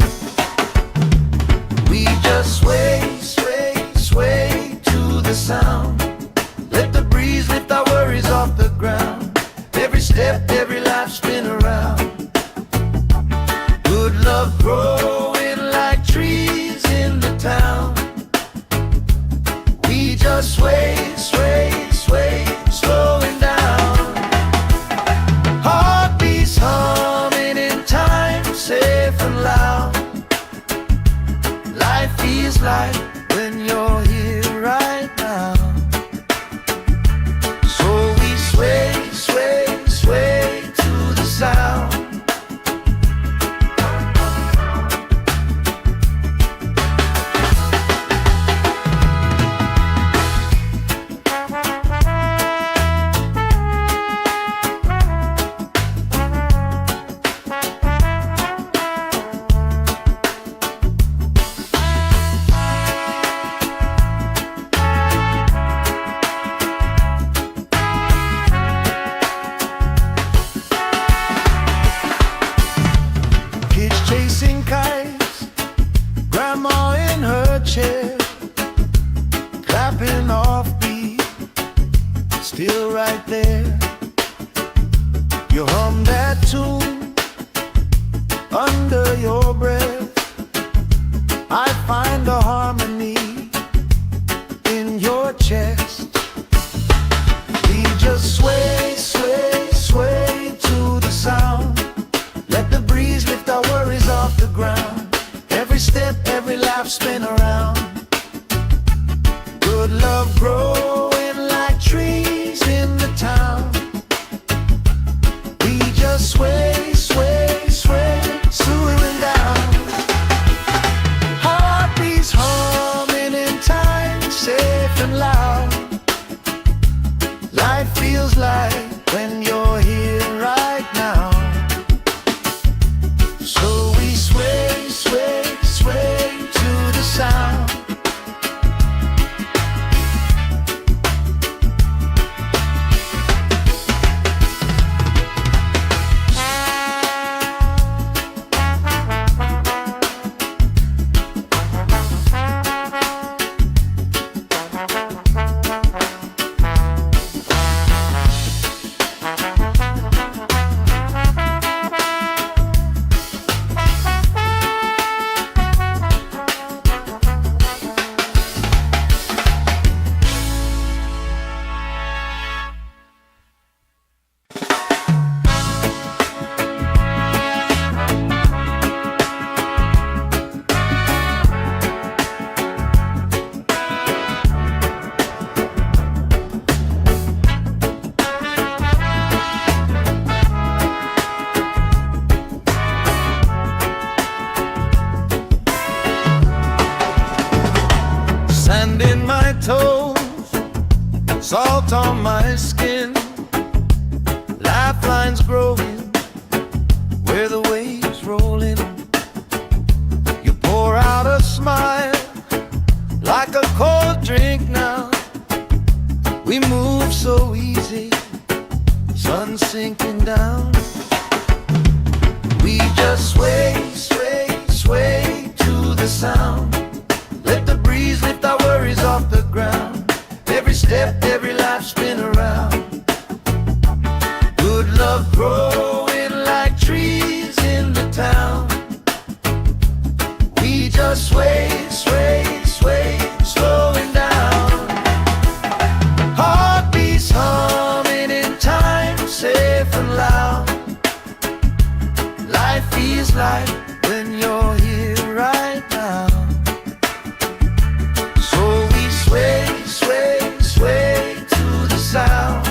We just sway, sway, sway to the sound. Let the breeze lift our worries off the ground. Every step, every life spin around. Good love growing like trees in the town. We just sway, sway, sway, slowing down. Heartbeats humming in time, safe and loud. Life feels like when you're here right now. Sway, sway, sway to the sound. Chasing kites, grandma in her chair, clapping off beat, still right there. You hum that tune under your breath. I find a harmony in your chest. We just sway, sway, sway to the sound. Let the breeze lift our worries off the ground. Every step, every laugh spin around. Good love growing like trees in the town. We just sway, sway, sway, slowing down. Heartbeats humming in time, safe and loud. Life feels like when you're here right now. So we sway, sway, sway to the sound. Sand in my toes, salt on my skin, lifelines growing where the waves roll in. You pour out a smile like a cold drink now. We move so easy, sun sinking down. We just sway, sway, sway to the sound. Let the breeze lift our worries off the ground. Every step, every life spin around. Good love growing like trees in the town. We just sway, sway, sway, slowing down. Heartbeats humming in time, safe and loud. Life feels like when you're here right now. So we sway, sway, sway to the sound.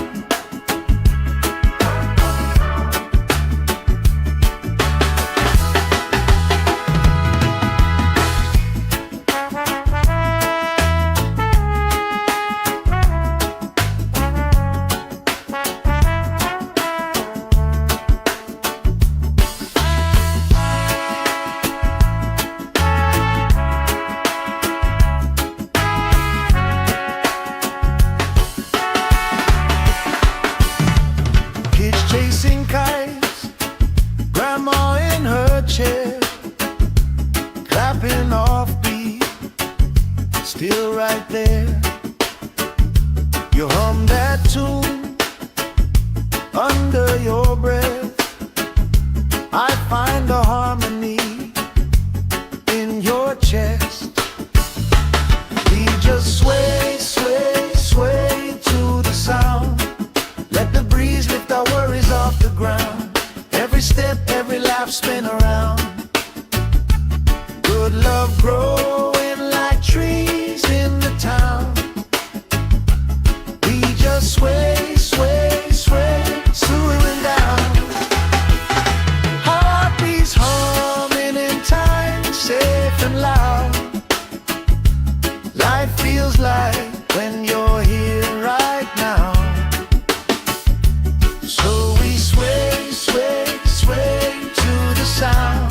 Chasing kites, grandma in her chair, clapping off beat, still right there. You hum that tune under your breath. I find a harmony in your chest. We just sway, sway, sway to the sound. Let the breeze lift our worries off the ground. Every step, every laugh spin around. Good love growing like trees in the town. We just sway, sway, sway, slowing down. Heartbeats humming in time, safe and loud. Life feels like when you're here right now. So we sway, sway, sway to the sound.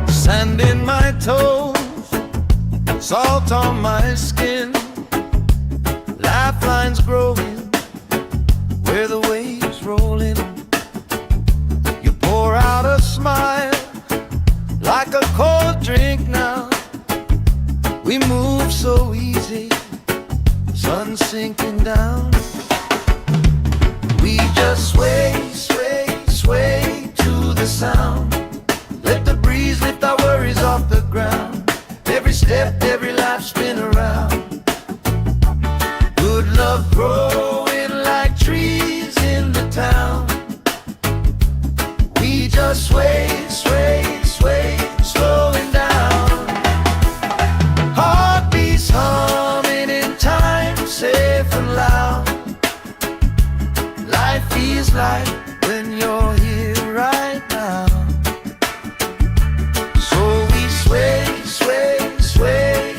Sand in my toes, salt on my skin, lifelines growing where the waves roll in. You pour out a smile like a cold drink now. We move so easy, sun sinking down. We just sway, sway, sway to the sound. Let the breeze lift our worries off the ground. Every step, every life spin around. Good love growing like trees in the town. We just sway, sway, sway, slowing down. Heartbeats humming in time, safe and loud. Life feels like when you're here right now. So we sway, sway, sway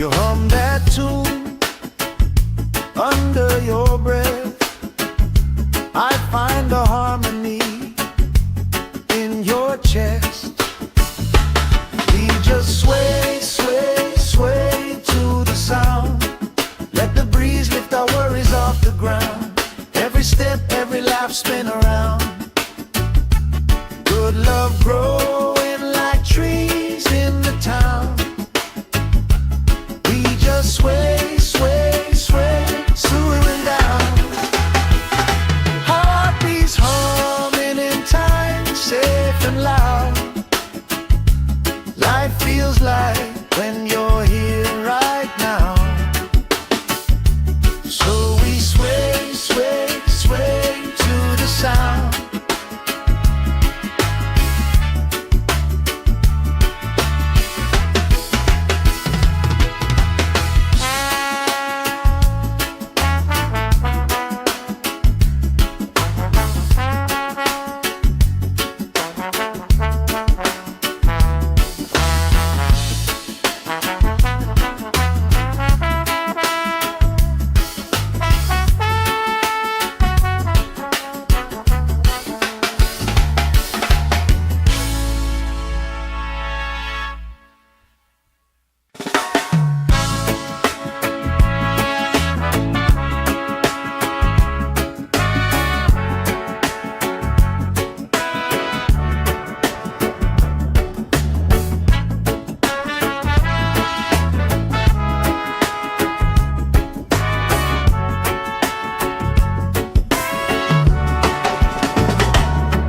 You hum that tune under your breath. I find a harmony in your chest. We just sway, sway, sway to the sound. Let the breeze lift our worries off the ground. Every step, every lap, spin around. Good love growing like trees in the town. We just sway, sway, sway, swooing down. Heartbeats humming in time, safe and loud. Life feels like when you're here right now. So we sway, sway, sway to the sound.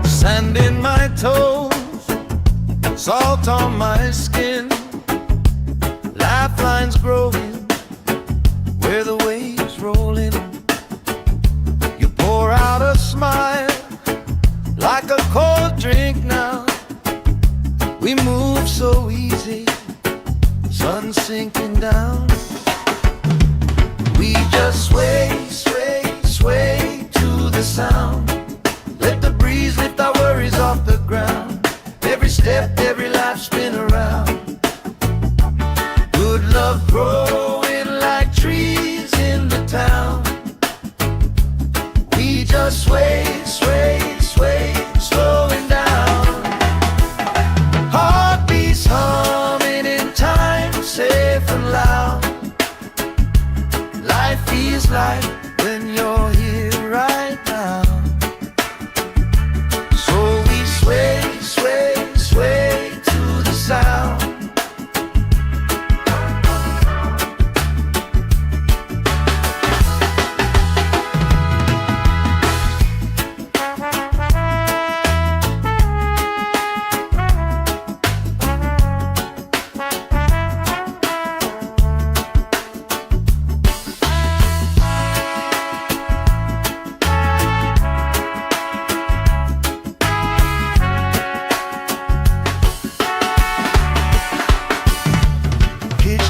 Sand in my toes, salt on my skin, lifelines growing where the waves roll in. You pour out a smile like a cold drink now. We move so easy, sun sinking down. We just sway, sway, sway to the sound. Let the breeze lift our worries off the ground. Every step, every life, spin around. Good love growing like trees in the town. We just sway, sway, sway, slowing down. Heartbeats humming in time, safe and loud. Life feels like when you're here right now. Sway, sway, sway to the sound.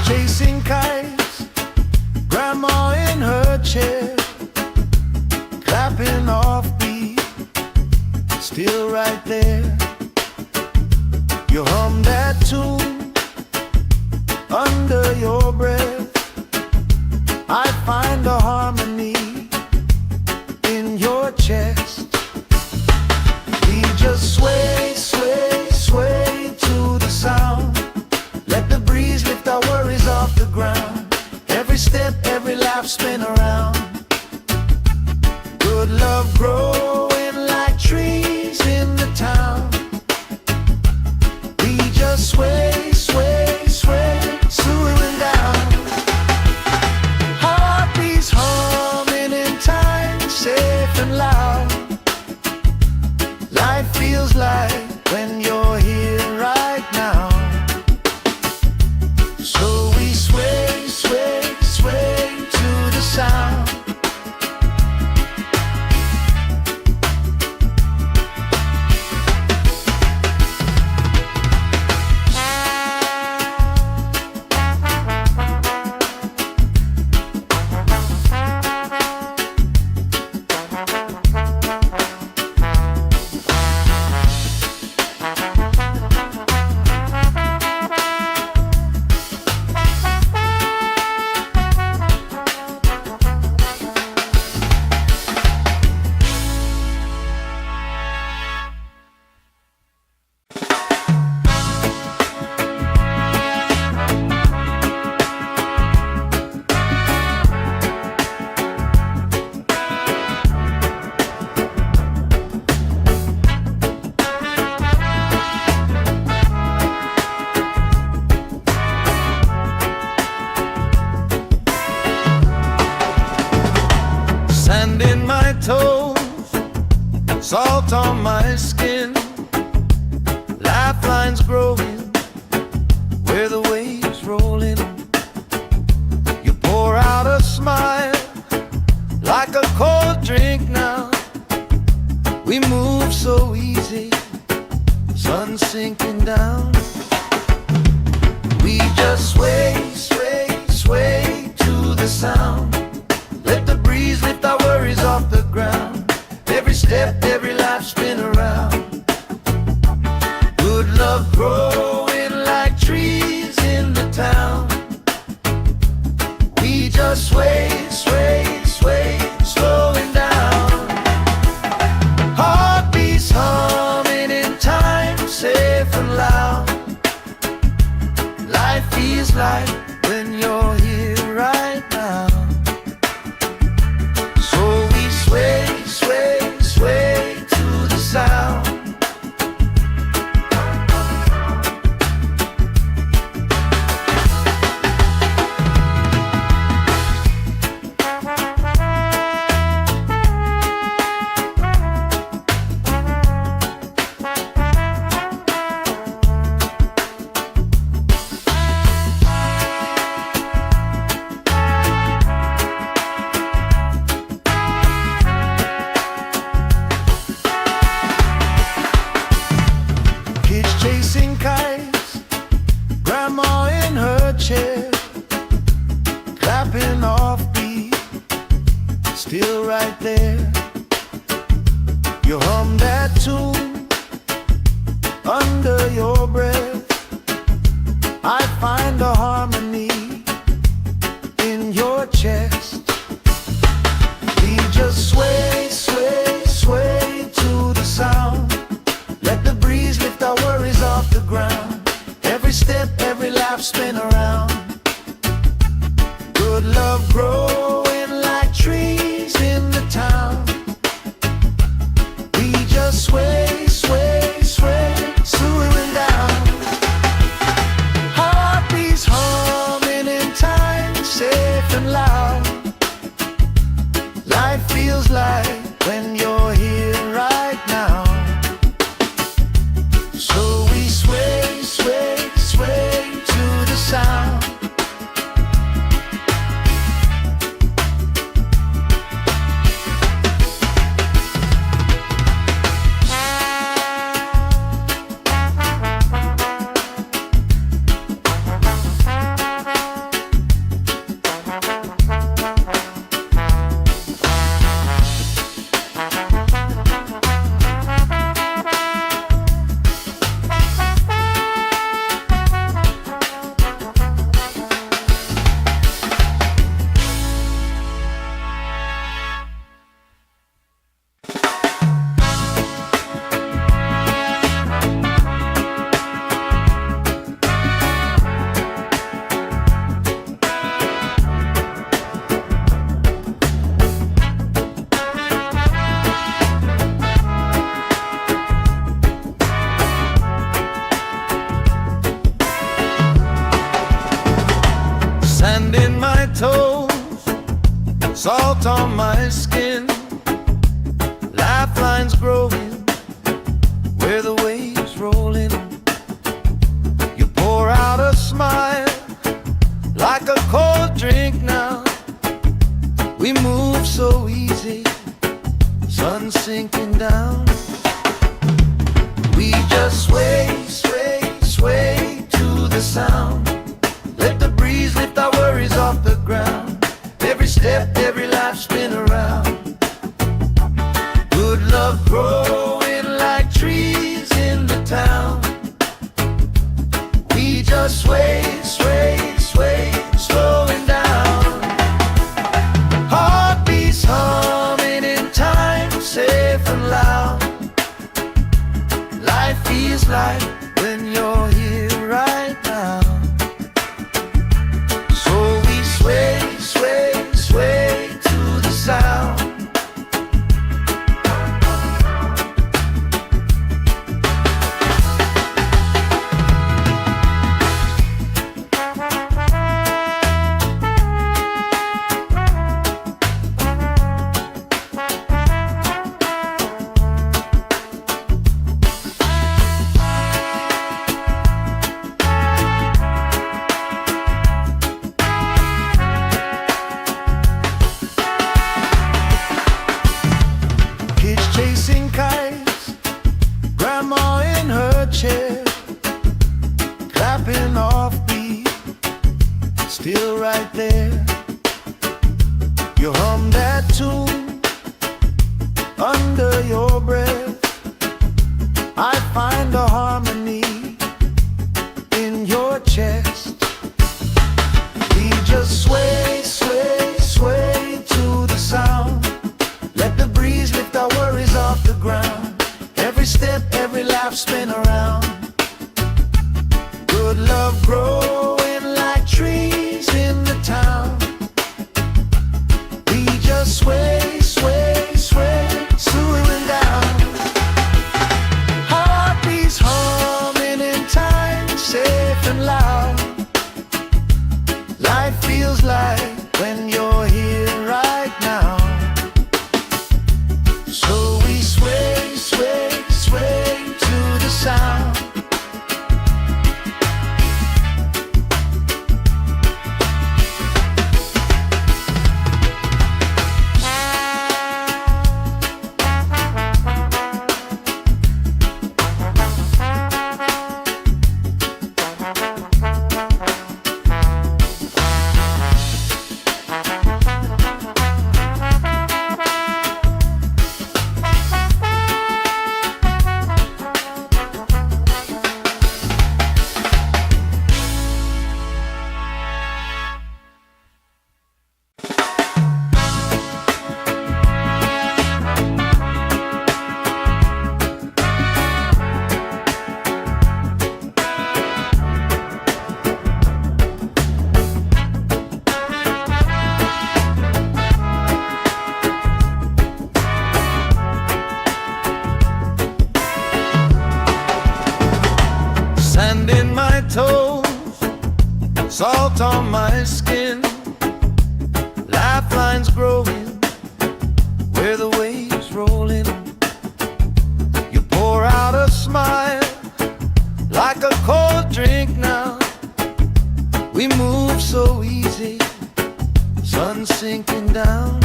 Chasing kites, grandma in her chair, clapping off beat, still right there. You hum that tune under your breath. I find a harmony in your chest. We just sway, sway, sway to the sound. Let the breeze lift our worries off the ground. Every step, every lap, spin around. Good love growing like trees in the town. We just sway, sway, sway, swooing down. Heartbeats humming in time, safe and loud. Life feels like when you're here right now. So we sway, sway, sway to the sound. salt on my skin, lifelines growing where the waves rolling. You pour out a smile like a cold drink now. We move so easy, sun sinking down. We just sway, sway, sway to the sound. Let the breeze lift our worries off the ground. Every step, every life spin around. Good love growing like trees in the town. We just sway, sway, sway, slowing down. Heartbeats humming in time, safe and loud. Life feels like when you're here right now. So we sway, sway, sway to the sound. Chasing kites, grandma in her chair, clapping off beat, still right there. You hum that tune under your breath. I find a harmony in your chest. We just sway, sway, sway to the sound. Let the breeze lift our worries off the ground. Every step, every life spin around. Good love growing like trees in the town. We just sway, sway, sway, slowing down. Heartbeats humming in time, safe and loud. Life feels like when you're here right now. So we sway, sway, sway to the sound. Sand in my toes, salt on my skin, lifelines growing where the waves rolling. You pour out a smile like a cold drink now. We move so easy, sun sinking down. We just sway, sway, sway to the sound. Let the breeze lift our worries off the ground. Every step, every life spin around. Good love growing like trees in the town. We just sway, sway, sway, slowing down. Heartbeats humming in time, safe and loud. Life feels like when you're here right now. still right there. You hum that tune under your breath. I find a harmony in your chest. We just sway, sway, sway to the sound. Let the breeze lift our worries off the ground. Every step, every laugh spin around. Good love growing like trees in the town. We just sway, sway, sway, swooing down. Heartbeats humming in time, safe and loud. Life feels like when you're here right now. So we sway, sway, sway to the sound. Sand in my toes, salt on my skin, lifelines growing where the waves roll in. You pour out a smile like a cold drink now. We move so easy, sun sinking down.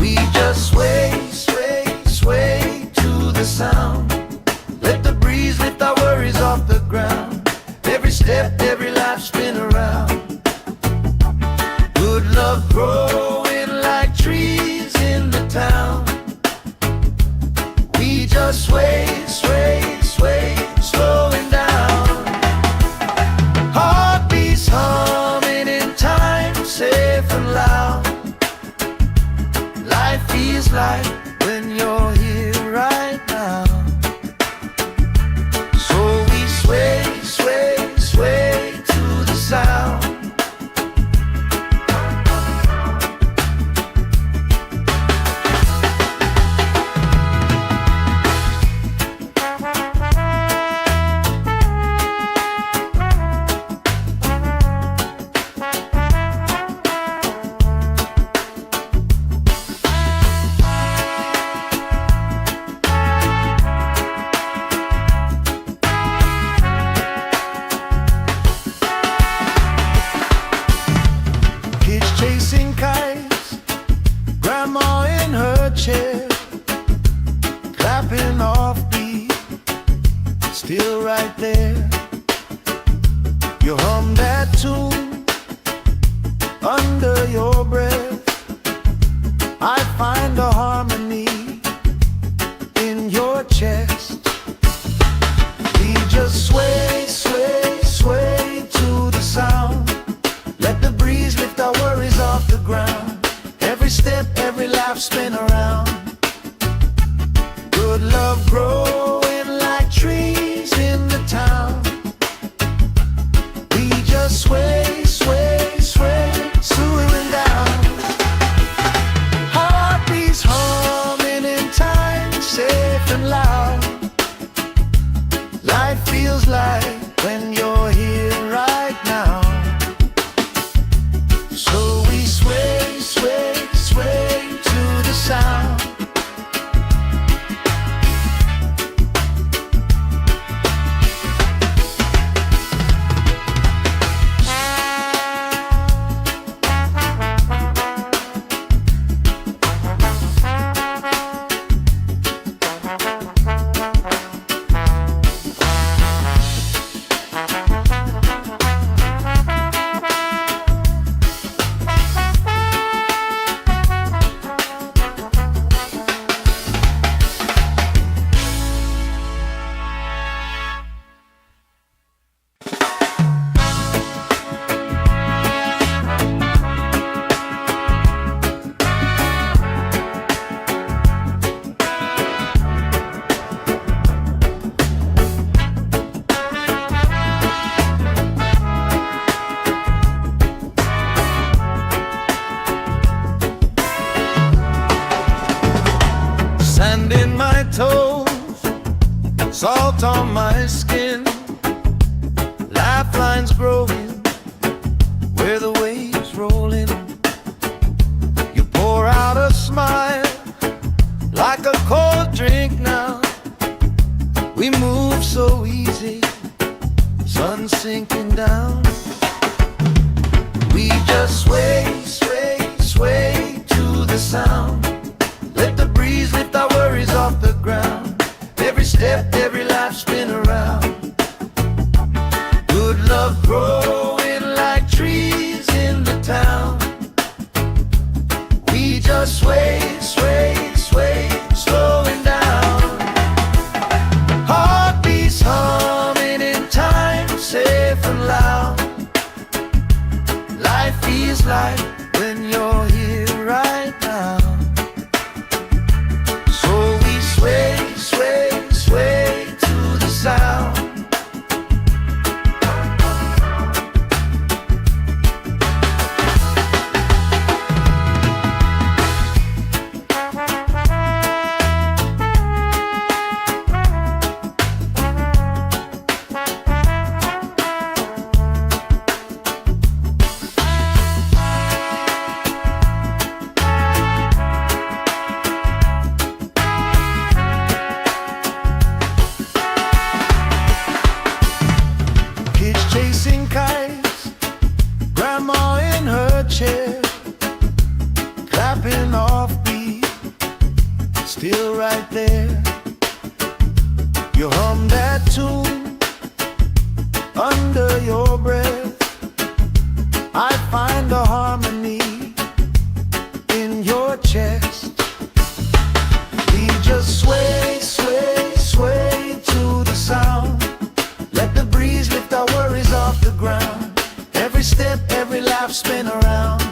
We just sway, sway, sway to the sound. Let the breeze lift our worries off the ground. Every step, every life spin around. Good love growing like trees in the town. We just sway, sway, sway, slowing down. Heartbeats humming in time, safe and loud. Life feels like when you're here right now. Sway, sway, sway to the sound. Chasing kites, grandma in her chair, clapping off beat, still right there. You hum that tune under your breath. I find a harmony in your chest. We just sway, sway, sway to the sound. Let the breeze lift our worries off the ground. Every step, every laugh spin around. Good love growing like trees in the town. We just sway, sway, sway, swooing down. Heartbeats humming in time, safe and loud. Life feels like when you're here right now. So we sway, sway, sway to the sound. salt on my skin, lifelines growing where the waves rolling. You pour out a smile like a cold drink now. We move so easy, sun sinking down. We just sway, sway, sway to the sound. Let the breeze lift our worries off the ground. Every step, every life spin around. Good love growing like trees in the town. We just sway, sway, sway, slowing down. Heartbeats humming in time, safe and loud. Life feels like when you're here right now. So we sway, sway, sway to the sound. Chasing kites, grandma in her chair, clapping off beat, still right there. You hum that tune under your breath. I find a harmony in your chest. We just sway, sway, sway to the sound. Let the breeze lift our worries off the ground. Every step, every life spin around.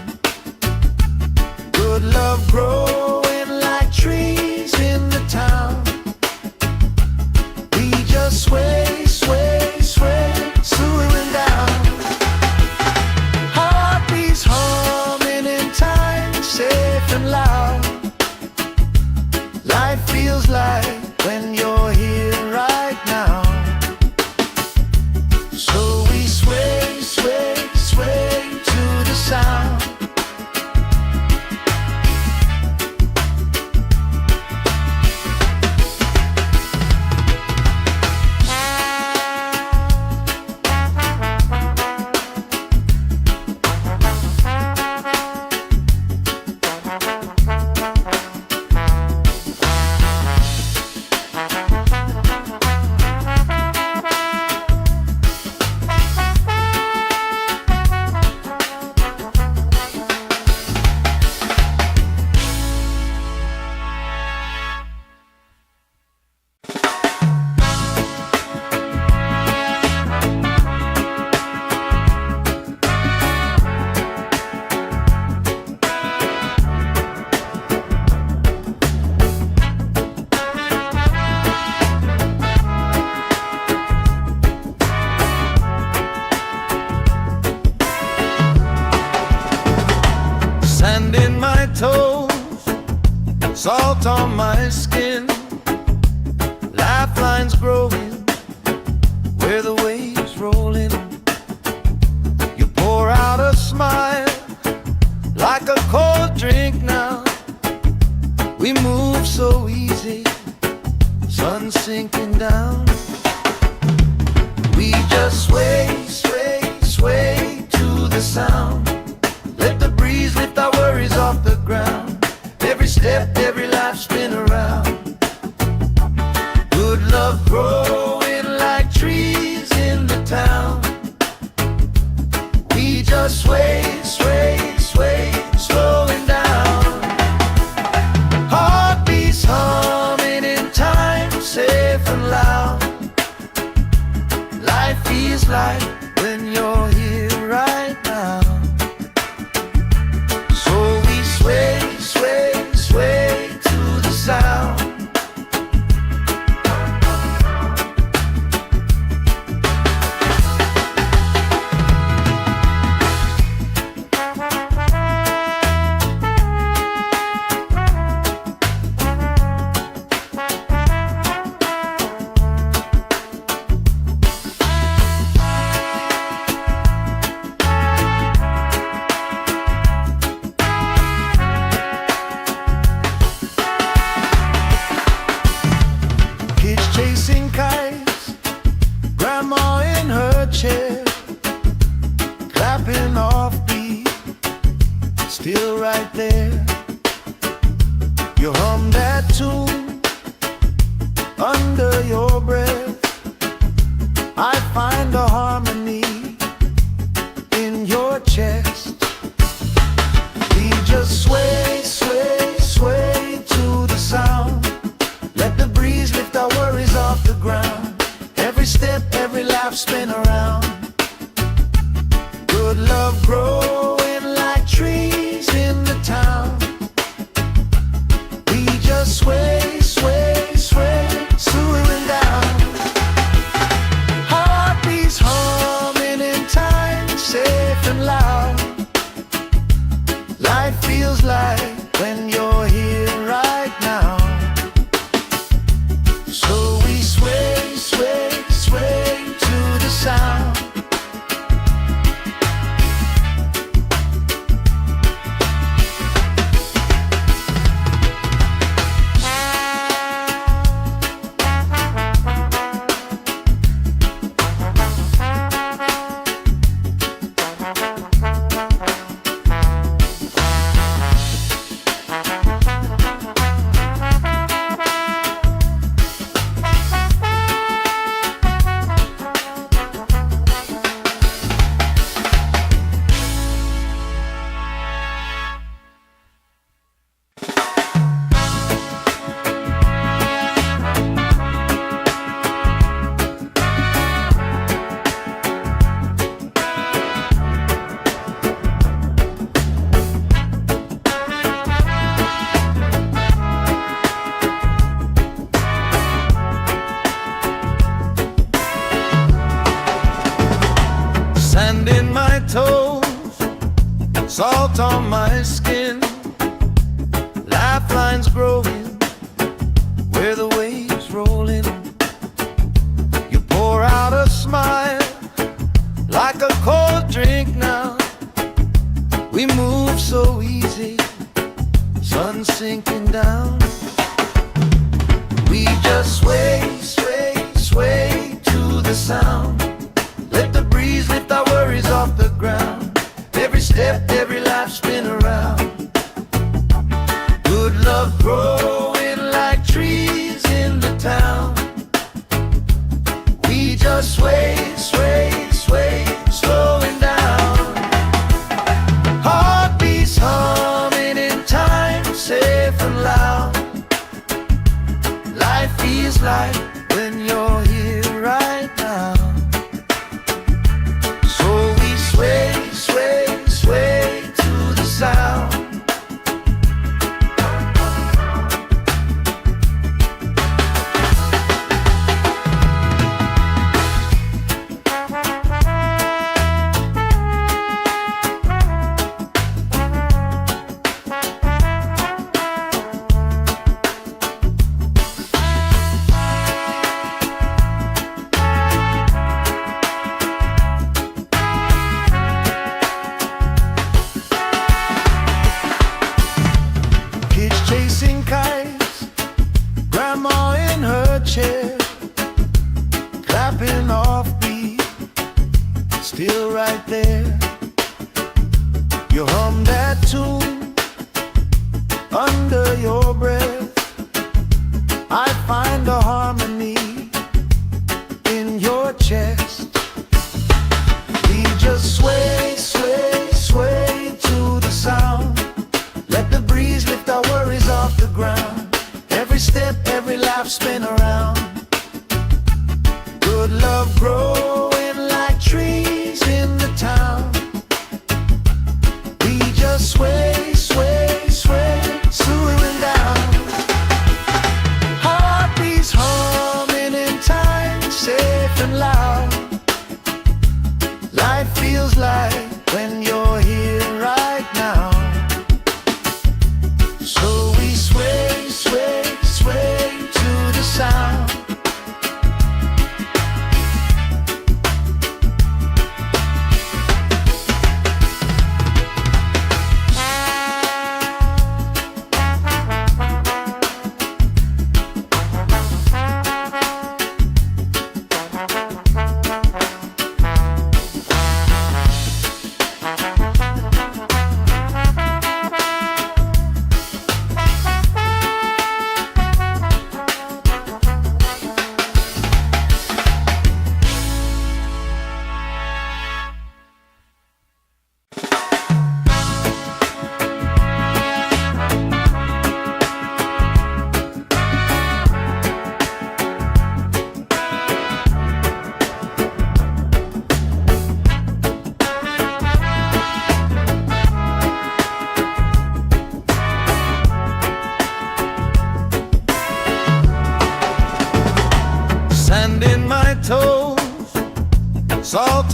Good love growing like trees in the town. We just sway, sway, sway, slowing down. Heartbeats humming in time, safe and loud. Life feels like when you're here right now. So we sway, sway, sway to the sound. Sand in my toes, salt on my skin, lifelines growing where the waves rolling. You pour out a smile like a cold drink now. We move so easy, sun sinking down. We just sway, sway, sway to the sound. Let the breeze lift our worries off the ground. Every step, every life spin around. Good love growing like trees in the town. We just sway, sway, sway, slowing down. Heartbeats humming in time, safe and loud. Life feels like when you're here right now. So we sway, sway, sway to the sound. still right there. You hum that tune under your breath. I find a harmony in your chest. We just sway, sway, sway to the sound. Let the breeze lift our worries off the ground. Every step, every laugh, spin around. Good love growing like trees in the town. We just sway, sway, sway, swooing down. Heartbeats humming in time, safe and loud. Life feels like when you're here right now. So we sway, sway, sway to the sound. Sand in my toes, salt on my skin, lifelines growing where the waves roll in. You pour out a smile like a cold drink now. We move so easy, sun sinking down. We just sway, sway, sway to the sound. Let the breeze lift our worries off the ground. Every step, every laugh, spin around. Good love growing like trees in the town. We just sway, sway, sway, slowing down. Heartbeats humming in time, safe and loud. Life feels like when you're here right now. Sway, sway, sway to the sound. Chasing kites, grandma in her chair, clapping off beat, still right there. You hum that tune under your breath. I find a harmony in your chest. We just sway, sway, sway to the sound. Let the breeze lift our worries off the ground. Every step, every laugh, spin around. Good love growing like trees in the town. We just sway, sway, sway, swooing down.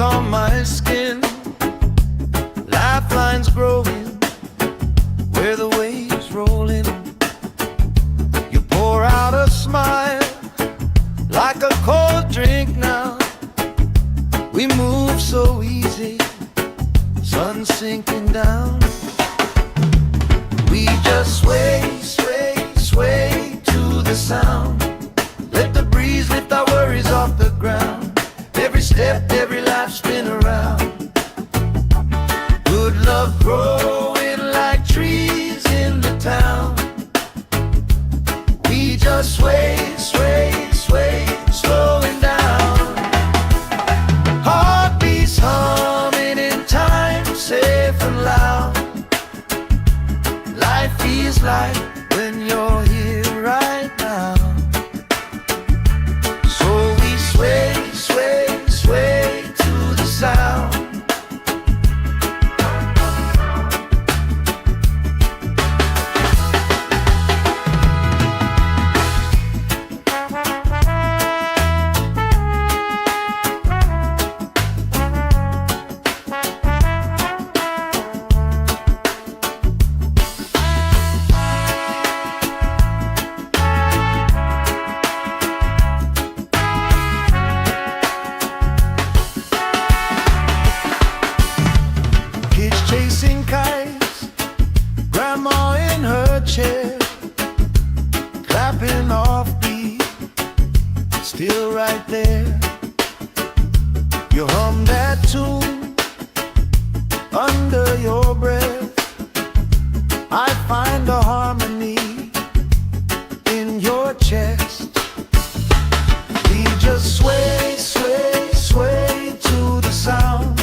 salt on my skin, lifelines growing where the waves roll in. You pour out a smile like a cold drink now. We move so easy, sun sinking down. We just sway, sway, sway to the sound. Let the breeze lift our worries off the ground. Every step, every life spin around. Good love growing like trees in the town. We just sway, sway, sway, slowing down. Heartbeats humming in time, safe and loud. Life feels like when you're here right now. So we sway, sway, sway to the sound. Chasing kites, grandma in her chair, clapping off beat, still right there. You hum that tune under your breath. I find a harmony in your chest. We just sway, sway, sway to the sound.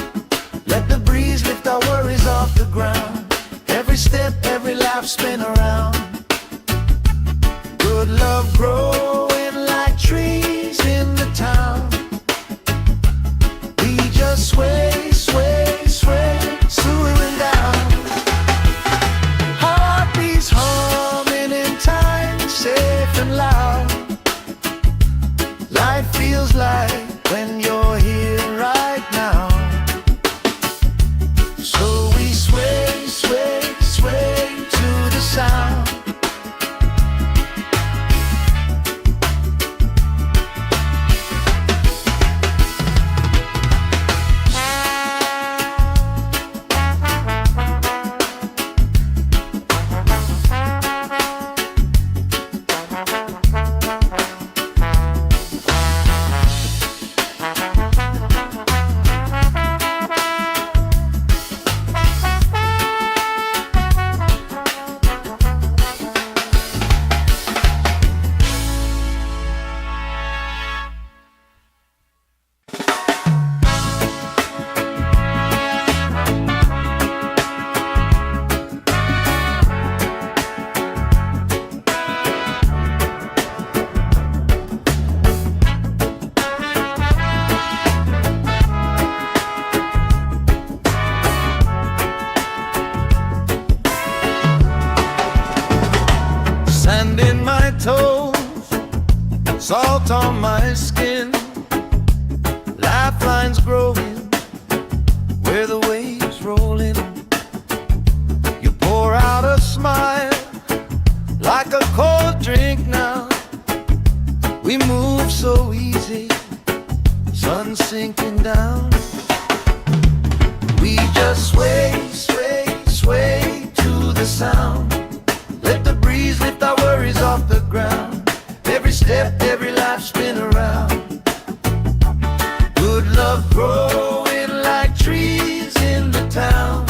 Let the breeze lift our worries off the ground. Every step, every laugh spin around. Good love growing like trees in the town. We just sway, sway, sway, swaying down. Heartbeats humming in time, safe and loud. Life feels like when you're here right now. So we sway, sway, sway to the sound. Sand in my toes, salt on my skin, lifelines growing where the waves roll in. You pour out a smile like a cold drink now. We move so easy, sun sinking down. We just sway, sway, sway to the sound. Let the breeze lift our worries off the ground. Every step, every life spin around. Good love growing like trees in the town.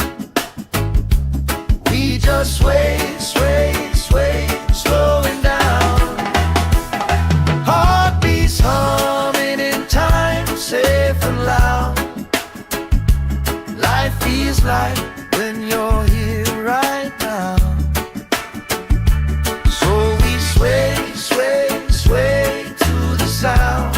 We just sway, sway, sway, slowing down. Heartbeats humming in time, safe and loud. Life feels like when you're here right now. So we sway, sway, sway to the sound.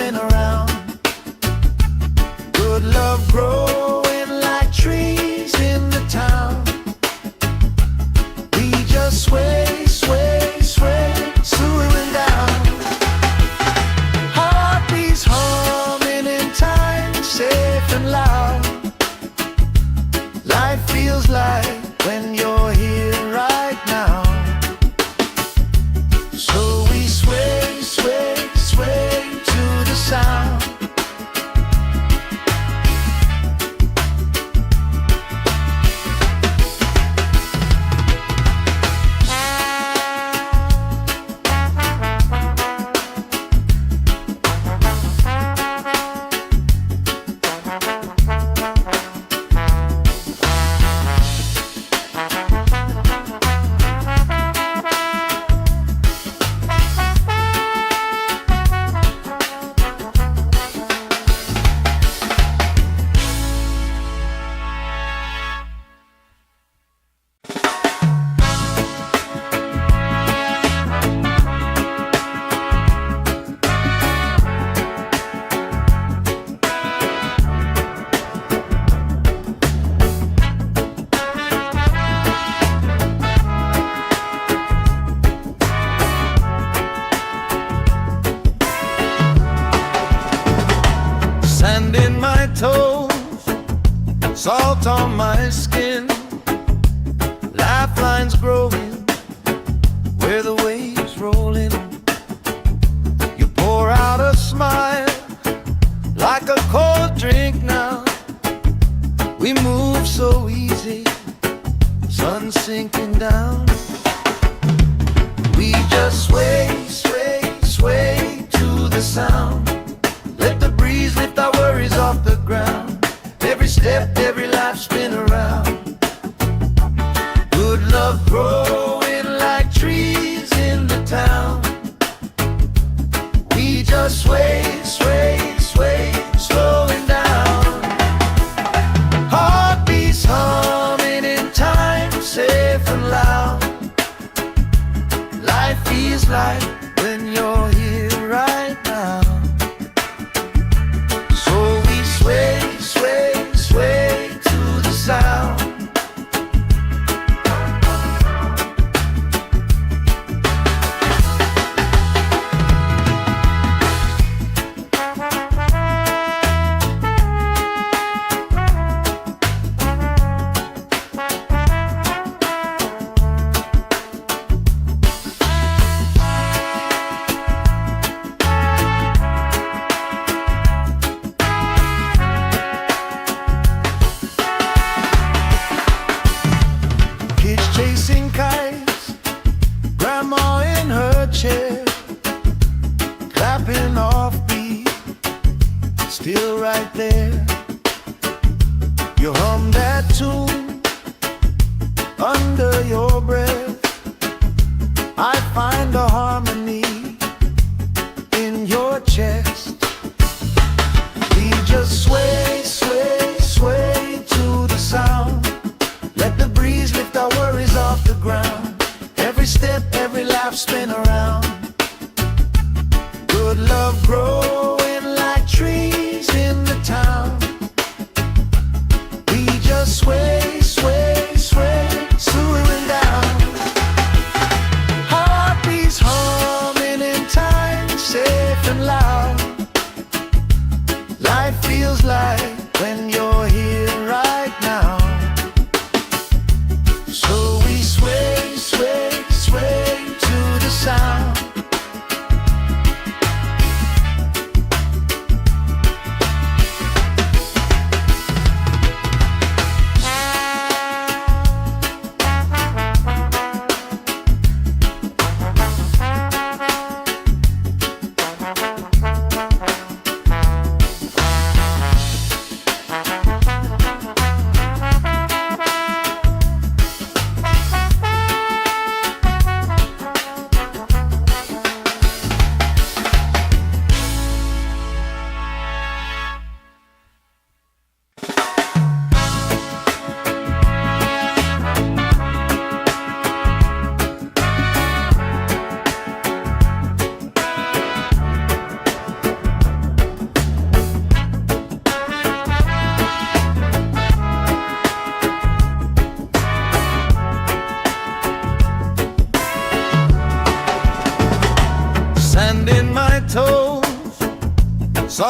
spin around. Good love growing like trees in the town. We just sway, sway, sway, slowing down. Heartbeats humming in time, safe and loud. Life feels like when you're here right now. So we sway, sway, sway to the sound. Sand in my toes, salt on my skin, lifelines growing where the waves roll in. You pour out a smile like a cold drink now. We move so easy, sun sinking down. We just sway, sway, sway to the sound. Let the breeze lift our worries off the ground. Every step, every life spin around. Good love growing like trees in the town. We just sway, sway, sway, slowing down. Heartbeats humming in time, safe and loud. Life feels like when you're here right now. Sway, sway, sway to the sound. Chasing kites, grandma in her chair, clapping off beat, still right there. You hum that tune under your breath. I find a harmony in your chest. We just sway, sway, sway to the sound. Let the breeze lift our worries off the ground. Every step, every laugh spin around. Good love growing like trees in the town. We just sway, sway, sway, slowing down. Heartbeats humming in time, safe and loud.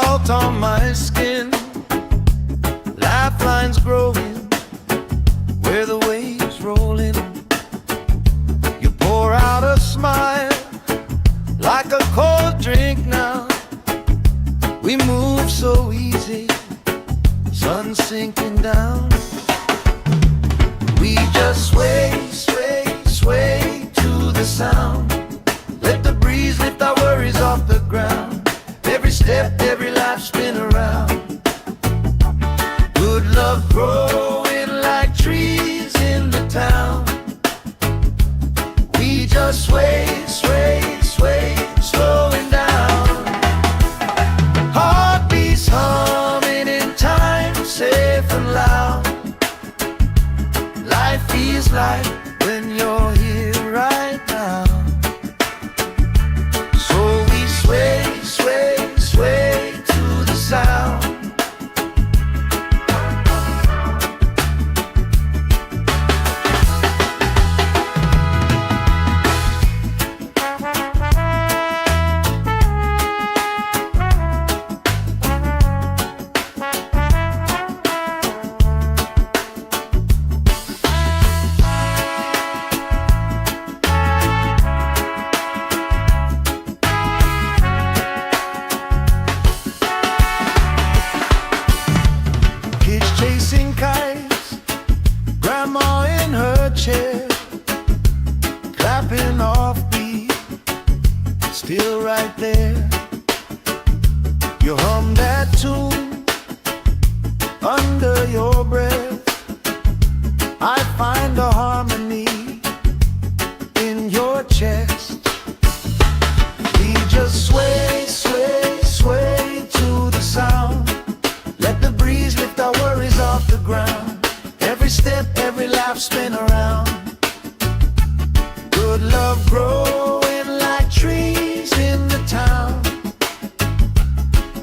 salt on my skin, lifelines growing where the waves roll in. You pour out a smile like a cold drink now. We move so easy, sun sinking down. We just sway, sway, sway to the sound. Let the breeze lift our worries off the ground. Every step, every life spin around. Good love growing like trees in the town. We just sway, sway, sway, slowing down. Heartbeats humming in time, safe and loud. Life feels like when you're here right now. So we sway, sway, sway to the sound. Chasing kites, grandma in her chair, clapping off beat, still right there. You hum that tune under your breath. I find a harmony in your chest. We just sway, sway, sway to the sound. Let the breeze lift our worries off the ground. Every step, every life spin around. Good love growing like trees in the town.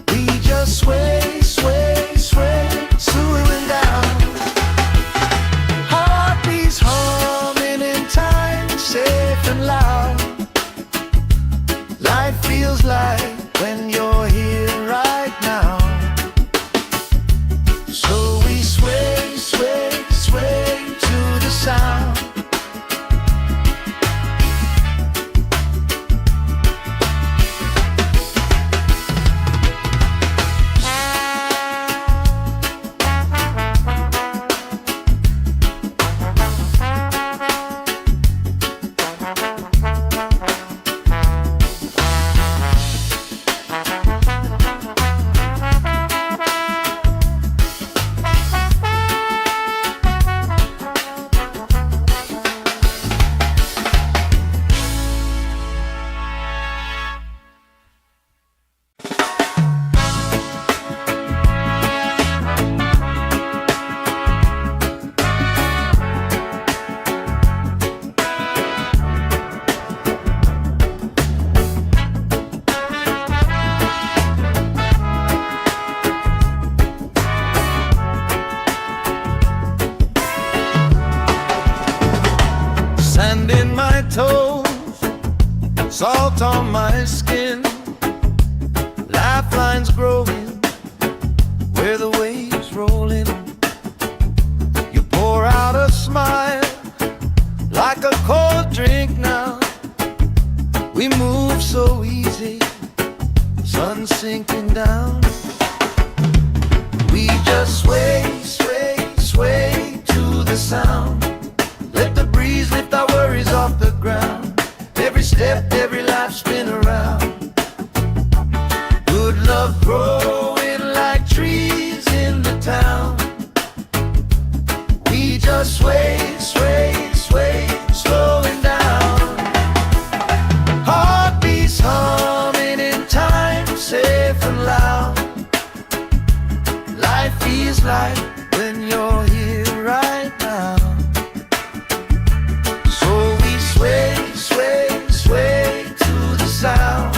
We just sway, sway, sway, slowing down. Heartbeats humming in time, safe and loud. Life feels like when you're here right now. So we sway, sway, sway to the sound. Sand in my toes, salt on my skin, lifelines growing where the waves roll in. You pour out a smile like a cold drink now. We move so easy, sun sinking down. We just sway, sway, sway to the sound. Let the breeze lift our worries off the ground. Every step, every life spin around. Good love growing like trees in the town. We just sway, sway, sway, slowing down. Heartbeats humming in time, safe and loud. Life feels like when you're here right now. So we sway, sway, sway to the sound.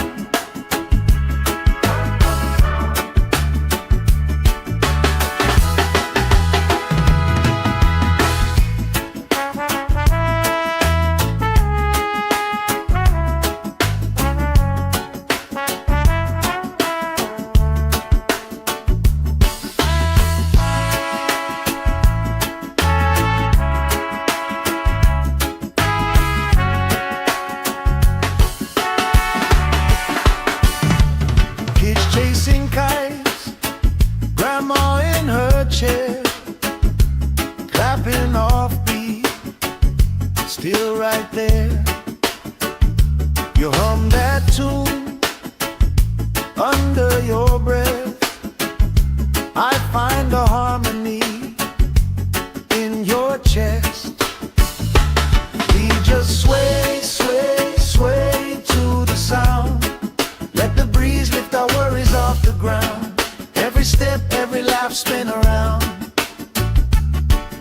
life spin around.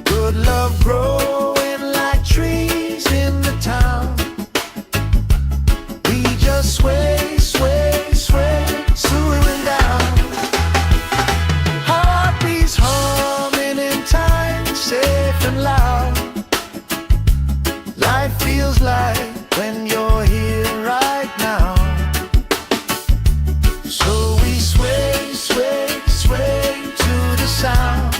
Good love growing like trees in the town. We just sway, sway, sway, swooing down. Heartbeats humming in time, safe and loud. Life feels like when you're here right now. So we sway, sway, sway to the sound.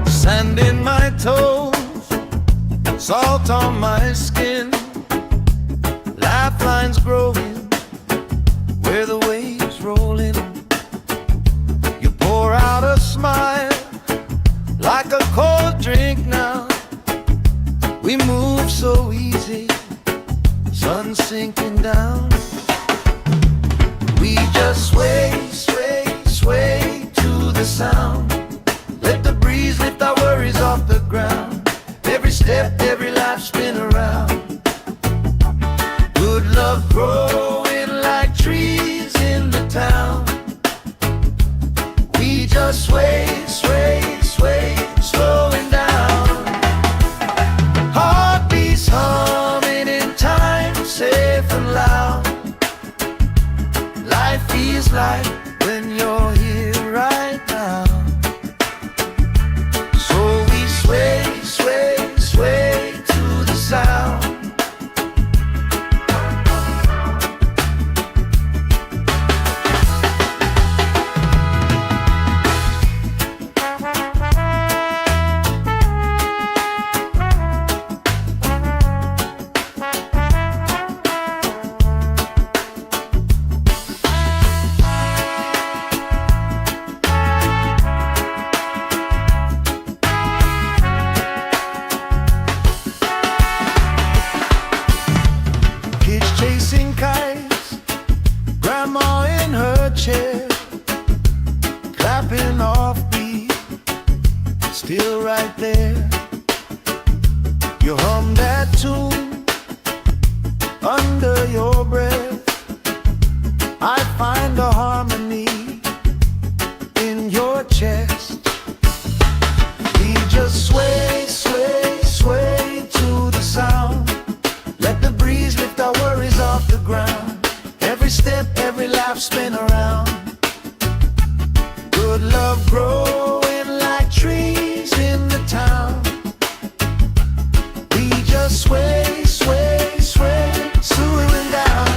Sand in my toes, salt on my skin, lifelines growing where the waves roll in. You pour out a smile like a cold drink now. We move so easy, sun sinking down. We just sway, sway, sway to the sound. Let the breeze lift our worries off the ground. Every step, every life spin around. Good love growing like trees in the town. We just sway, sway, sway, slowing down. Heartbeats humming in time, safe and loud. Life feels like when you're here right now. Sway, sway, sway to the sound. Chasing kites, grandma in her chair, clapping off beat, still right there. You hum that tune under your breath. I find a harmony in your chest. We just sway, sway, sway to the sound. Let the breeze lift our worries off the ground. Every step, every life spin around. Good love growing like trees in the town. We just sway, sway, sway, swooing down.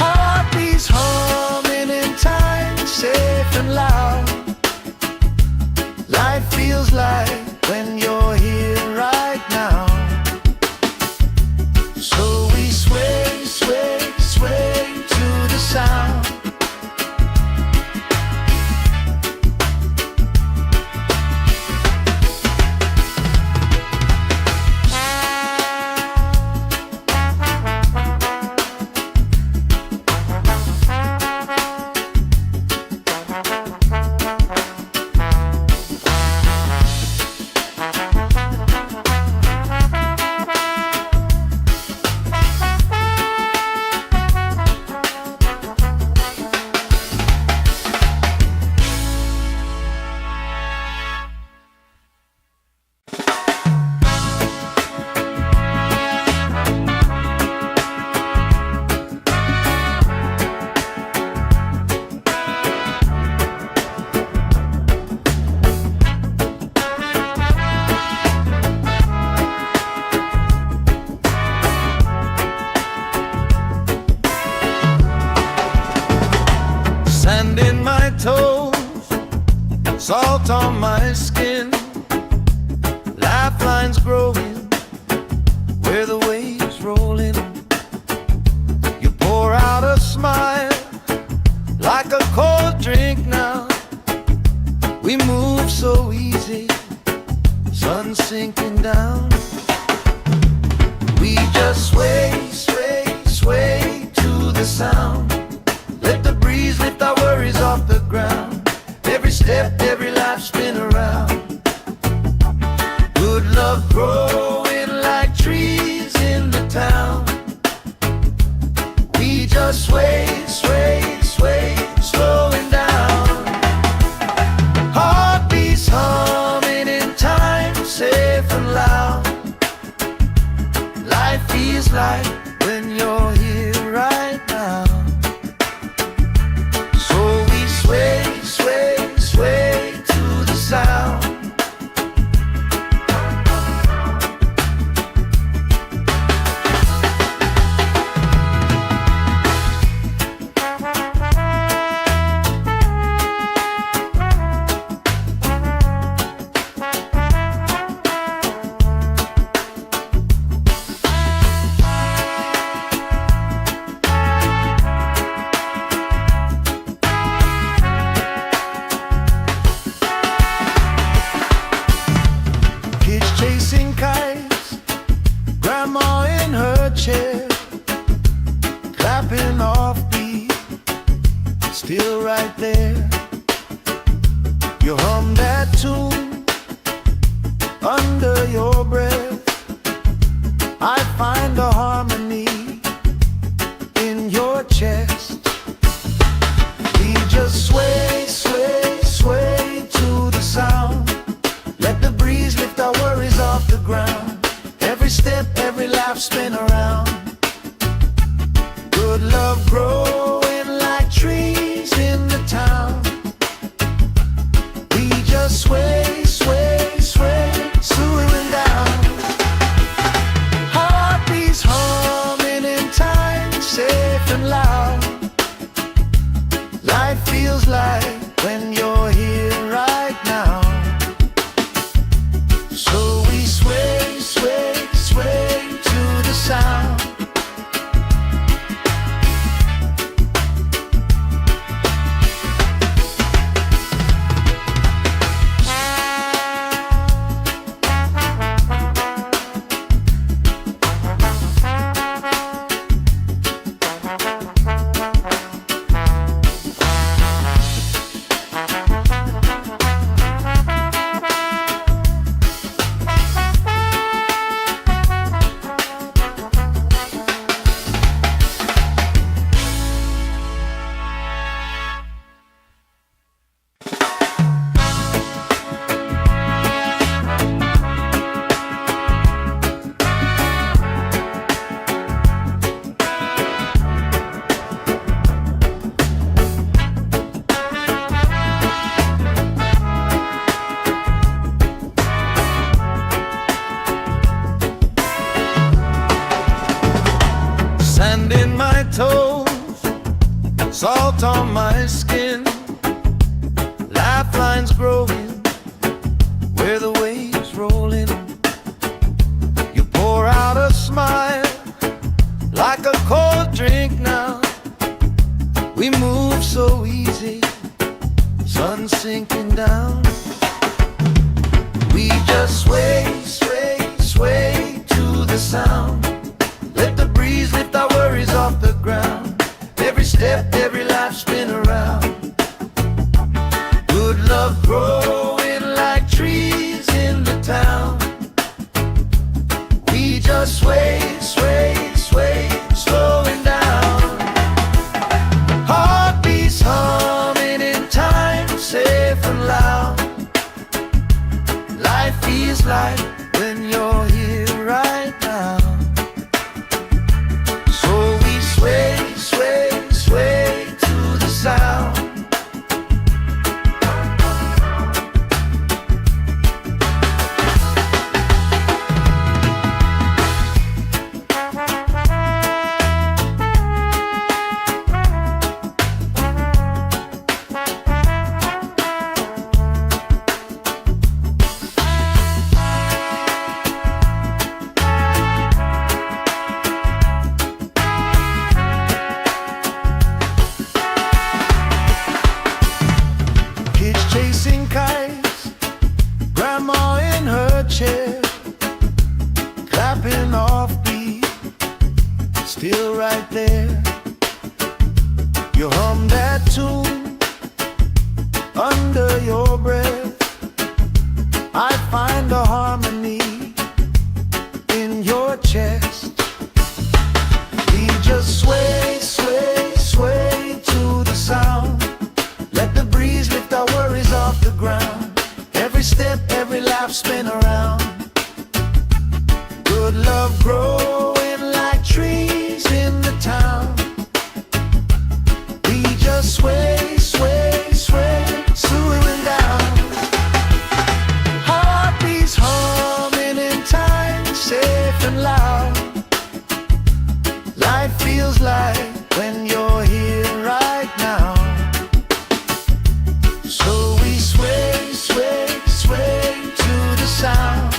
Heartbeats humming in time, safe and loud. Life feels like when you're here right now. So we sway, sway, sway to the sound. toes, salt on my skin, lifelines growing where the waves rolling. You pour out a smile like a cold drink now. We move so easy, sun sinking down. We just sway, sway, sway to the sound. Let the breeze lift our worries off the ground. Every step, every life spin around. Good love growing like trees in the town. We just sway, sway, sway, slowing down. Heartbeats humming in time, safe and loud. Life feels like when you're here right now. So we sway, sway, sway to the sound. Chasing kites, grandma in her chair, clapping off beat, still right there. You hum that tune under your breath. I find a harmony in your chest. We just sway, sway, sway to the sound. Let the breeze lift our worries off the ground. Every step, every life spin around. Good love growing like trees in the town. We just sway, sway, sway, slowing down. Heartbeats humming in time, safe and loud. Life feels like when you're here right now. So we sway, sway, sway to the sound. Sand in my toes, salt on my skin, lifelines growing where the waves rolling. You pour out a smile like a cold drink now. We move so easy, sun sinking down. We just sway, sway, sway to the sound. Let the breeze lift our worries off the ground. Every step, every life spin around. Good love growing like trees in the town. We just sway, sway, sway, slowing down. Heartbeats humming in time, safe and loud. Life feels like when you're here right now. So we sway, sway, sway to the sound. chasing kites, grandma in her chair, clapping off beat, still right there. You hum that tune under your breath. I find a harmony in your chest. We just sway, sway, sway to the sound. Let the breeze lift our worries off the ground. Every step, every laugh, spin around. Good love growing like trees in the town. We just sway, sway, sway, swooing down. Heartbeats humming in time, safe and loud. Life feels like when you're here right now. So we sway, sway, sway to the sound.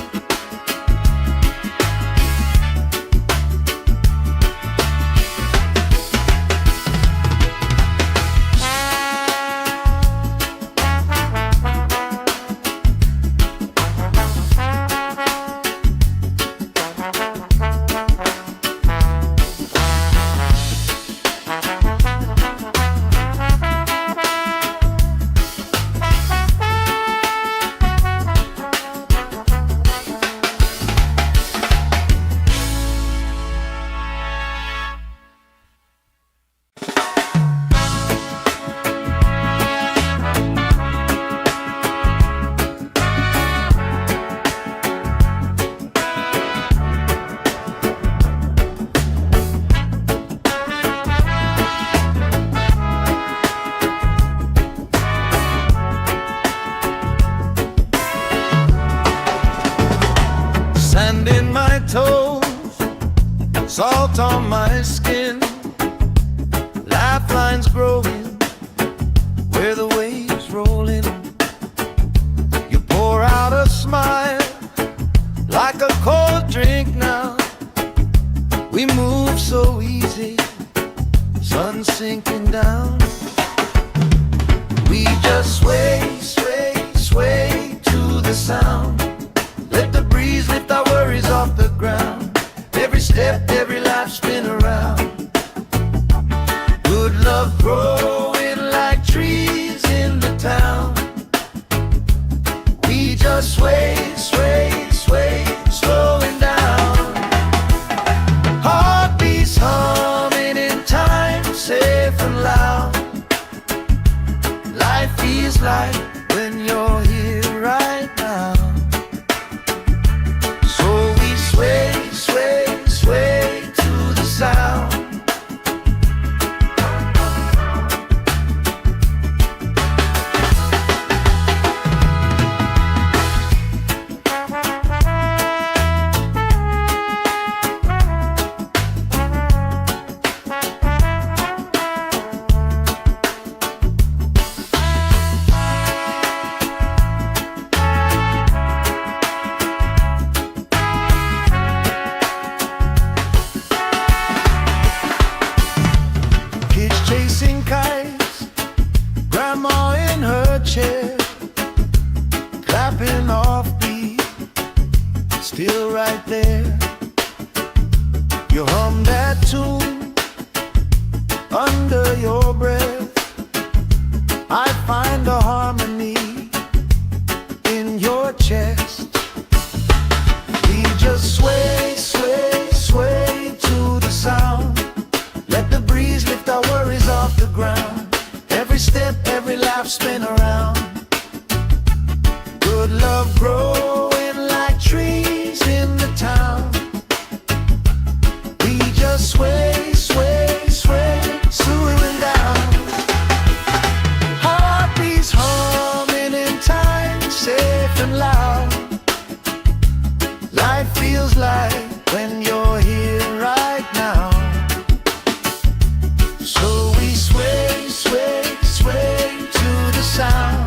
Sand in my toes, salt on my skin, lifelines growing where the waves roll in. You pour out a smile like a cold drink now. We move so easy, sun sinking down. We just sway, sway, sway to the sound. Let the breeze lift our worries off the ground. Every step, every life, spin around. Good love growing like trees in the town. We just sway, sway, sway, slowing down. Heartbeats humming in time, safe and loud. Life feels like when you're here right now. Sway, sway, sway to the sound. Chasing kites, grandma in her chair, clapping off beat, still right there. You hum that tune under your breath. I find a harmony in your chest. We just sway, sway, sway to the sound. Let the breeze lift our worries off the ground. Every step, every laugh, spin around. Good love growing like trees in the town. We just sway, sway, sway, swooing down. Heartbeats humming in time, safe and loud. Life feels like when you're here right now. So we sway, sway, sway to the sound.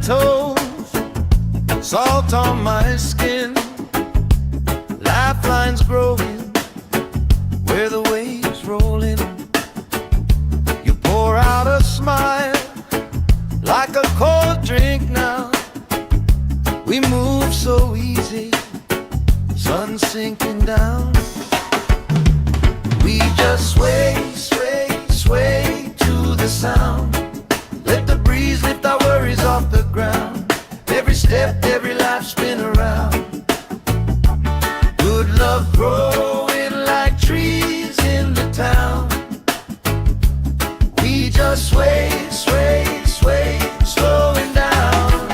toes, salt on my skin, lifelines growing where the waves rolling. You pour out a smile like a cold drink now. We move so easy, sun sinking down. We just sway, sway, sway to the sound. Let the breeze lift our worries off the ground. Every step, every life spin around. Good love growing like trees in the town. We just sway, sway, sway, slowing down.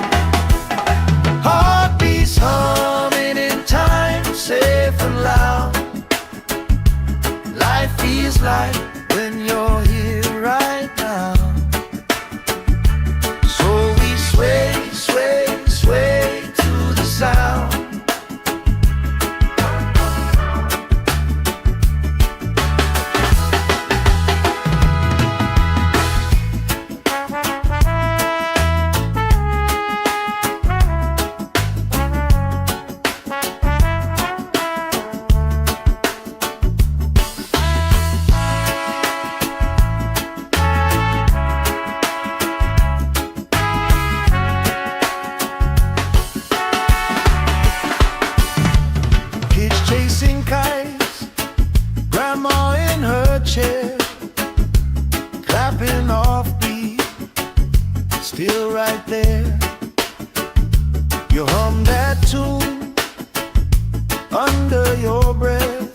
Heartbeats humming in time, safe and loud. Life feels like when you're here right now. So we sway, sway, sway to the sound. Chasing kites, grandma in her chair, clapping off beat, still right there. You hum that tune under your breath.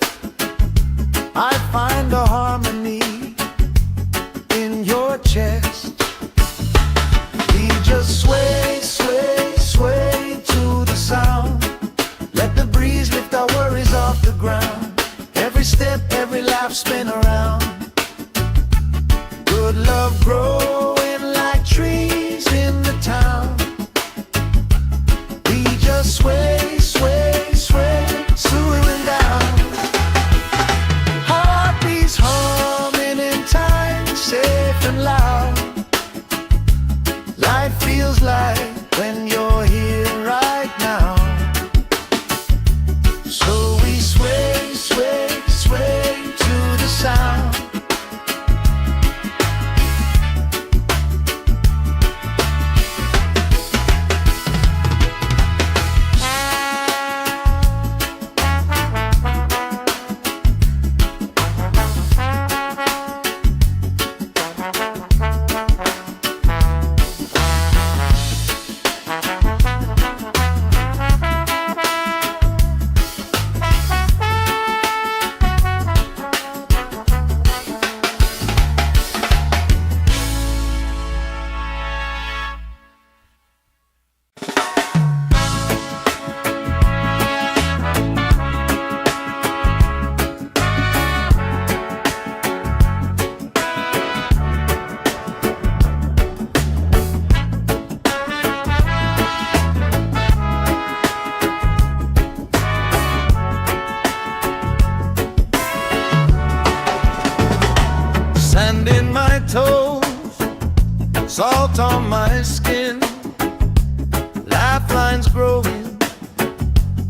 I find a harmony in your chest. We just sway, sway, sway to the sound. Let the breeze lift our worries off the ground. Every step, every life spin around. Good love growing like trees in the town. We just sway, sway, sway, slowing down. Heartbeats humming in time, safe and loud. Life feels like when you're here right now. So we sway, sway, sway to the sound. Sand in my toes, salt on my skin, lifelines growing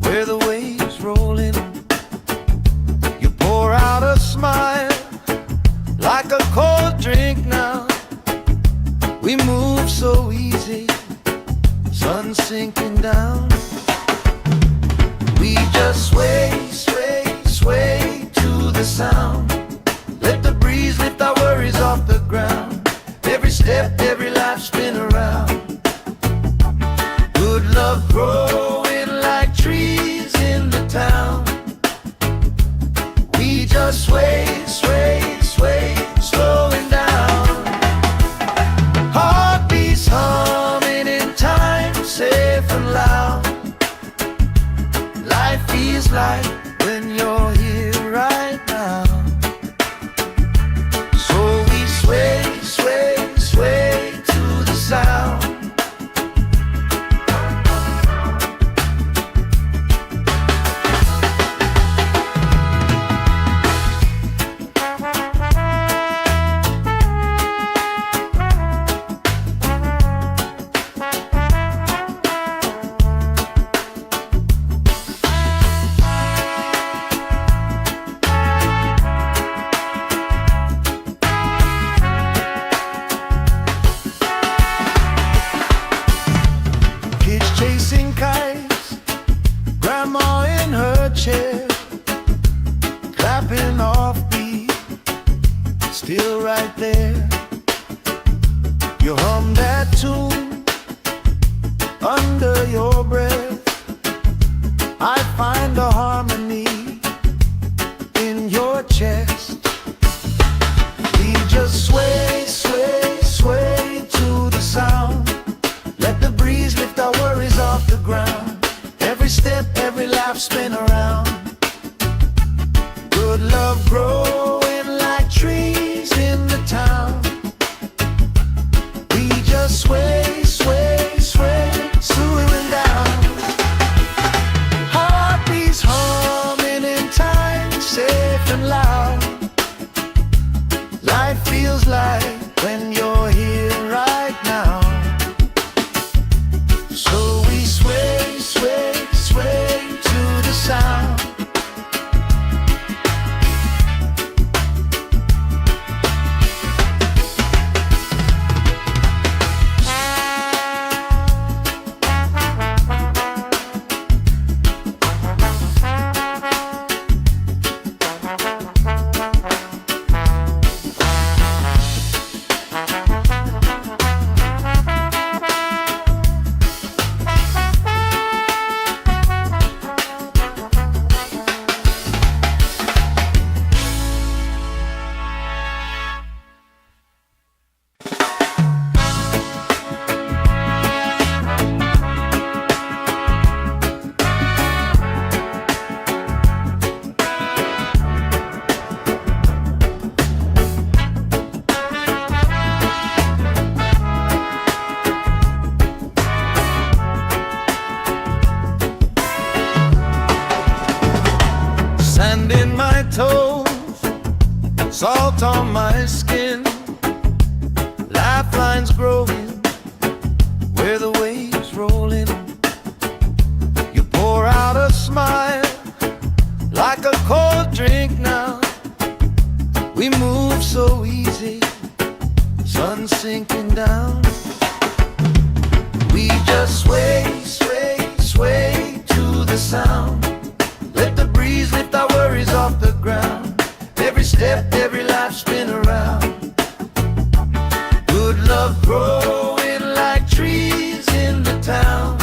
where the waves rolling. You pour out a smile like a cold drink now. We move so easy, sun sinking down. We just sway, sway, sway to the sound. Let the breeze lift our worries off the ground. Every step, every life spin around. Good love growing like trees in the town. We just sway, sway, sway, slowing down. Heartbeats humming in time, safe and loud. Life feels like when you're here right now. So we sway, sway, sway that tune under your breath, I find a harmony in your chest. We just sway, sway, sway to the sound. Let the breeze lift our worries off the ground. Every step, every laugh, spin around. Good love growing like trees in the town. We just sway, sway, sway, swooing down. Heartbeats humming in time, safe and loud. Life feels like when you're here right now. So we sway, sway, sway to the sound. Sand in my toes, salt on my skin, lifelines growing where the waves roll in. You pour out a smile like a cold drink now. We move so easy, sun sinking down. We just sway, sway, sway to the sound. Let the breeze lift our worries off the ground. Every step, every life, spin around. Good love growing like trees in the town.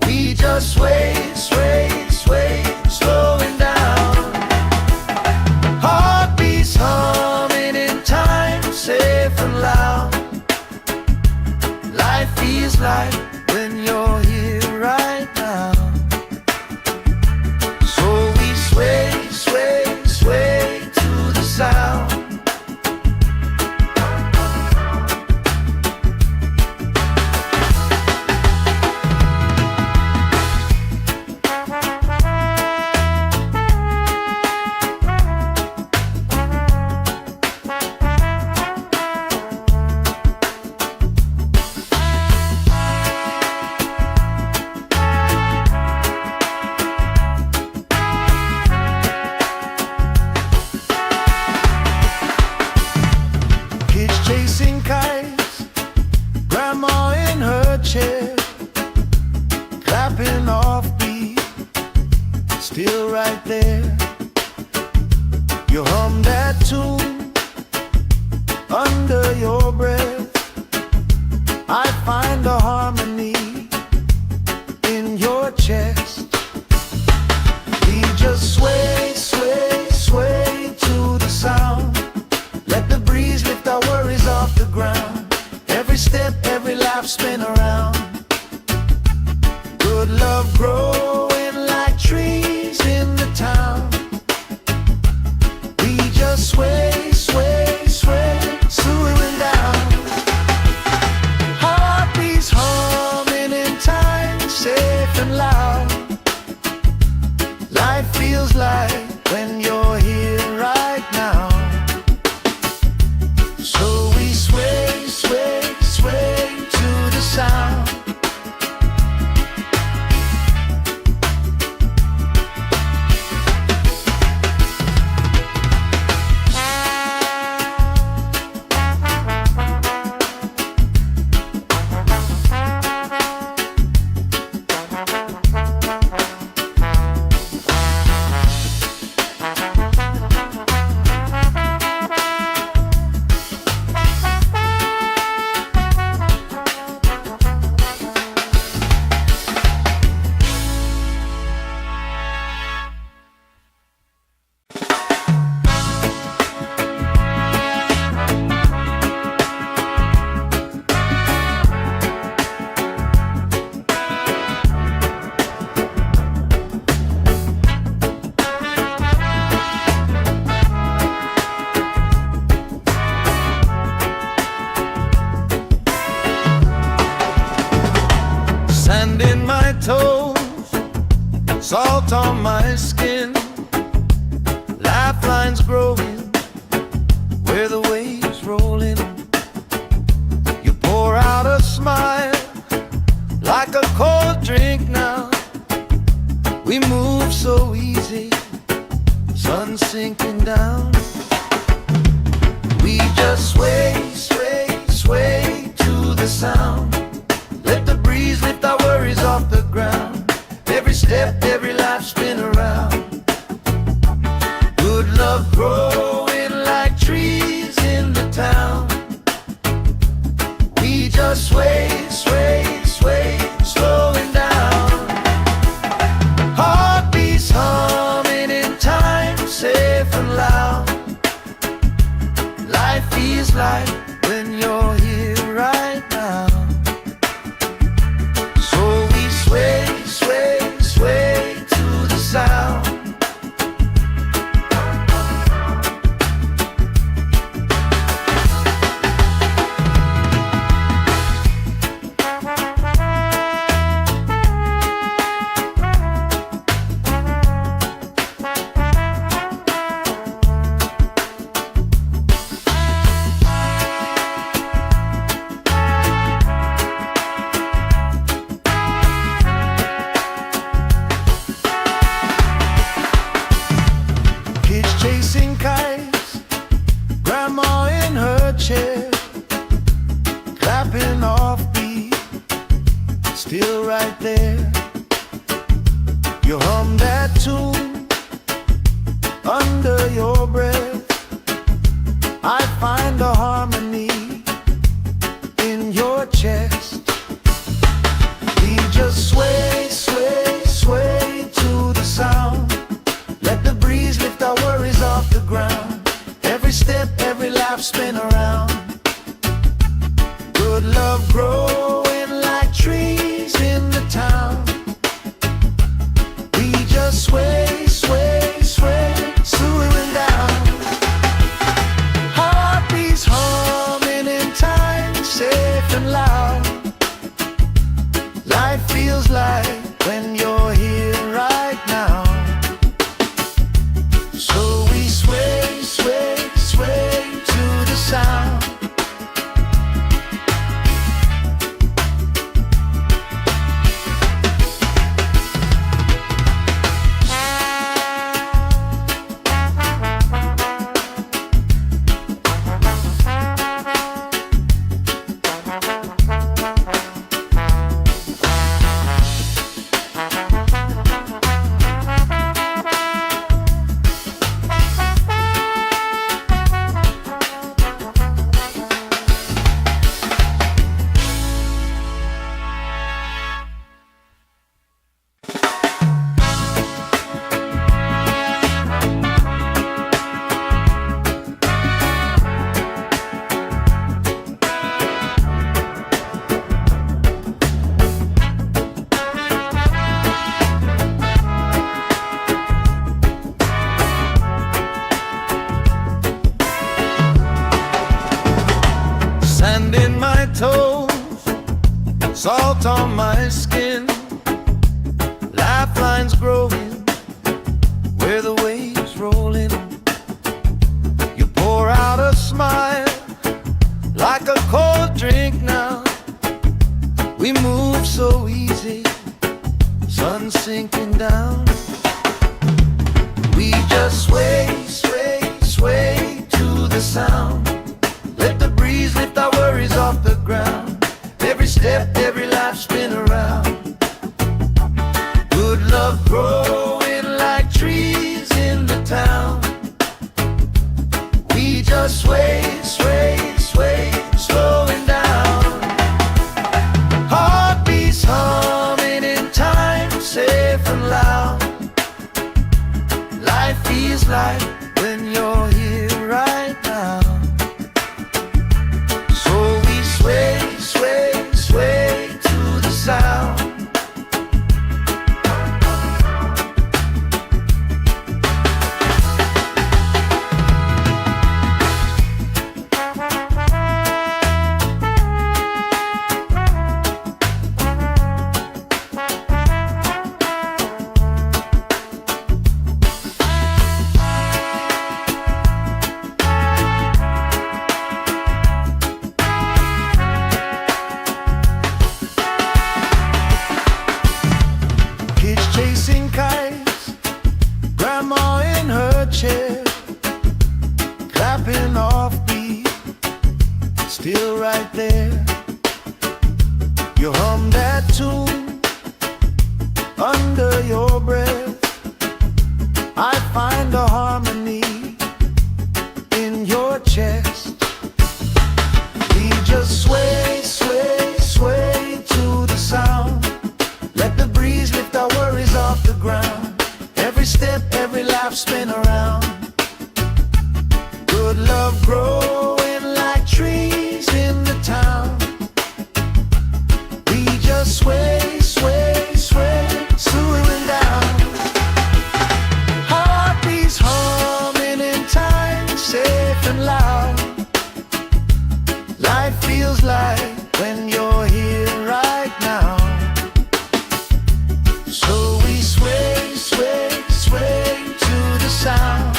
We just sway, sway, sway, slowing down. Heartbeats humming in time, safe and loud. Life feels like when you're here right now. Sway, sway, sway to the sound. Chasing kites, grandma in her chair, clapping off beat, still right there. You hum that tune under your breath. I find a harmony in your chest. We just sway, sway, sway to the sound. Let the breeze lift our worries off the ground. Every step, every laugh, spin around. Good love growing like trees in the town. We just sway, sway, sway, swooing down. Heartbeats humming in time, safe and loud. Life feels like when you're here right now. So we sway, sway, sway to the sound. toes, salt on my skin, lifelines growing where the waves roll in. You pour out a smile like a cold drink now. We move so easy, sun sinking down. We just sway, sway, sway to the sound. Let the breeze lift our worries off the ground. Every step, every life spin around. Good love growing like trees in the town. We just sway, sway, sway, slowing down. Heartbeats humming in time, safe and loud. Life feels like when you're here right now. So we sway, sway, sway to the sound. Chasing kites, grandma in her chair, clapping off beat, still right there. You hum that tune under your breath. I find a harmony in your chest. We just sway, sway, sway to the sound. Let the breeze lift our worries off the ground. Every step, every life spin around. Good love growing like trees in the town. We just sway, sway, sway, slowing down. Heartbeats humming in time, safe and loud. Life feels like when you're here right now. So we sway, sway, sway to the sound. Sand in my toes, salt on my skin, lifelines growing where the waves roll in. You pour out a smile like a cold drink now. We move so easy, sun sinking down. We just sway, sway, sway to the sound. Let the breeze lift our worries off the ground. Every step, every life spin around. Good love growing like trees in the town. We just sway, sway, sway, slowing down. Heartbeats humming in time, safe and loud. Life feels like when you're here right now. You hum that tune under your breath. I find a harmony in your chest. We just sway, sway, sway to the sound. Let the breeze lift our worries off the ground. Every step, every laugh, spin around. Good love growing like trees in the town. We just sway, sway, sway, slowing down. Heartbeats humming in time, safe and loud. Life feels like when you're here right now. So we sway, sway, sway to the sound.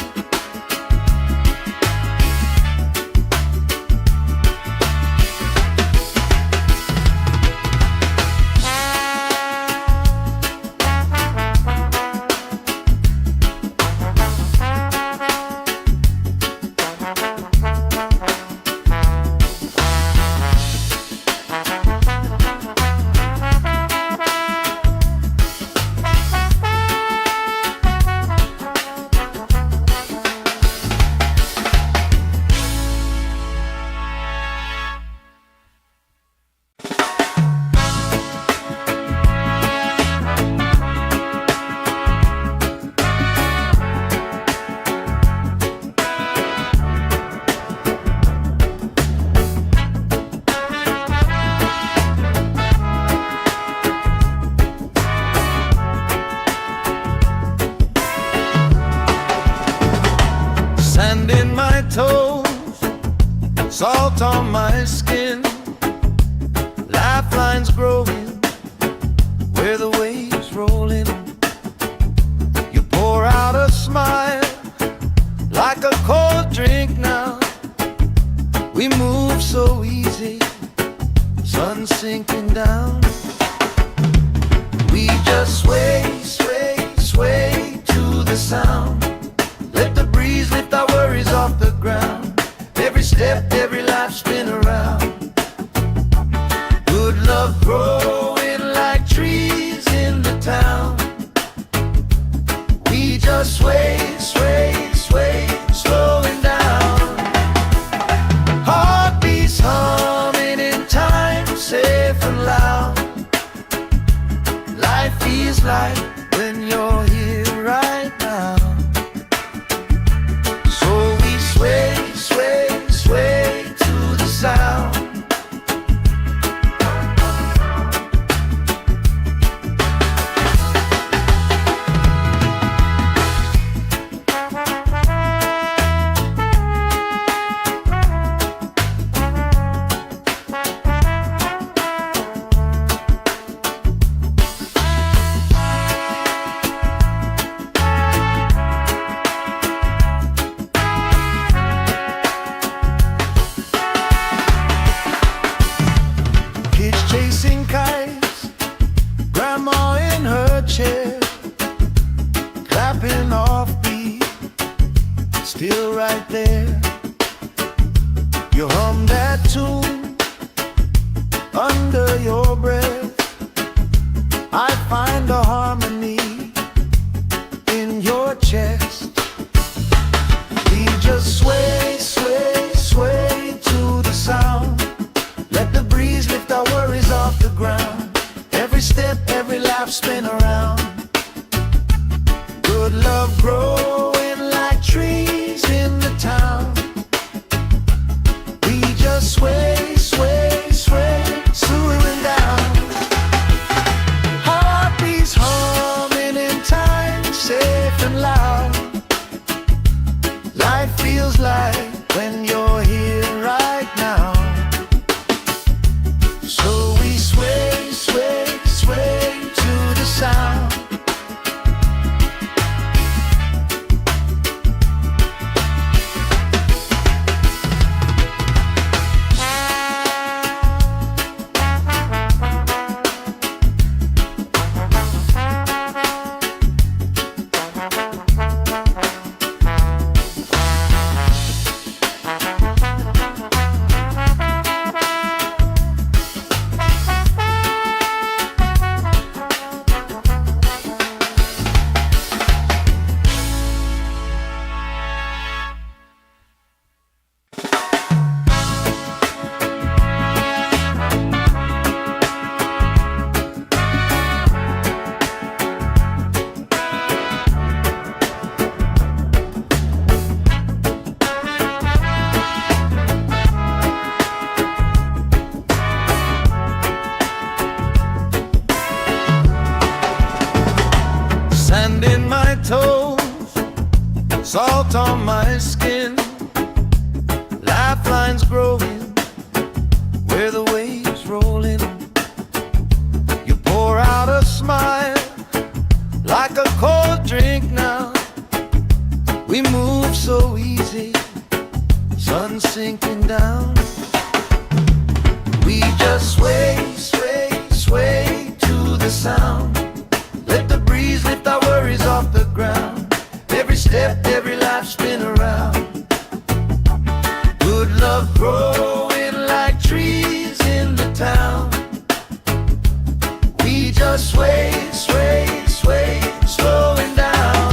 Sand in my toes, salt on my skin, lifelines growing where the waves rolling. You pour out a smile like a cold drink now. We move so easy, sun sinking down. We just sway, sway, sway to the sound. Let the breeze lift our worries off the ground. Every step, every life, spin around. Good love growing like trees in the town. We just sway, sway, sway, slowing down. Heartbeats humming in time, safe and loud. Life feels like when you're here right now. Sway, sway, sway to the sound. Chasing kites, grandma in her chair, clapping off beat, still right there. You hum that tune under your breath. I find a harmony in your chest. We just sway, sway, sway to the sound. Let the breeze lift our worries off the ground. Every step, every laugh, spin around. Good love growing like trees in the town. We just sway, sway, sway, slowing down. Heartbeats humming in time, safe and loud. Life feels like when you're here right now. So we sway, sway, sway to the sound. salt on my skin, lifelines growing where the waves roll in. You pour out a smile like a cold drink now. We move so easy, sun sinking down. We just sway, sway, sway to the sound. Let the breeze lift our worries off the ground. Every step, every life spin around. Good love growing like trees in the town. We just sway, sway, sway, slowing down.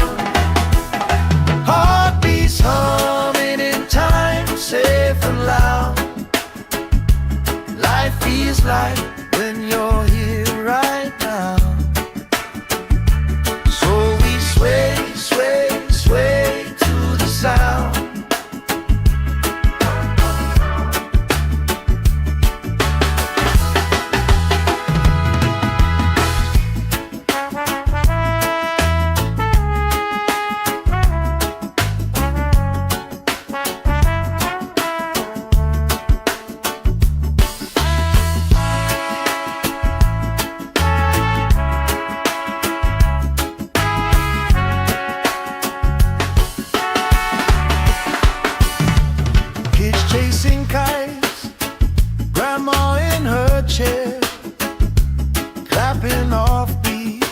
Heartbeats humming in time, safe and loud. Life feels like when you're here right now. So we sway, sway, sway to the sound. Chasing kites, grandma in her chair, clapping off beat,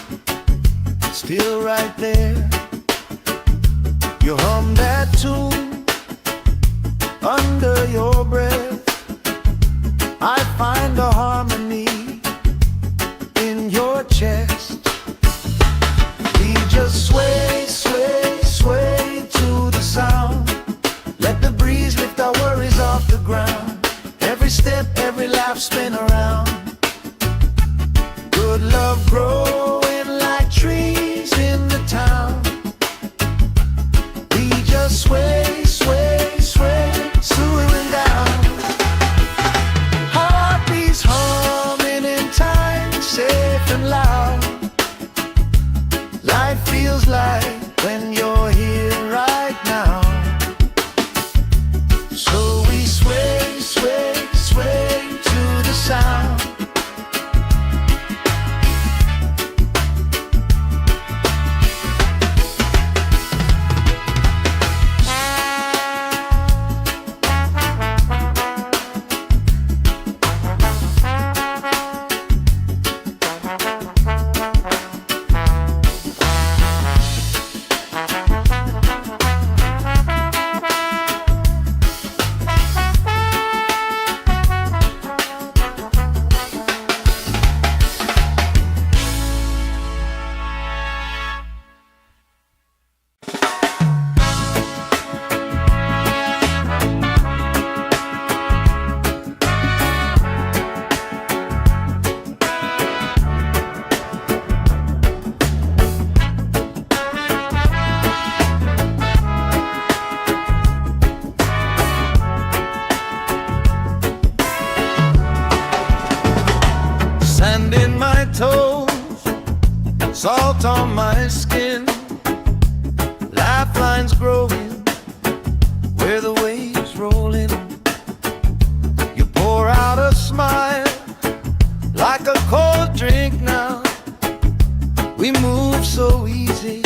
still right there. You hum that tune under your breath. I find a harmony in your chest. We just sway, sway, sway to the sound. Let the breeze lift our worries off the ground. Every step, every laugh spin around. Good love growing like trees in the town. We just sway, sway, sway, slowing down. Heartbeats humming in time, safe and loud. Life feels like when you're here right now. So we sway, sway, sway to the sound. Sand in my toes, salt on my skin, lifelines growing where the waves roll in. You pour out a smile like a cold drink now. We move so easy,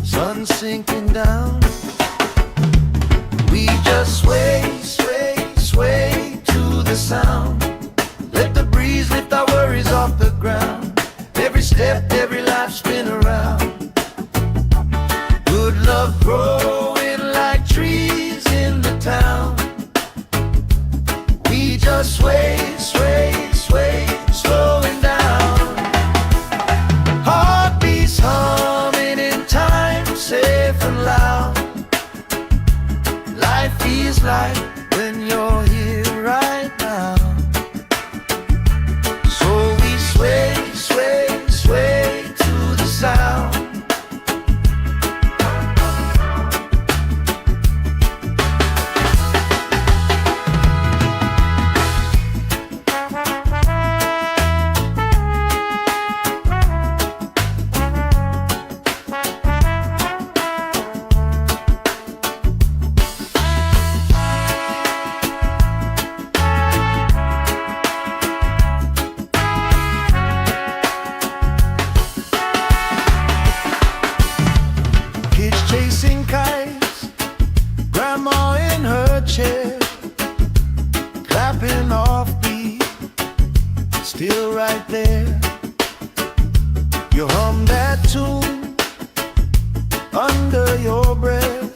sun sinking down. We just sway, sway, sway to the sound. Let the breeze lift our worries off the ground. Every step, every life spin around. Good love growing like trees in the town. We just sway, sway, sway, slowing down. Heartbeats humming in time, safe and still right there. You hum that tune under your breath.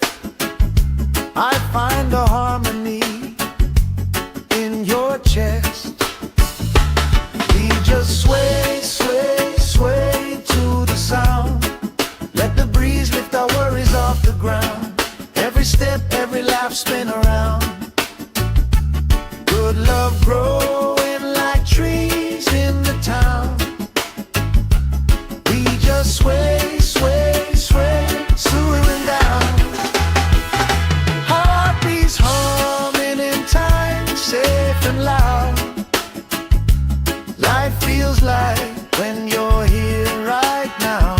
I find a harmony in your chest. We just sway, sway, sway to the sound. Let the breeze lift our worries off the ground. Every step, every laugh, spin around. Good love growing like trees in the town. We just sway, sway, sway, swooing down. Heartbeats humming in time, safe and loud. Life feels like when you're here right now.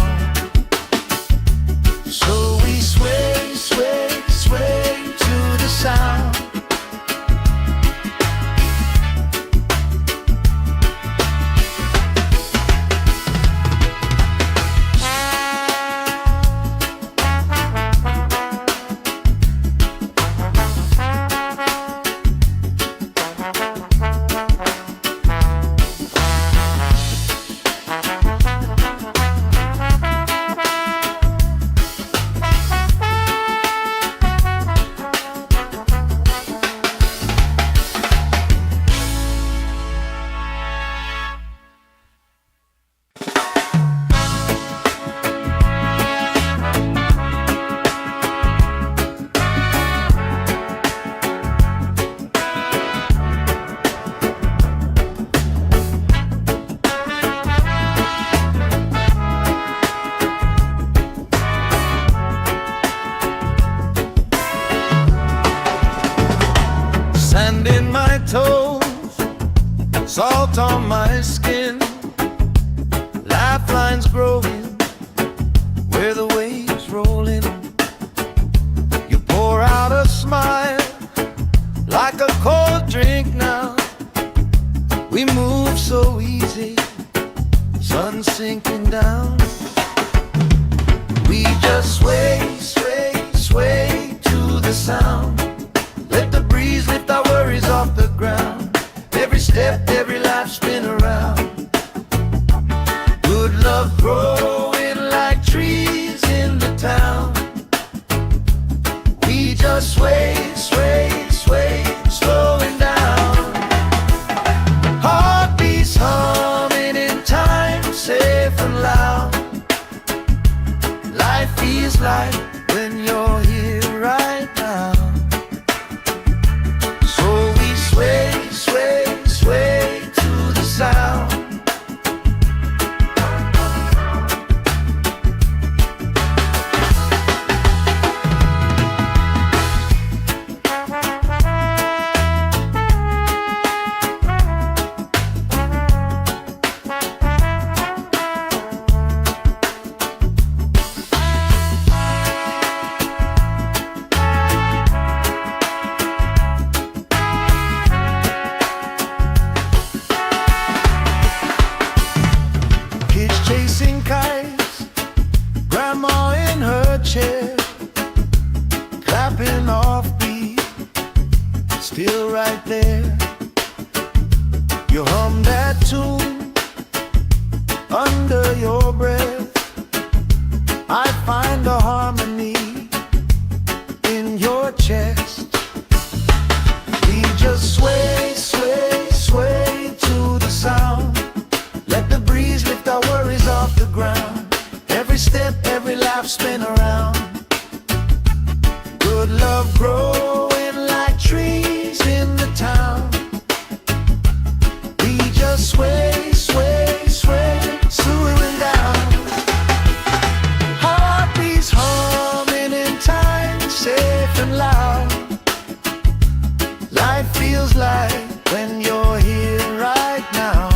So we sway, sway, sway to the sound. Sand in my toes, salt on my skin, lifelines growing where the waves roll in. You pour out a smile like a cold drink now. We move so easy, sun sinking down. We just sway, sway, sway to the sound. Let the breeze lift our worries off the ground. Every step, every life, spin around. Good love growing like trees in the town. We just sway, sway, sway, slowing down. Heartbeats humming in time, safe and loud. Life feels like when you're here right now. Sway, sway, sway to the sound. Chasing kites, grandma in her chair, clapping off beat, still right there. You hum that tune under your breath. I find a harmony in your chest. We just sway, sway, sway to the sound. Let the breeze lift our worries off the ground. Every step, every laugh, spin around. Good love growing like trees in the town. We just sway, sway, sway, swooing down. Heartbeats humming in time, safe and loud. Life feels like when you're here right now.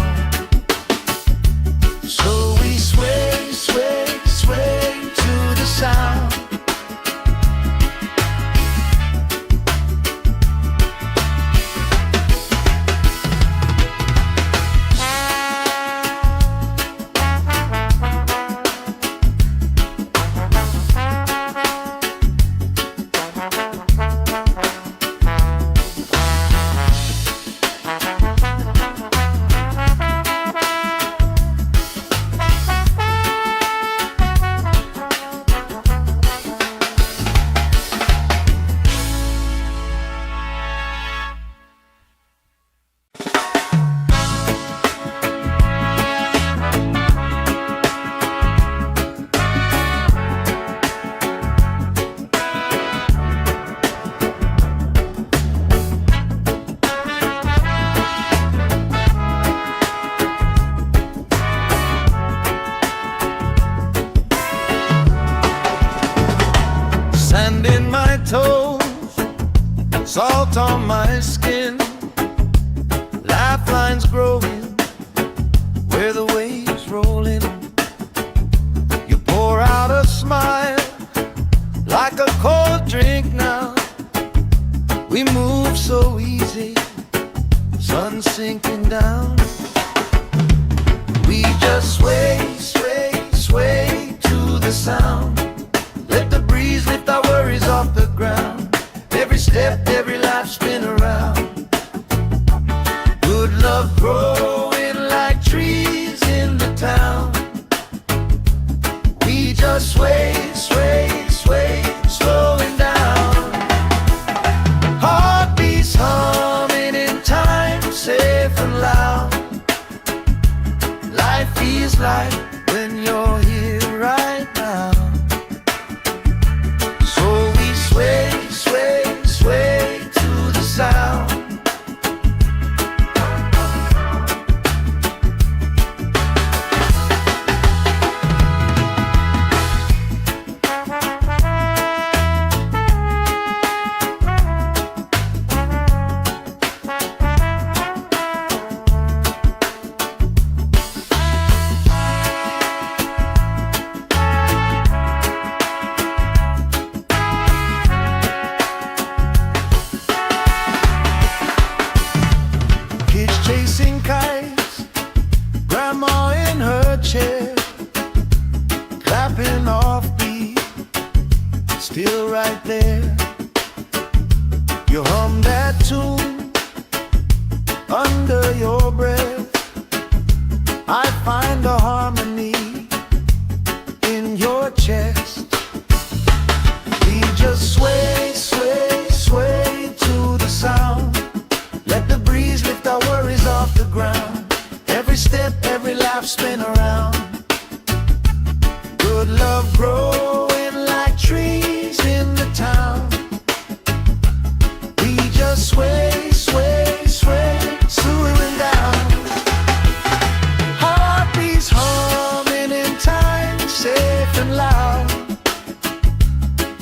So we sway, sway, sway to the sound. salt on my skin, lifelines growing where the waves roll in. You pour out a smile like a cold drink now. We move so easy, sun sinking down. We just sway, sway, sway to the sound. Let the breeze lift our worries off the ground. Every step, every life spin around. Good love growing like trees in the town. We just sway, sway, sway, slowing down. Heartbeats humming in time, safe and loud. Life feels like when you're here right now. So we sway, sway, sway to the sound. Chasing kites, grandma in her chair, clapping off beat, still right there. You hum that tune under your breath. I find a harmony in your chest. We just sway, sway, sway to the sound. Let the breeze lift our worries off the ground. Every step, every life spin around. Good love growing like trees in the town. We just sway, sway, sway, slowing down. Heartbeats humming in time, safe and loud.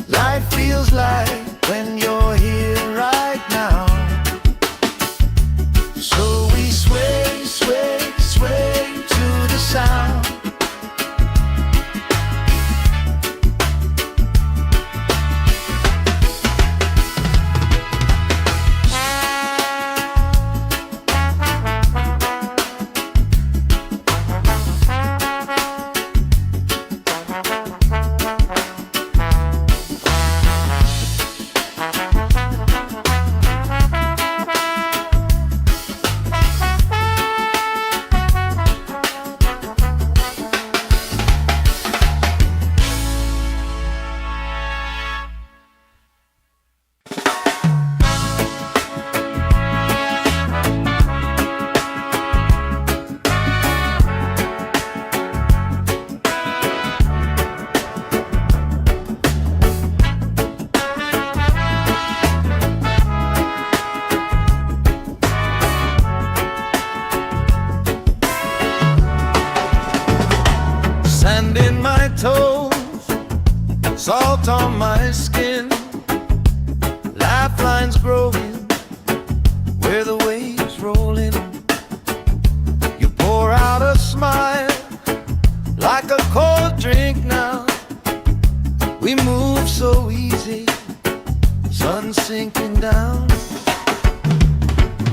Life feels like when you're here right now. So we sway, sway, sway to the sound. Sand in my toes, salt on my skin, lifelines growing where the waves roll in. You pour out a smile like a cold drink now. We move so easy, sun sinking down.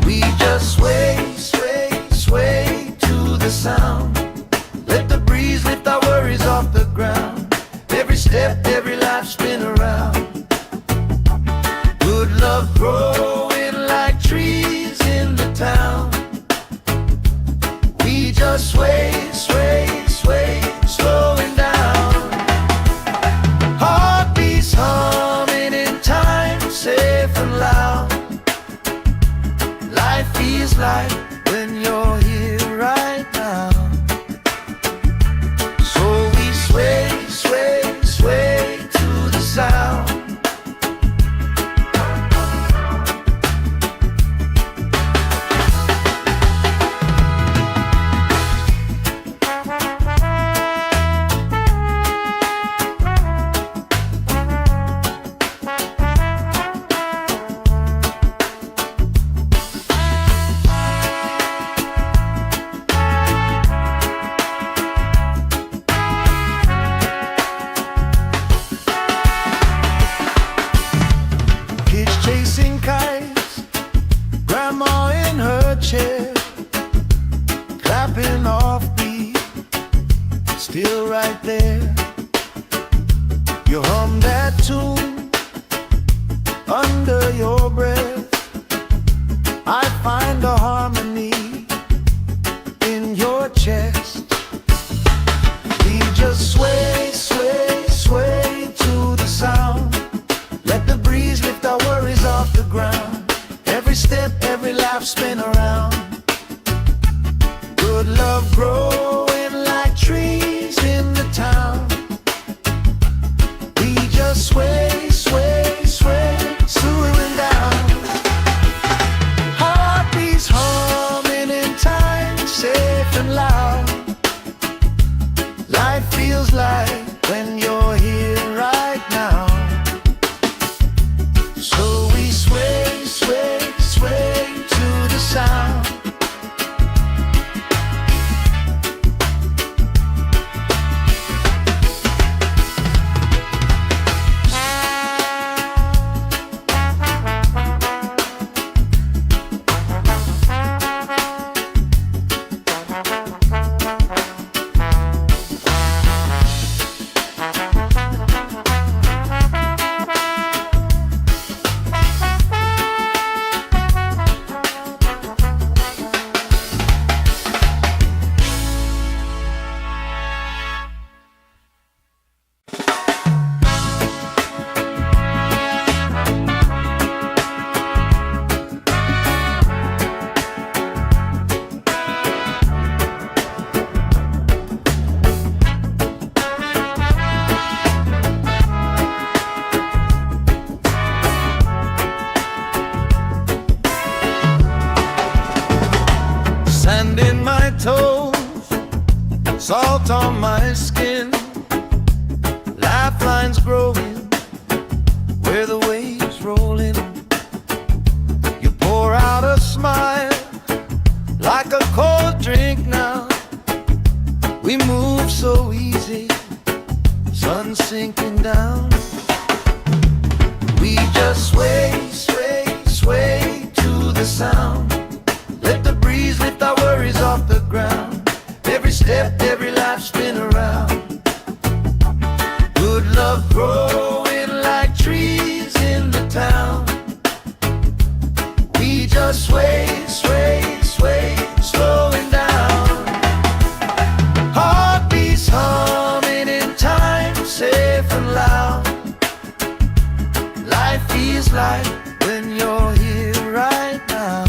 We just sway, sway, sway to the sound. Let the breeze lift our worries off the ground. Every step, every life spin around. Good love growing like trees in the town. We just sway, sway, sway, slowing down. Heartbeats humming in time, safe and loud. Life feels like when you're here right now. So we sway, sway, sway to the sound. right there. You hum that tune under your breath. I find a harmony in your chest. We just sway, sway, sway to the sound. Let the breeze lift our worries off the ground. Every step, every laugh, spin around. Good love growing like trees in the town. We just sway, sway, sway, swooing down. Heartbeats humming in time, safe and loud. Life feels like when you're here right now. So we sway, sway, sway to the sound. Sand in my toes, salt on my skin, lifelines growing where the waves roll in. You pour out a smile like a cold drink now. We move so easy, sun sinking down. We just sway, sway, sway to the sound. Let the breeze lift our worries off the ground. Every step, every life, spin around. Good love growing like trees in the town. We just sway, sway, sway, slowing down. Heartbeats humming in time, safe and loud. Life feels like when you're here right now.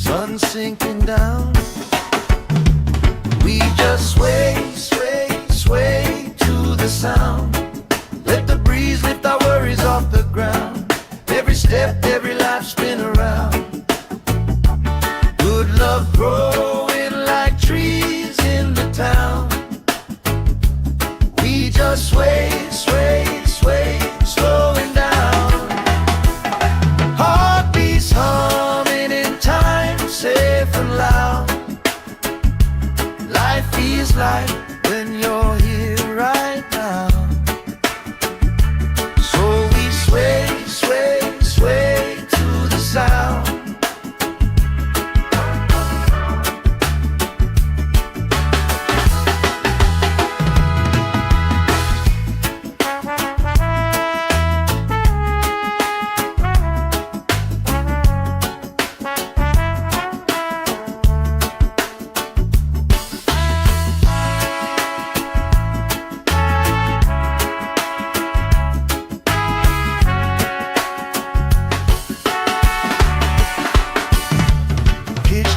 sun sinking down. We just sway, sway, sway to the sound. Let the breeze lift our worries off the ground. Every step, every life spin around. Good love growing like trees in the town. We just sway, sway, sway, slowing down. Heartbeats humming in time, safe and loud. Life feels like when you're here right now. So we sway, sway, sway to the sound.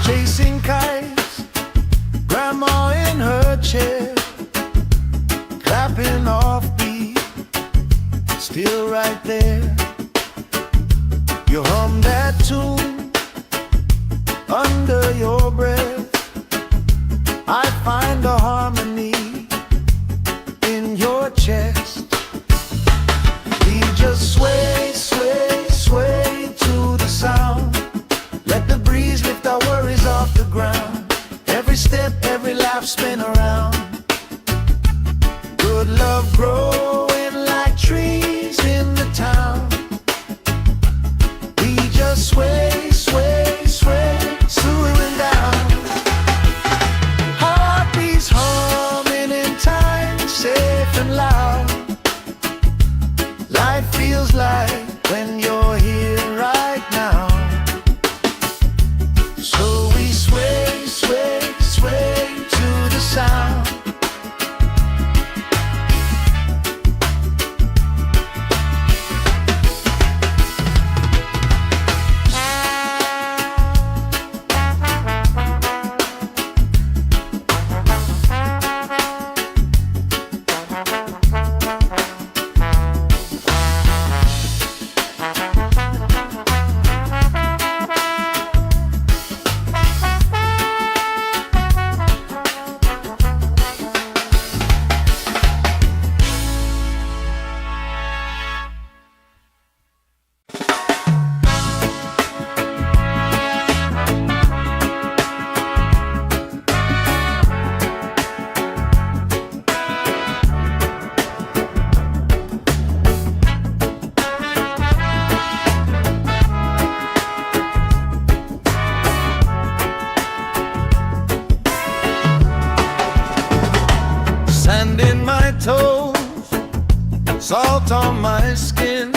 Chasing kites, grandma in her chair, clapping off beat, still right there. You hum that tune under your breath. I find a harmony in your chest. We just sway, sway, sway to the sound. Let the breeze lift our worries off the ground. Every step, every life spin around. Good love growing like trees in the town. We just sway, sway, sway, slowing down. Heartbeats humming in time, safe and loud. Life feels like when you're here right now. So we sway, sway, sway to the sound. Sand in my toes, salt on my skin,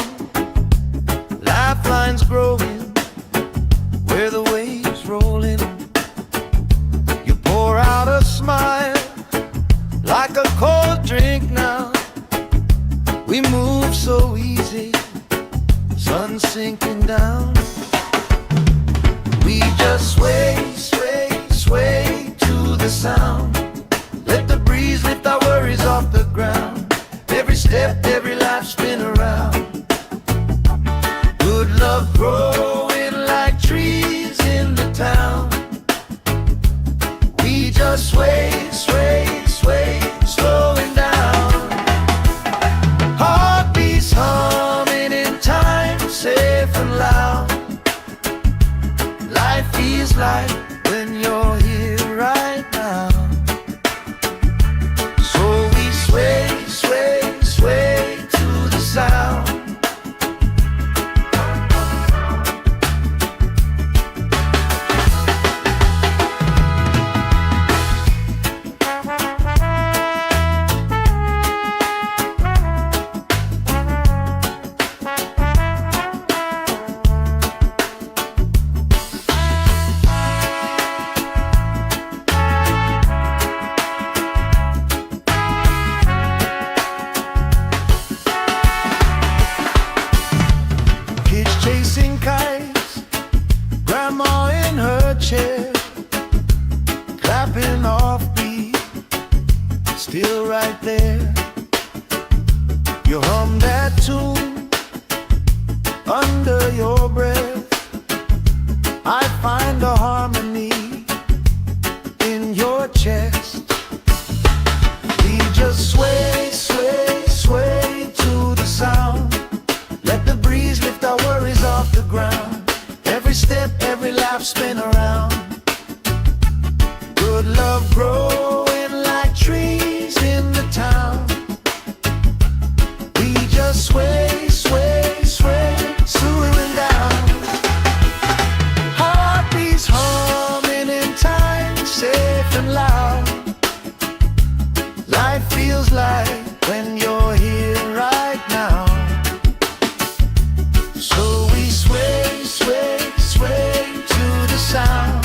lifelines growing where the waves roll in. You pour out a smile like a cold drink now. We move so easy, sun sinking down. We just sway, sway, sway to the sound. Let the breeze lift our worries off the ground. Every step, every life spin around. Good love growing like trees in the town. We just sway, sway, sway, slowing down. Heartbeats humming in time, safe and loud. Life feels like when you're here right now. So we sway, sway, sway to the sound. chair, clapping off beat, still right there. You hum that tune under your breath. I find a harmony in your chest. We just sway, sway, sway to the sound. Let the breeze lift our worries off the ground. Every step, every laugh, spin around. Good love growing like trees in the town. We just sway, sway, sway, swooing down. Heartbeats humming in time, safe and loud. Life feels like when you're here right now. So we sway, sway, sway to the sound.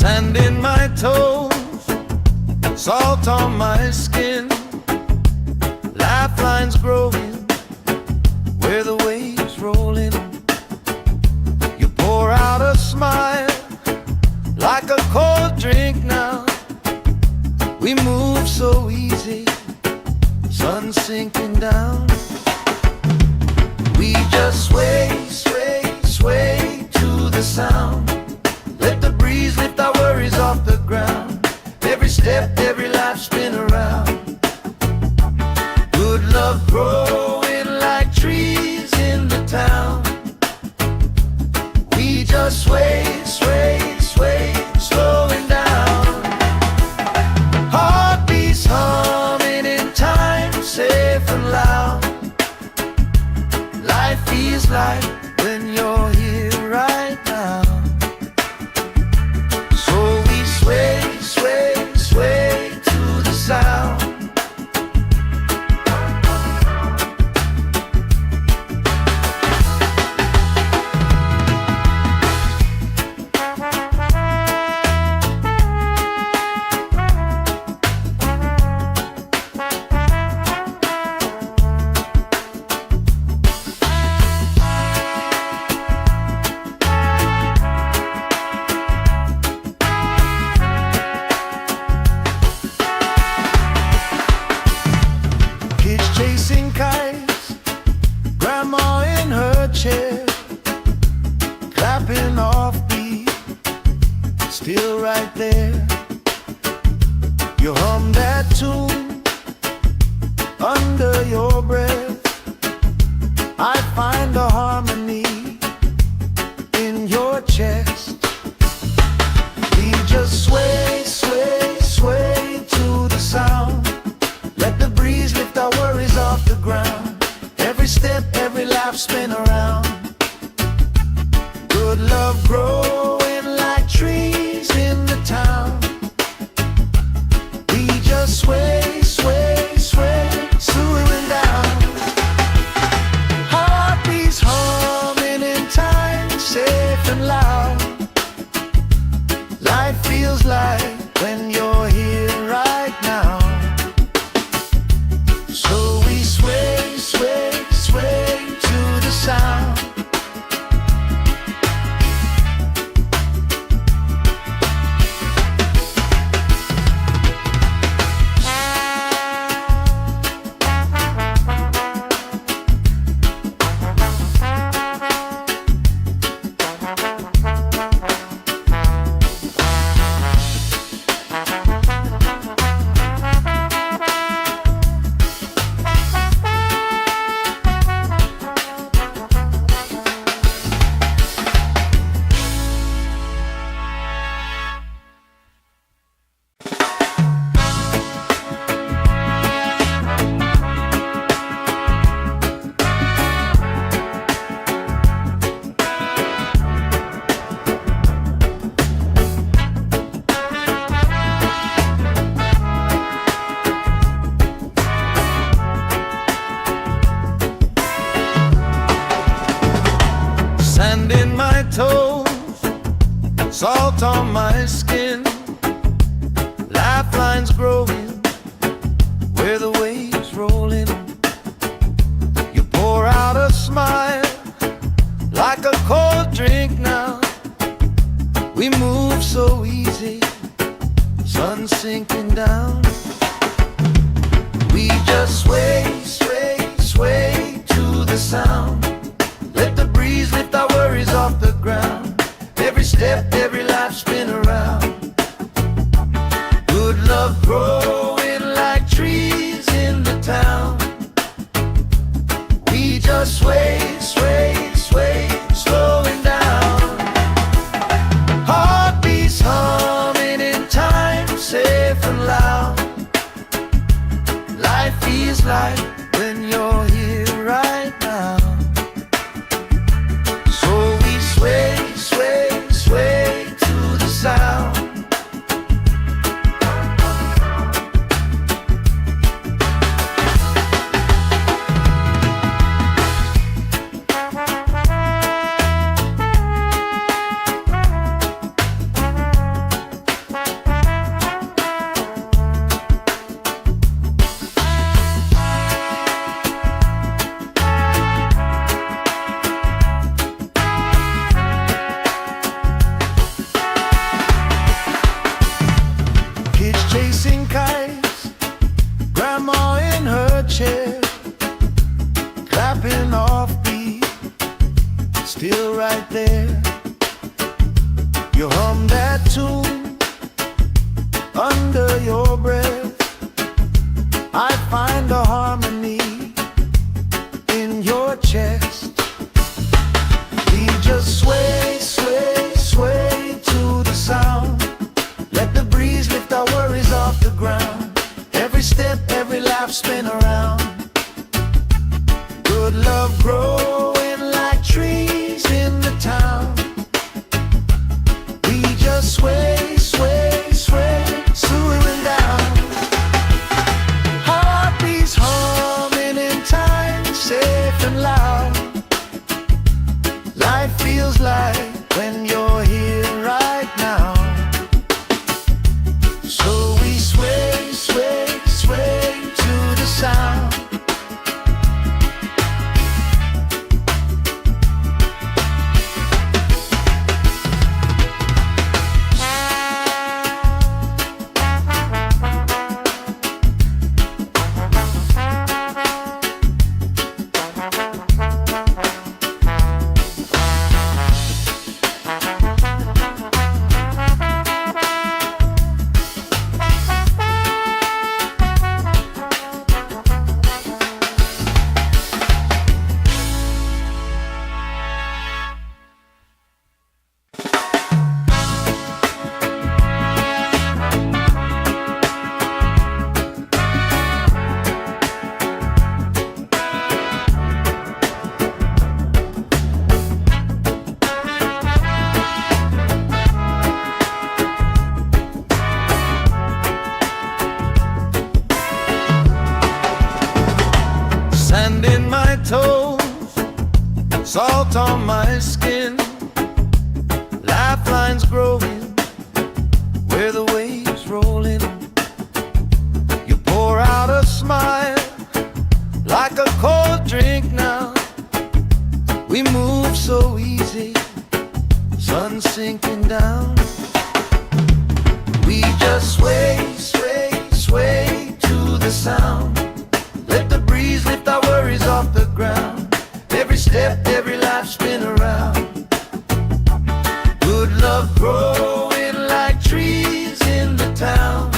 Sand in my toes, salt on my skin, lifelines growing where the waves roll in. You pour out a smile like a cold drink now. We move so easy, sun sinking down. We just sway, sway, sway to the sound. Let the breeze lift our worries off the ground. Every step, every life, spin around. Good love growing like trees in the town. We just sway, sway, sway, slowing down. Heartbeats humming in time, safe and loud. Life feels like when you're here right now. Sway, sway, sway to the sound. Chasing kites, grandma in her chair, clapping off beat, still right there. You hum that tune under your breath. I find a harmony in your chest. We just sway, sway, sway to the sound. Let the breeze lift our worries off the ground. Every step, every laugh, spin around. Good love growing like trees in the town. We just sway, sway, sway, swooing down. Heartbeats salt on my skin, lifelines growing where the waves roll in. You pour out a smile like a cold drink now. We move so easy, sun sinking down. We just sway, sway, sway to the sound. Let the breeze lift our worries off the ground. Every step, every life spin around. Good love growing like trees in the town. We just sway, sway, sway, slowing down. Heartbeats humming in time, safe and loud. Life feels like when you're here right now. So we sway, sway, sway to the sound. Chasing kites, grandma in her chair, clapping off beat, still right there. You hum that tune under your breath. I find a harmony in your chest. We just sway, sway, sway to the sound. Let the breeze lift our worries off the ground. Every step, every laugh spin around. Good love growing like trees in the town. We just sway, sway, sway, slowing down. Heartbeats humming in time, safe and loud. Life feels like when you're here right now. So we sway, sway, sway to the sound. Sand in my toes, salt on my skin, lifelines growing where the waves roll in. You pour out a smile like a cold drink now. We move so easy, sun sinking down. We just sway, sway, sway to the sound. Let the breeze lift our worries off the ground. Every step, every life spin around. Good love growing like trees in the town.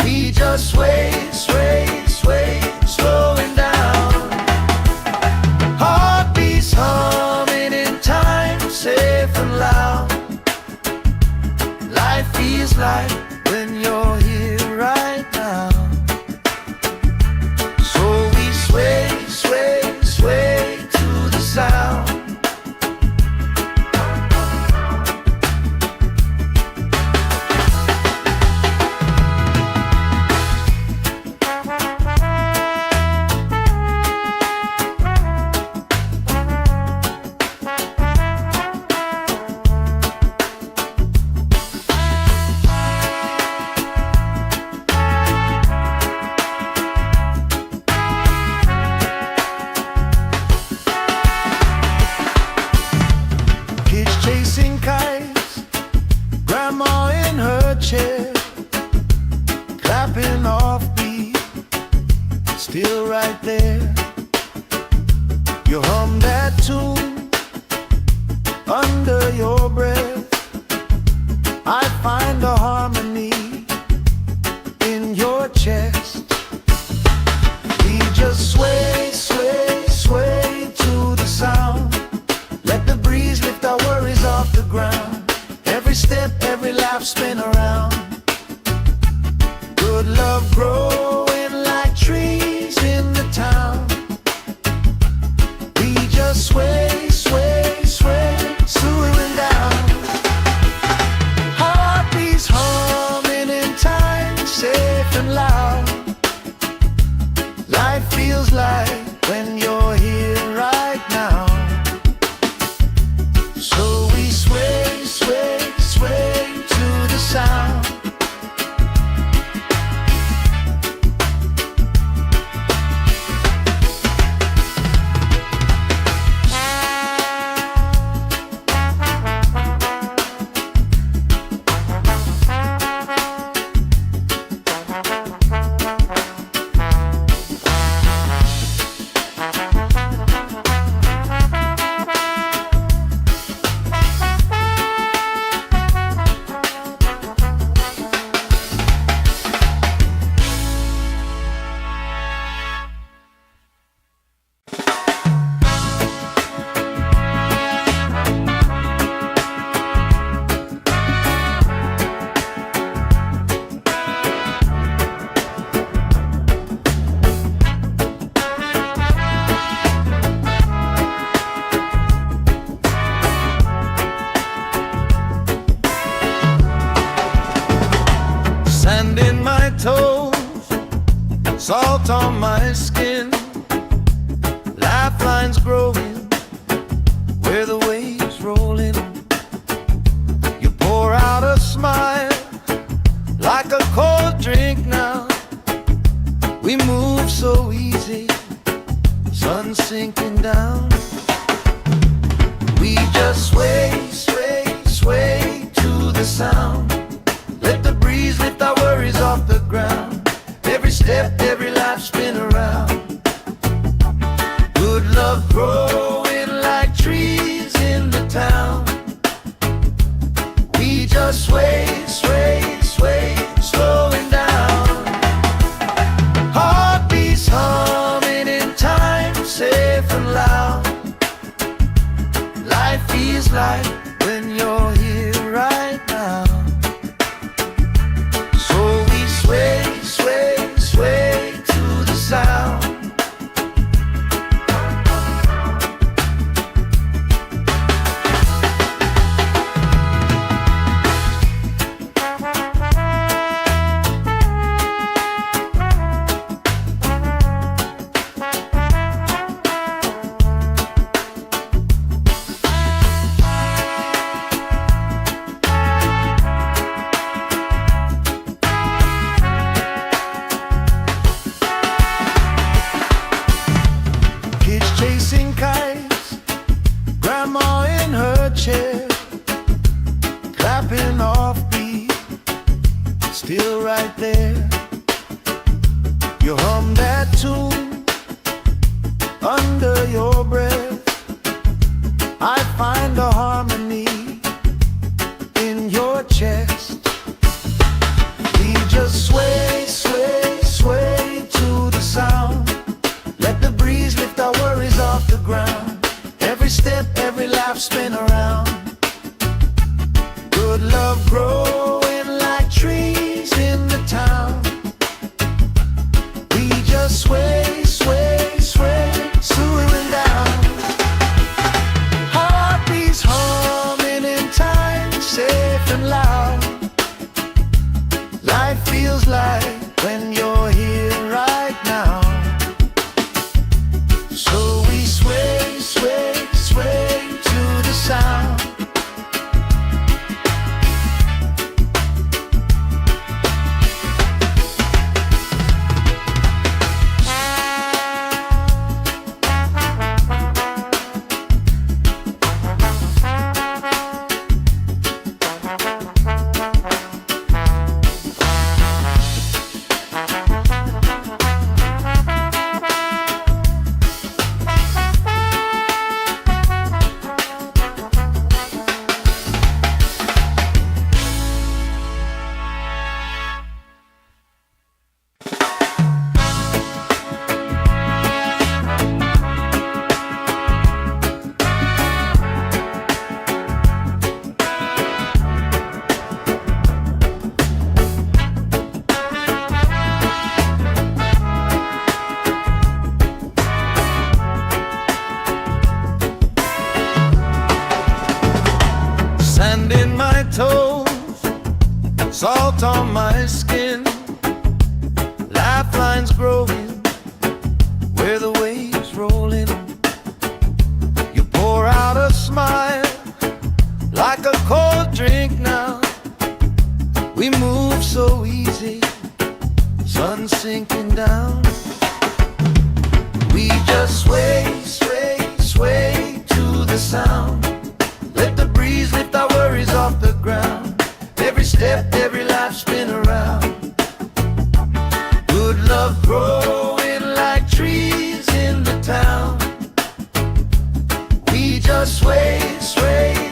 We just sway, sway, sway, slowing down. Heartbeats humming in time, safe and loud. Life feels like when you're here right now. So we sway, sway, sway to the sound. your breath. I find a harmony in your chest. We just sway, sway, sway to the sound. Let the breeze lift our worries off the ground. Every step, every lap spin around. Good love growing like trees in the town. We just sway, sway, sway, slowing down. Heartbeats humming in time, safe and loud. Life feels like when you're here right now. So we sway, sway, sway to the sound. Sand in my toes, salt on my skin, lifelines growing where the waves roll in. You pour out a smile like a cold drink now. We move so easy, sun sinking down. We just sway, sway, sway to the sound. Let the breeze lift our worries off the ground. Every step, every lap spin around. Good love growing like trees in the town. We just sway, sway, sway, slowing down. Heartbeats humming in time, safe and loud. Life feels like when you're here right now. Sway, sway, sway to the sound. Chasing kites, grandma in her chair, clapping off beat, still right there. You hum that tune under your breath. I find a harmony in your chest. We just sway, sway, sway to the sound. Let the breeze lift our worries off the ground. Every step, every lap spin around. Good love growing like trees in the town. We just sway, sway, sway, slowing down. Heartbeats humming on my toes, salt on my skin, lifelines growing where the waves roll in. You pour out a smile like a cold drink now. We move so easy, sun sinking down. We just sway, sway, sway to the sound. Let the breeze lift our worries off the ground. Every step, every life spin around. Good love growing like trees in the town. We just sway, sway,